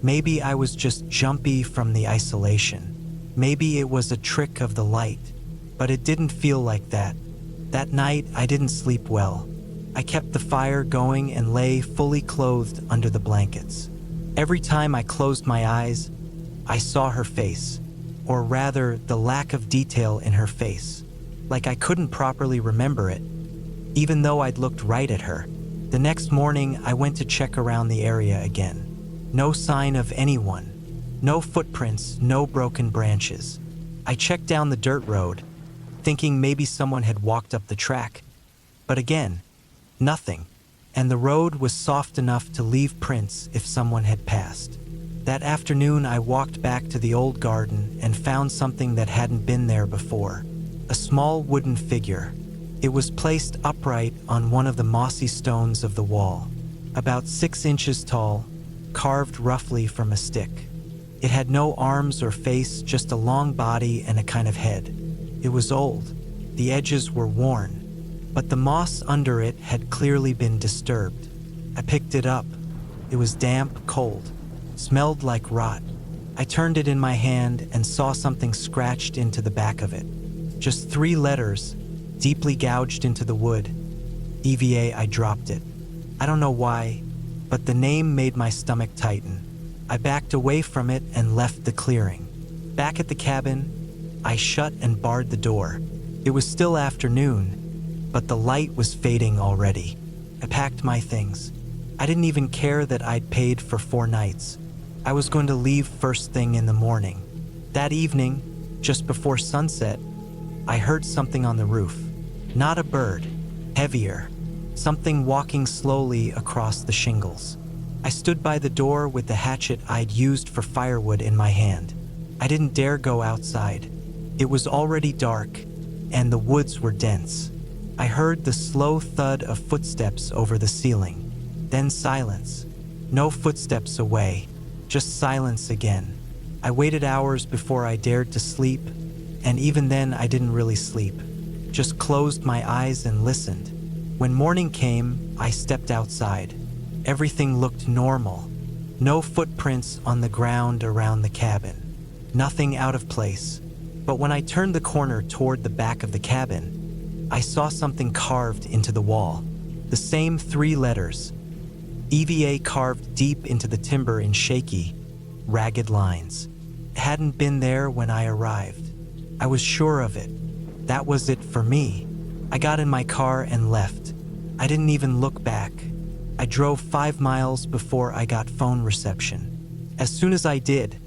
Maybe I was just jumpy from the isolation. Maybe it was a trick of the light. But it didn't feel like that. That night, I didn't sleep well. I kept the fire going and lay fully clothed under the blankets. Every time I closed my eyes, I saw her face, or rather, the lack of detail in her face, like I couldn't properly remember it, even though I'd looked right at her. The next morning, I went to check around the area again. No sign of anyone. No footprints, no broken branches. I checked down the dirt road, thinking maybe someone had walked up the track. But again, nothing. And the road was soft enough to leave prints if someone had passed. That afternoon, I walked back to the old garden and found something that hadn't been there before. A small wooden figure. It was placed upright on one of the mossy stones of the wall, about 6 inches tall, carved roughly from a stick. It had no arms or face, just a long body and a kind of head. It was old. The edges were worn, but the moss under it had clearly been disturbed. I picked it up. It was damp, cold, smelled like rot. I turned it in my hand and saw something scratched into the back of it. Just 3 letters, deeply gouged into the wood. EVA. I dropped it. I don't know why, but the name made my stomach tighten. I backed away from it and left the clearing. Back at the cabin, I shut and barred the door. It was still afternoon, but the light was fading already. I packed my things. I didn't even care that I'd paid for 4 nights. I was going to leave first thing in the morning. That evening, just before sunset, I heard something on the roof. Not a bird, heavier. Something walking slowly across the shingles. I stood by the door with the hatchet I'd used for firewood in my hand. I didn't dare go outside. It was already dark, and the woods were dense. I heard the slow thud of footsteps over the ceiling. Then silence. No footsteps away, just silence again. I waited hours before I dared to sleep, and even then I didn't really sleep. Just closed my eyes and listened. When morning came, I stepped outside. Everything looked normal. No footprints on the ground around the cabin. nothing out of place. But when I turned the corner toward the back of the cabin, I saw something carved into the wall. The same 3 letters, EVA, carved deep into the timber in shaky, ragged lines. It hadn't been there when I arrived. I was sure of it. That was it for me. I got in my car and left. I didn't even look back. I drove 5 miles before I got phone reception. As soon as I did,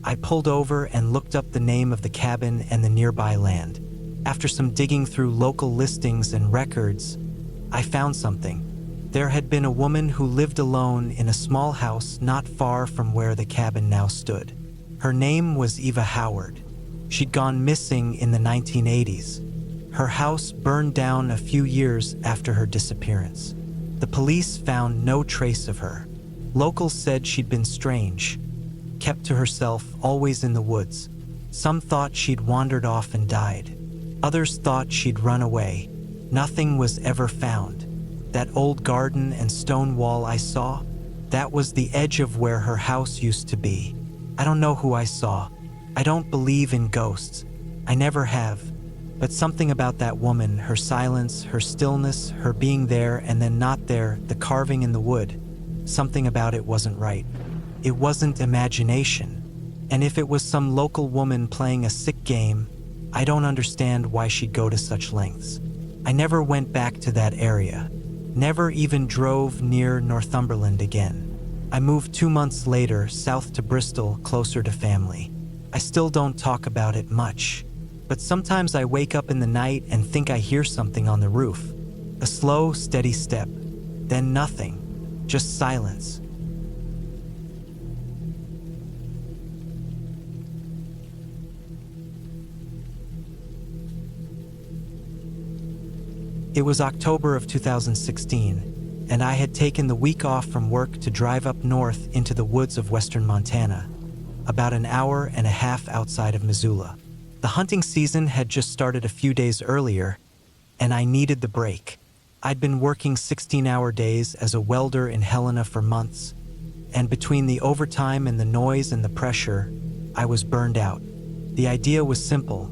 I pulled over and looked up the name of the cabin and the nearby land. After some digging through local listings and records, I found something. There had been a woman who lived alone in a small house not far from where the cabin now stood. Her name was Eva Howard. She'd gone missing in the 1980s. Her house burned down a few years after her disappearance. The police found no trace of her. Locals said she'd been strange, kept to herself, always in the woods. Some thought she'd wandered off and died. Others thought she'd run away. Nothing was ever found. That old garden and stone wall I saw, that was the edge of where her house used to be. I don't know who I saw. I don't believe in ghosts. I never have. But something about that woman, her silence, her stillness, her being there and then not there, the carving in the wood, something about it wasn't right. It wasn't imagination. And if it was some local woman playing a sick game, I don't understand why she'd go to such lengths. I never went back to that area. Never even drove near Northumberland again. I moved 2 months later south to Bristol, closer to family. I still don't talk about it much, but sometimes I wake up in the night and think I hear something on the roof. A slow, steady step, then nothing, just silence. It was October of 2016, and I had taken the week off from work to drive up north into the woods of western Montana, about an hour and a half outside of Missoula. The hunting season had just started a few days earlier, and I needed the break. I'd been working 16-hour days as a welder in Helena for months, and between the overtime and the noise and the pressure, I was burned out. The idea was simple: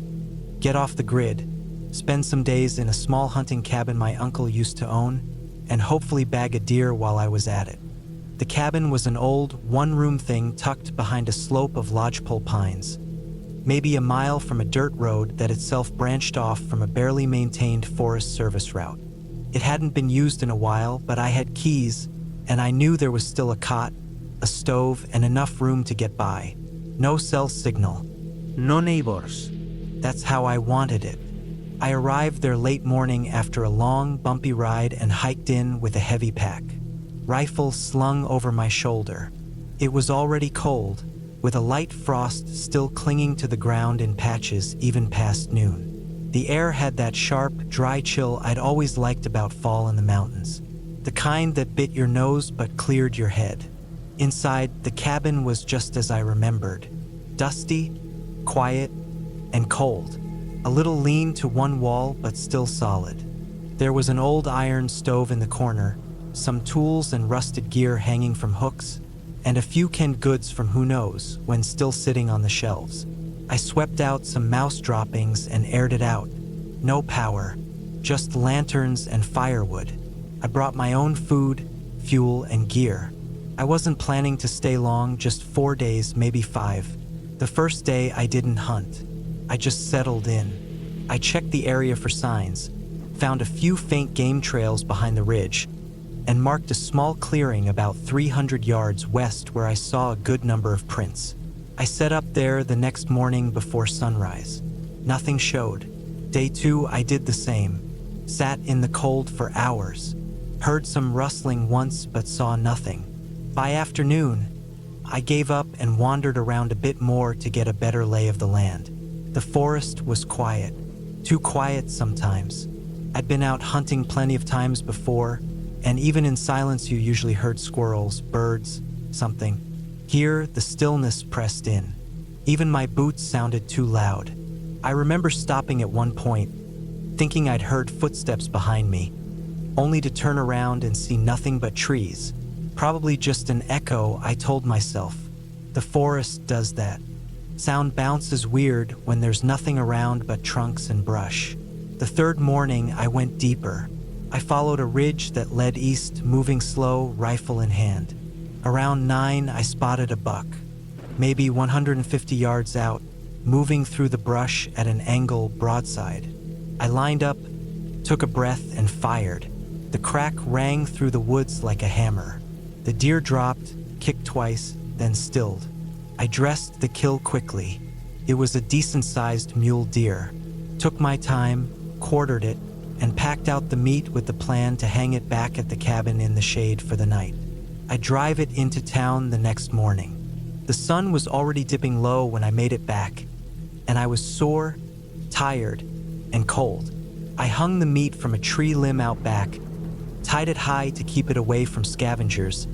get off the grid, spend some days in a small hunting cabin my uncle used to own, and hopefully bag a deer while I was at it. The cabin was an old, one-room thing tucked behind a slope of lodgepole pines, maybe a mile from a dirt road that itself branched off from a barely maintained Forest Service route. It hadn't been used in a while, but I had keys, and I knew there was still a cot, a stove, and enough room to get by. No cell signal. No neighbors. That's how I wanted it. I arrived there late morning after a long, bumpy ride and hiked in with a heavy pack, rifle slung over my shoulder. It was already cold, with a light frost still clinging to the ground in patches even past noon. The air had that sharp, dry chill I'd always liked about fall in the mountains, the kind that bit your nose but cleared your head. Inside, the cabin was just as I remembered: dusty, quiet, and cold. A little lean to one wall, but still solid. There was an old iron stove in the corner, some tools and rusted gear hanging from hooks, and a few canned goods from who knows when still sitting on the shelves. I swept out some mouse droppings and aired it out. No power, just lanterns and firewood. I brought my own food, fuel, and gear. I wasn't planning to stay long, just 4 days, maybe 5. The first day I didn't hunt. I just settled in. I checked the area for signs, found a few faint game trails behind the ridge, and marked a small clearing about 300 yards west where I saw a good number of prints. I set up there the next morning before sunrise. Nothing showed. Day 2, I did the same. Sat in the cold for hours. Heard some rustling once but saw nothing. By afternoon, I gave up and wandered around a bit more to get a better lay of the land. The forest was quiet, too quiet sometimes. I'd been out hunting plenty of times before, and even in silence you usually heard squirrels, birds, something. Here, the stillness pressed in. Even my boots sounded too loud. I remember stopping at one point, thinking I'd heard footsteps behind me, only to turn around and see nothing but trees. Probably just an echo, I told myself. The forest does that. Sound bounces weird when there's nothing around but trunks and brush. The third morning, I went deeper. I followed a ridge that led east, moving slow, rifle in hand. Around 9, I spotted a buck, maybe 150 yards out, moving through the brush at an angle broadside. I lined up, took a breath, and fired. The crack rang through the woods like a hammer. The deer dropped, kicked twice, then stilled. I dressed the kill quickly. It was a decent-sized mule deer. Took my time, quartered it, and packed out the meat with the plan to hang it back at the cabin in the shade for the night. I drive it into town the next morning. The sun was already dipping low when I made it back, and I was sore, tired, and cold. I hung the meat from a tree limb out back, tied it high to keep it away from scavengers,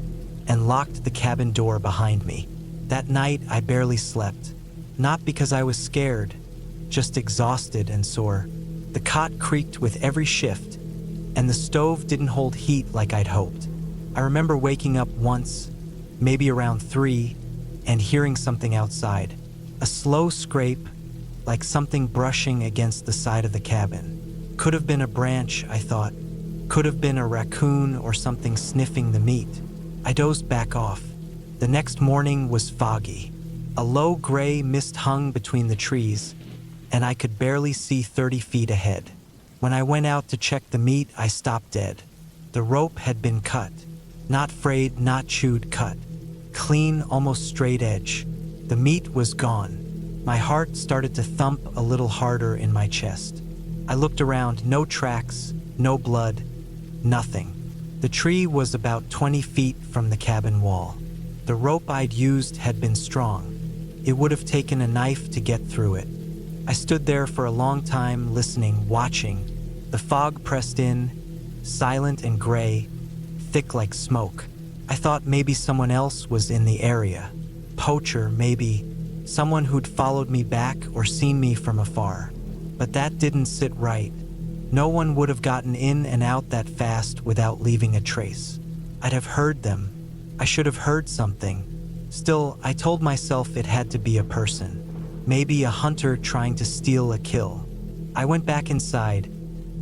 and locked the cabin door behind me. That night, I barely slept. Not because I was scared, just exhausted and sore. The cot creaked with every shift, and the stove didn't hold heat like I'd hoped. I remember waking up once, maybe around 3, and hearing something outside. A slow scrape, like something brushing against the side of the cabin. Could have been a branch, I thought. Could have been a raccoon or something sniffing the meat. I dozed back off. The next morning was foggy. A low gray mist hung between the trees, and I could barely see 30 feet ahead. When I went out to check the meat, I stopped dead. The rope had been cut. Not frayed, not chewed, cut. Clean, almost straight edge. The meat was gone. My heart started to thump a little harder in my chest. I looked around, no tracks, no blood, nothing. The tree was about 20 feet from the cabin wall. The rope I'd used had been strong. It would have taken a knife to get through it. I stood there for a long time, listening, watching. The fog pressed in, silent and gray, thick like smoke. I thought maybe someone else was in the area. Poacher, maybe. Someone who'd followed me back or seen me from afar. But that didn't sit right. No one would have gotten in and out that fast without leaving a trace. I'd have heard them. I should have heard something. Still, I told myself it had to be a person. Maybe a hunter trying to steal a kill. I went back inside,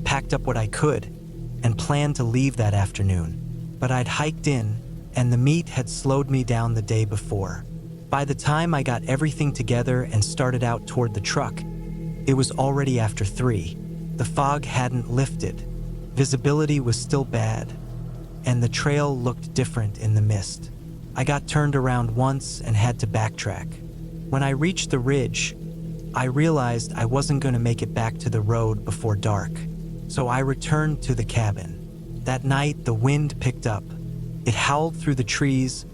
packed up what I could, and planned to leave that afternoon. But I'd hiked in, and the meat had slowed me down the day before. By the time I got everything together and started out toward the truck, it was already after 3. The fog hadn't lifted. Visibility was still bad, and the trail looked different in the mist. I got turned around once and had to backtrack. When I reached the ridge, I realized I wasn't going to make it back to the road before dark, so I returned to the cabin. That night, the wind picked up. It howled through the trees,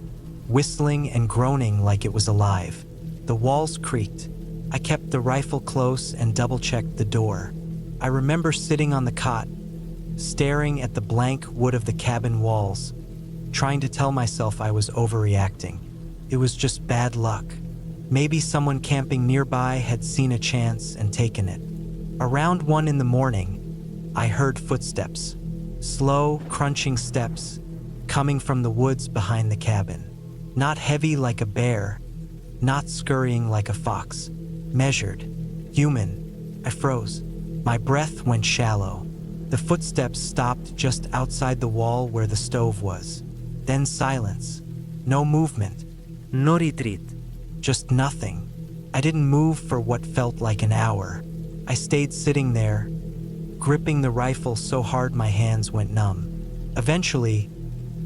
whistling and groaning like it was alive. The walls creaked. I kept the rifle close and double-checked the door. I remember sitting on the cot, staring at the blank wood of the cabin walls, trying to tell myself I was overreacting. It was just bad luck. Maybe someone camping nearby had seen a chance and taken it. Around 1 in the morning, I heard footsteps. Slow, crunching steps, coming from the woods behind the cabin. Not heavy like a bear, not scurrying like a fox. Measured. Human. I froze. My breath went shallow. The footsteps stopped just outside the wall where the stove was. Then silence. No movement. No retreat. Just nothing. I didn't move for what felt like an hour. I stayed sitting there, gripping the rifle so hard my hands went numb. Eventually,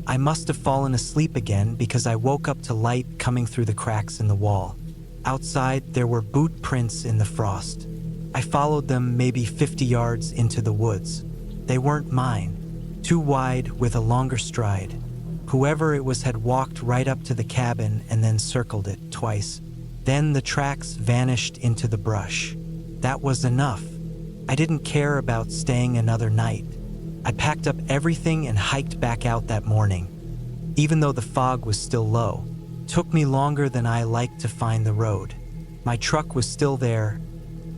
I must have fallen asleep again because I woke up to light coming through the cracks in the wall. Outside, there were boot prints in the frost. I followed them maybe 50 yards into the woods. They weren't mine. Too wide with a longer stride. Whoever it was had walked right up to the cabin and then circled it twice. Then the tracks vanished into the brush. That was enough. I didn't care about staying another night. I packed up everything and hiked back out that morning, even though the fog was still low. Took me longer than I liked to find the road. My truck was still there,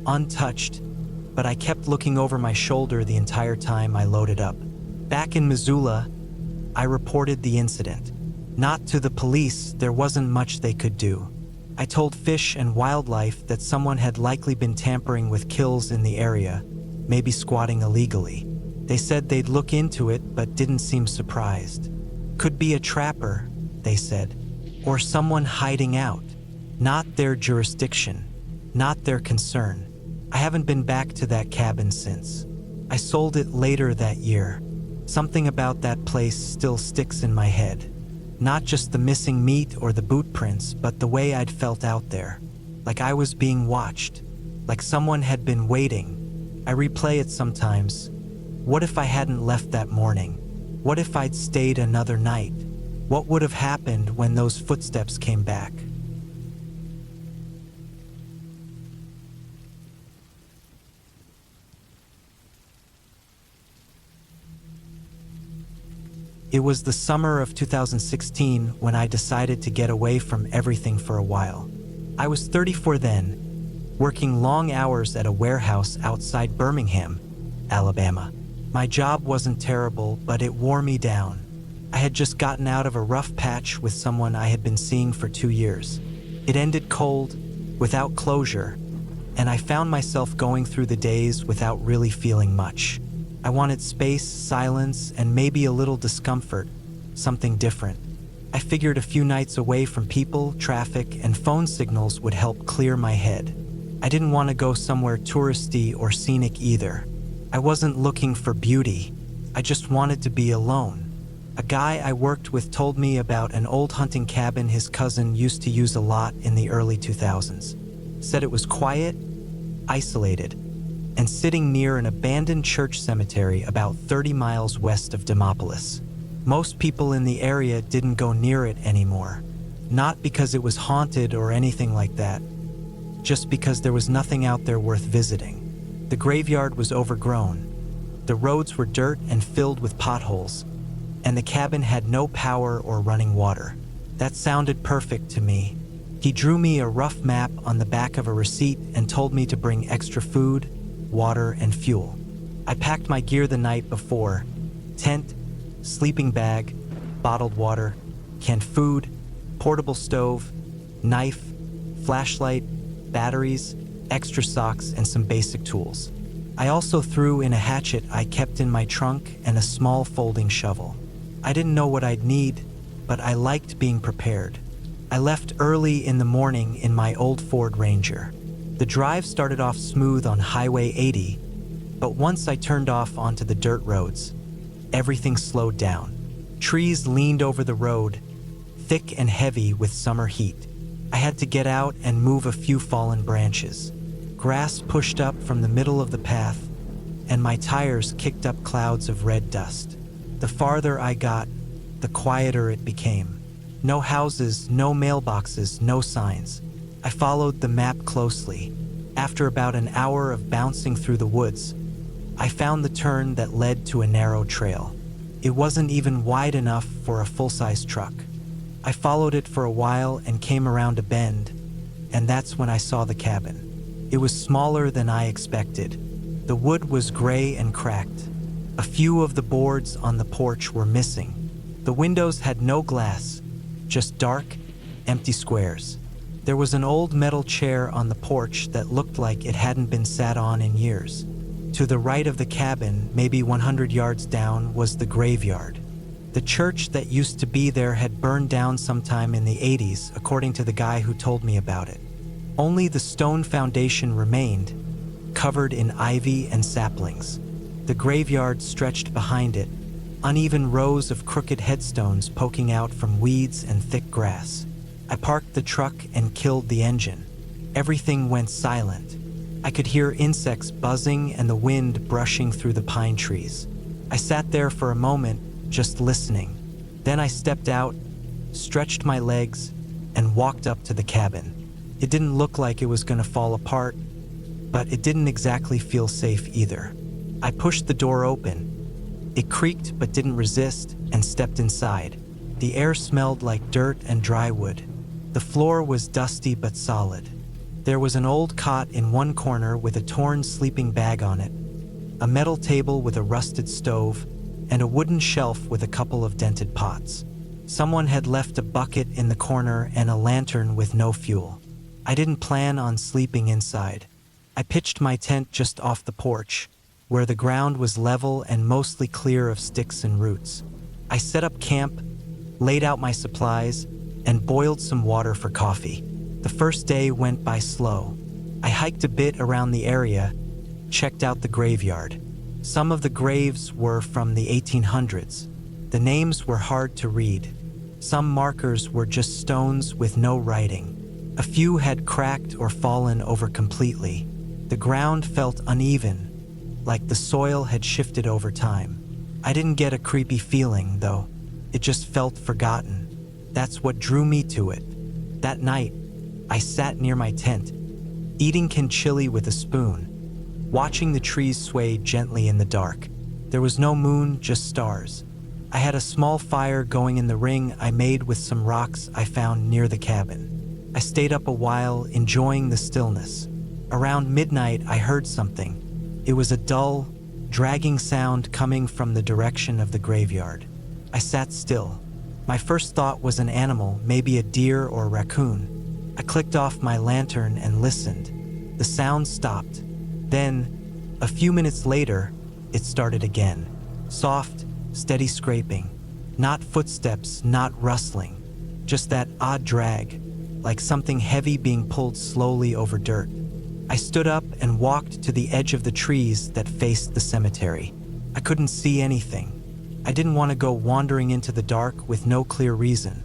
untouched, but I kept looking over my shoulder the entire time I loaded up. Back in Missoula, I reported the incident. Not to the police, there wasn't much they could do. I told Fish and Wildlife that someone had likely been tampering with kills in the area, maybe squatting illegally. They said they'd look into it but didn't seem surprised. Could be a trapper, they said, or someone hiding out. Not their jurisdiction, not their concern. I haven't been back to that cabin since. I sold it later that year. Something about that place still sticks in my head. Not just the missing meat or the boot prints, but the way I'd felt out there. Like I was being watched. Like someone had been waiting. I replay it sometimes. What if I hadn't left that morning? What if I'd stayed another night? What would have happened when those footsteps came back? It was the summer of 2016 when I decided to get away from everything for a while. I was 34 then, working long hours at a warehouse outside Birmingham, Alabama. My job wasn't terrible, but it wore me down. I had just gotten out of a rough patch with someone I had been seeing for 2 years. It ended cold, without closure, and I found myself going through the days without really feeling much. I wanted space, silence, and maybe a little discomfort, something different. I figured a few nights away from people, traffic, and phone signals would help clear my head. I didn't want to go somewhere touristy or scenic either. I wasn't looking for beauty. I just wanted to be alone. A guy I worked with told me about an old hunting cabin his cousin used to use a lot in the early 2000s. Said it was quiet, isolated, and sitting near an abandoned church cemetery about 30 miles west of Demopolis. Most people in the area didn't go near it anymore. Not because it was haunted or anything like that, just because there was nothing out there worth visiting. The graveyard was overgrown. The roads were dirt and filled with potholes, and the cabin had no power or running water. That sounded perfect to me. He drew me a rough map on the back of a receipt and told me to bring extra food, water, and fuel. I packed my gear the night before: tent, sleeping bag, bottled water, canned food, portable stove, knife, flashlight, batteries, extra socks, and some basic tools. I also threw in a hatchet I kept in my trunk and a small folding shovel. I didn't know what I'd need, but I liked being prepared. I left early in the morning in my old Ford Ranger. The drive started off smooth on Highway 80, but once I turned off onto the dirt roads, everything slowed down. Trees leaned over the road, thick and heavy with summer heat. I had to get out and move a few fallen branches. Grass pushed up from the middle of the path, and my tires kicked up clouds of red dust. The farther I got, the quieter it became. No houses, no mailboxes, no signs. I followed the map closely. After about an hour of bouncing through the woods, I found the turn that led to a narrow trail. It wasn't even wide enough for a full-size truck. I followed it for a while and came around a bend, and that's when I saw the cabin. It was smaller than I expected. The wood was gray and cracked. A few of the boards on the porch were missing. The windows had no glass, just dark, empty squares. There was an old metal chair on the porch that looked like it hadn't been sat on in years. To the right of the cabin, maybe 100 yards down, was the graveyard. The church that used to be there had burned down sometime in the 80s, according to the guy who told me about it. Only the stone foundation remained, covered in ivy and saplings. The graveyard stretched behind it, uneven rows of crooked headstones poking out from weeds and thick grass. I parked the truck and killed the engine. Everything went silent. I could hear insects buzzing and the wind brushing through the pine trees. I sat there for a moment, just listening. Then I stepped out, stretched my legs, and walked up to the cabin. It didn't look like it was going to fall apart, but it didn't exactly feel safe either. I pushed the door open. It creaked but didn't resist, and stepped inside. The air smelled like dirt and dry wood. The floor was dusty but solid. There was an old cot in one corner with a torn sleeping bag on it, a metal table with a rusted stove, and a wooden shelf with a couple of dented pots. Someone had left a bucket in the corner and a lantern with no fuel. I didn't plan on sleeping inside. I pitched my tent just off the porch, where the ground was level and mostly clear of sticks and roots. I set up camp, laid out my supplies, and boiled some water for coffee. The first day went by slow. I hiked a bit around the area, checked out the graveyard. Some of the graves were from the 1800s. The names were hard to read. Some markers were just stones with no writing. A few had cracked or fallen over completely. The ground felt uneven, like the soil had shifted over time. I didn't get a creepy feeling, though. It just felt forgotten. That's what drew me to it. That night, I sat near my tent, eating chili with a spoon, watching the trees sway gently in the dark. There was no moon, just stars. I had a small fire going in the ring I made with some rocks I found near the cabin. I stayed up a while, enjoying the stillness. Around midnight, I heard something. It was a dull, dragging sound coming from the direction of the graveyard. I sat still. My first thought was an animal, maybe a deer or a raccoon. I clicked off my lantern and listened. The sound stopped. Then, a few minutes later, it started again. Soft, steady scraping. Not footsteps, not rustling. Just that odd drag, like something heavy being pulled slowly over dirt. I stood up and walked to the edge of the trees that faced the cemetery. I couldn't see anything. I didn't want to go wandering into the dark with no clear reason.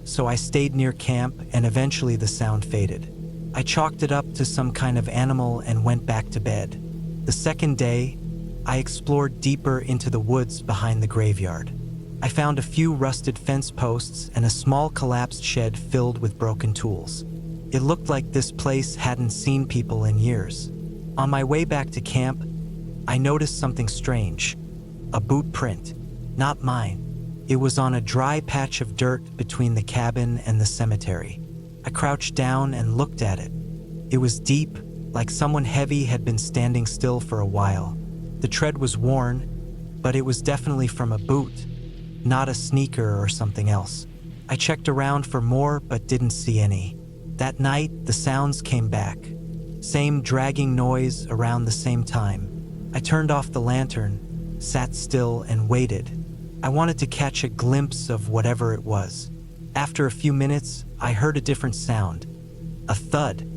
So I stayed near camp, and eventually the sound faded. I chalked it up to some kind of animal and went back to bed. The second day, I explored deeper into the woods behind the graveyard. I found a few rusted fence posts and a small collapsed shed filled with broken tools. It looked like this place hadn't seen people in years. On my way back to camp, I noticed something strange. A boot print. Not mine. It was on a dry patch of dirt between the cabin and the cemetery. I crouched down and looked at it. It was deep, like someone heavy had been standing still for a while. The tread was worn, but it was definitely from a boot, not a sneaker or something else. I checked around for more but didn't see any. That night, the sounds came back. Same dragging noise around the same time. I turned off the lantern, sat still and waited. I wanted to catch a glimpse of whatever it was. After a few minutes, I heard a different sound. A thud,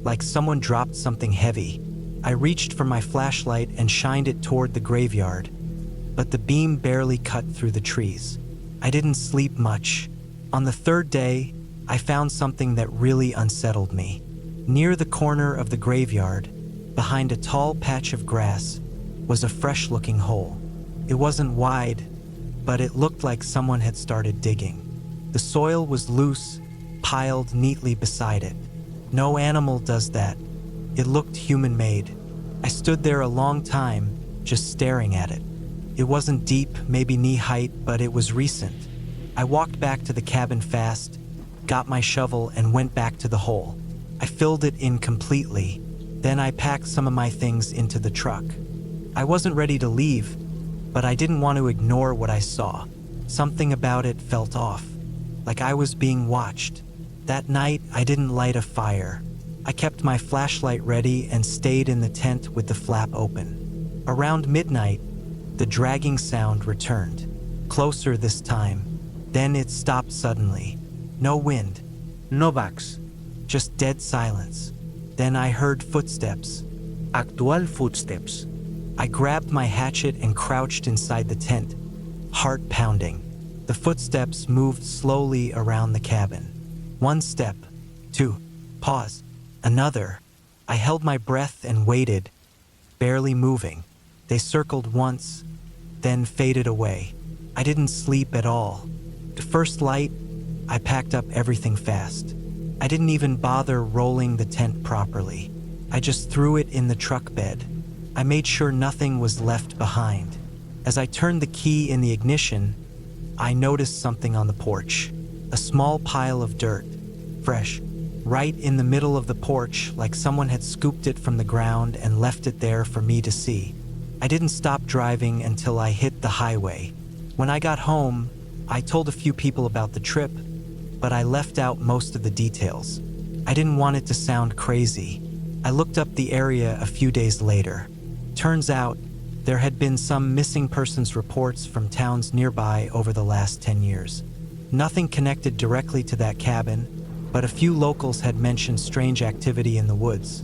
like someone dropped something heavy. I reached for my flashlight and shined it toward the graveyard, but the beam barely cut through the trees. I didn't sleep much. On the third day, I found something that really unsettled me. Near the corner of the graveyard, behind a tall patch of grass, was a fresh-looking hole. It wasn't wide, but it looked like someone had started digging. The soil was loose, piled neatly beside it. No animal does that. It looked human-made. I stood there a long time, just staring at it. It wasn't deep, maybe knee-height, but it was recent. I walked back to the cabin fast, got my shovel, and went back to the hole. I filled it in completely. Then I packed some of my things into the truck. I wasn't ready to leave, but I didn't want to ignore what I saw. Something about it felt off, like I was being watched. That night, I didn't light a fire. I kept my flashlight ready and stayed in the tent with the flap open. Around midnight, the dragging sound returned. Closer this time. Then it stopped suddenly. No wind. No bugs. Just dead silence. Then I heard footsteps. Actual footsteps. I grabbed my hatchet and crouched inside the tent, heart pounding. The footsteps moved slowly around the cabin. One step, two, pause, another. I held my breath and waited, barely moving. They circled once, then faded away. I didn't sleep at all. The first light, I packed up everything fast. I didn't even bother rolling the tent properly. I just threw it in the truck bed. I made sure nothing was left behind. As I turned the key in the ignition, I noticed something on the porch. A small pile of dirt, fresh, right in the middle of the porch, like someone had scooped it from the ground and left it there for me to see. I didn't stop driving until I hit the highway. When I got home, I told a few people about the trip, but I left out most of the details. I didn't want it to sound crazy. I looked up the area a few days later. Turns out, there had been some missing persons reports from towns nearby over the last 10 years. Nothing connected directly to that cabin, but a few locals had mentioned strange activity in the woods.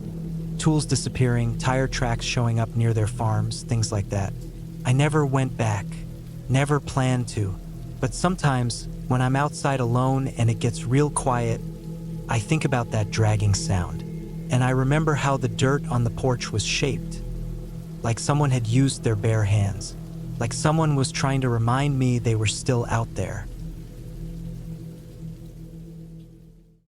Tools disappearing, tire tracks showing up near their farms, things like that. I never went back, never planned to, but sometimes when I'm outside alone and it gets real quiet, I think about that dragging sound. And I remember how the dirt on the porch was shaped, like someone had used their bare hands, like someone was trying to remind me they were still out there.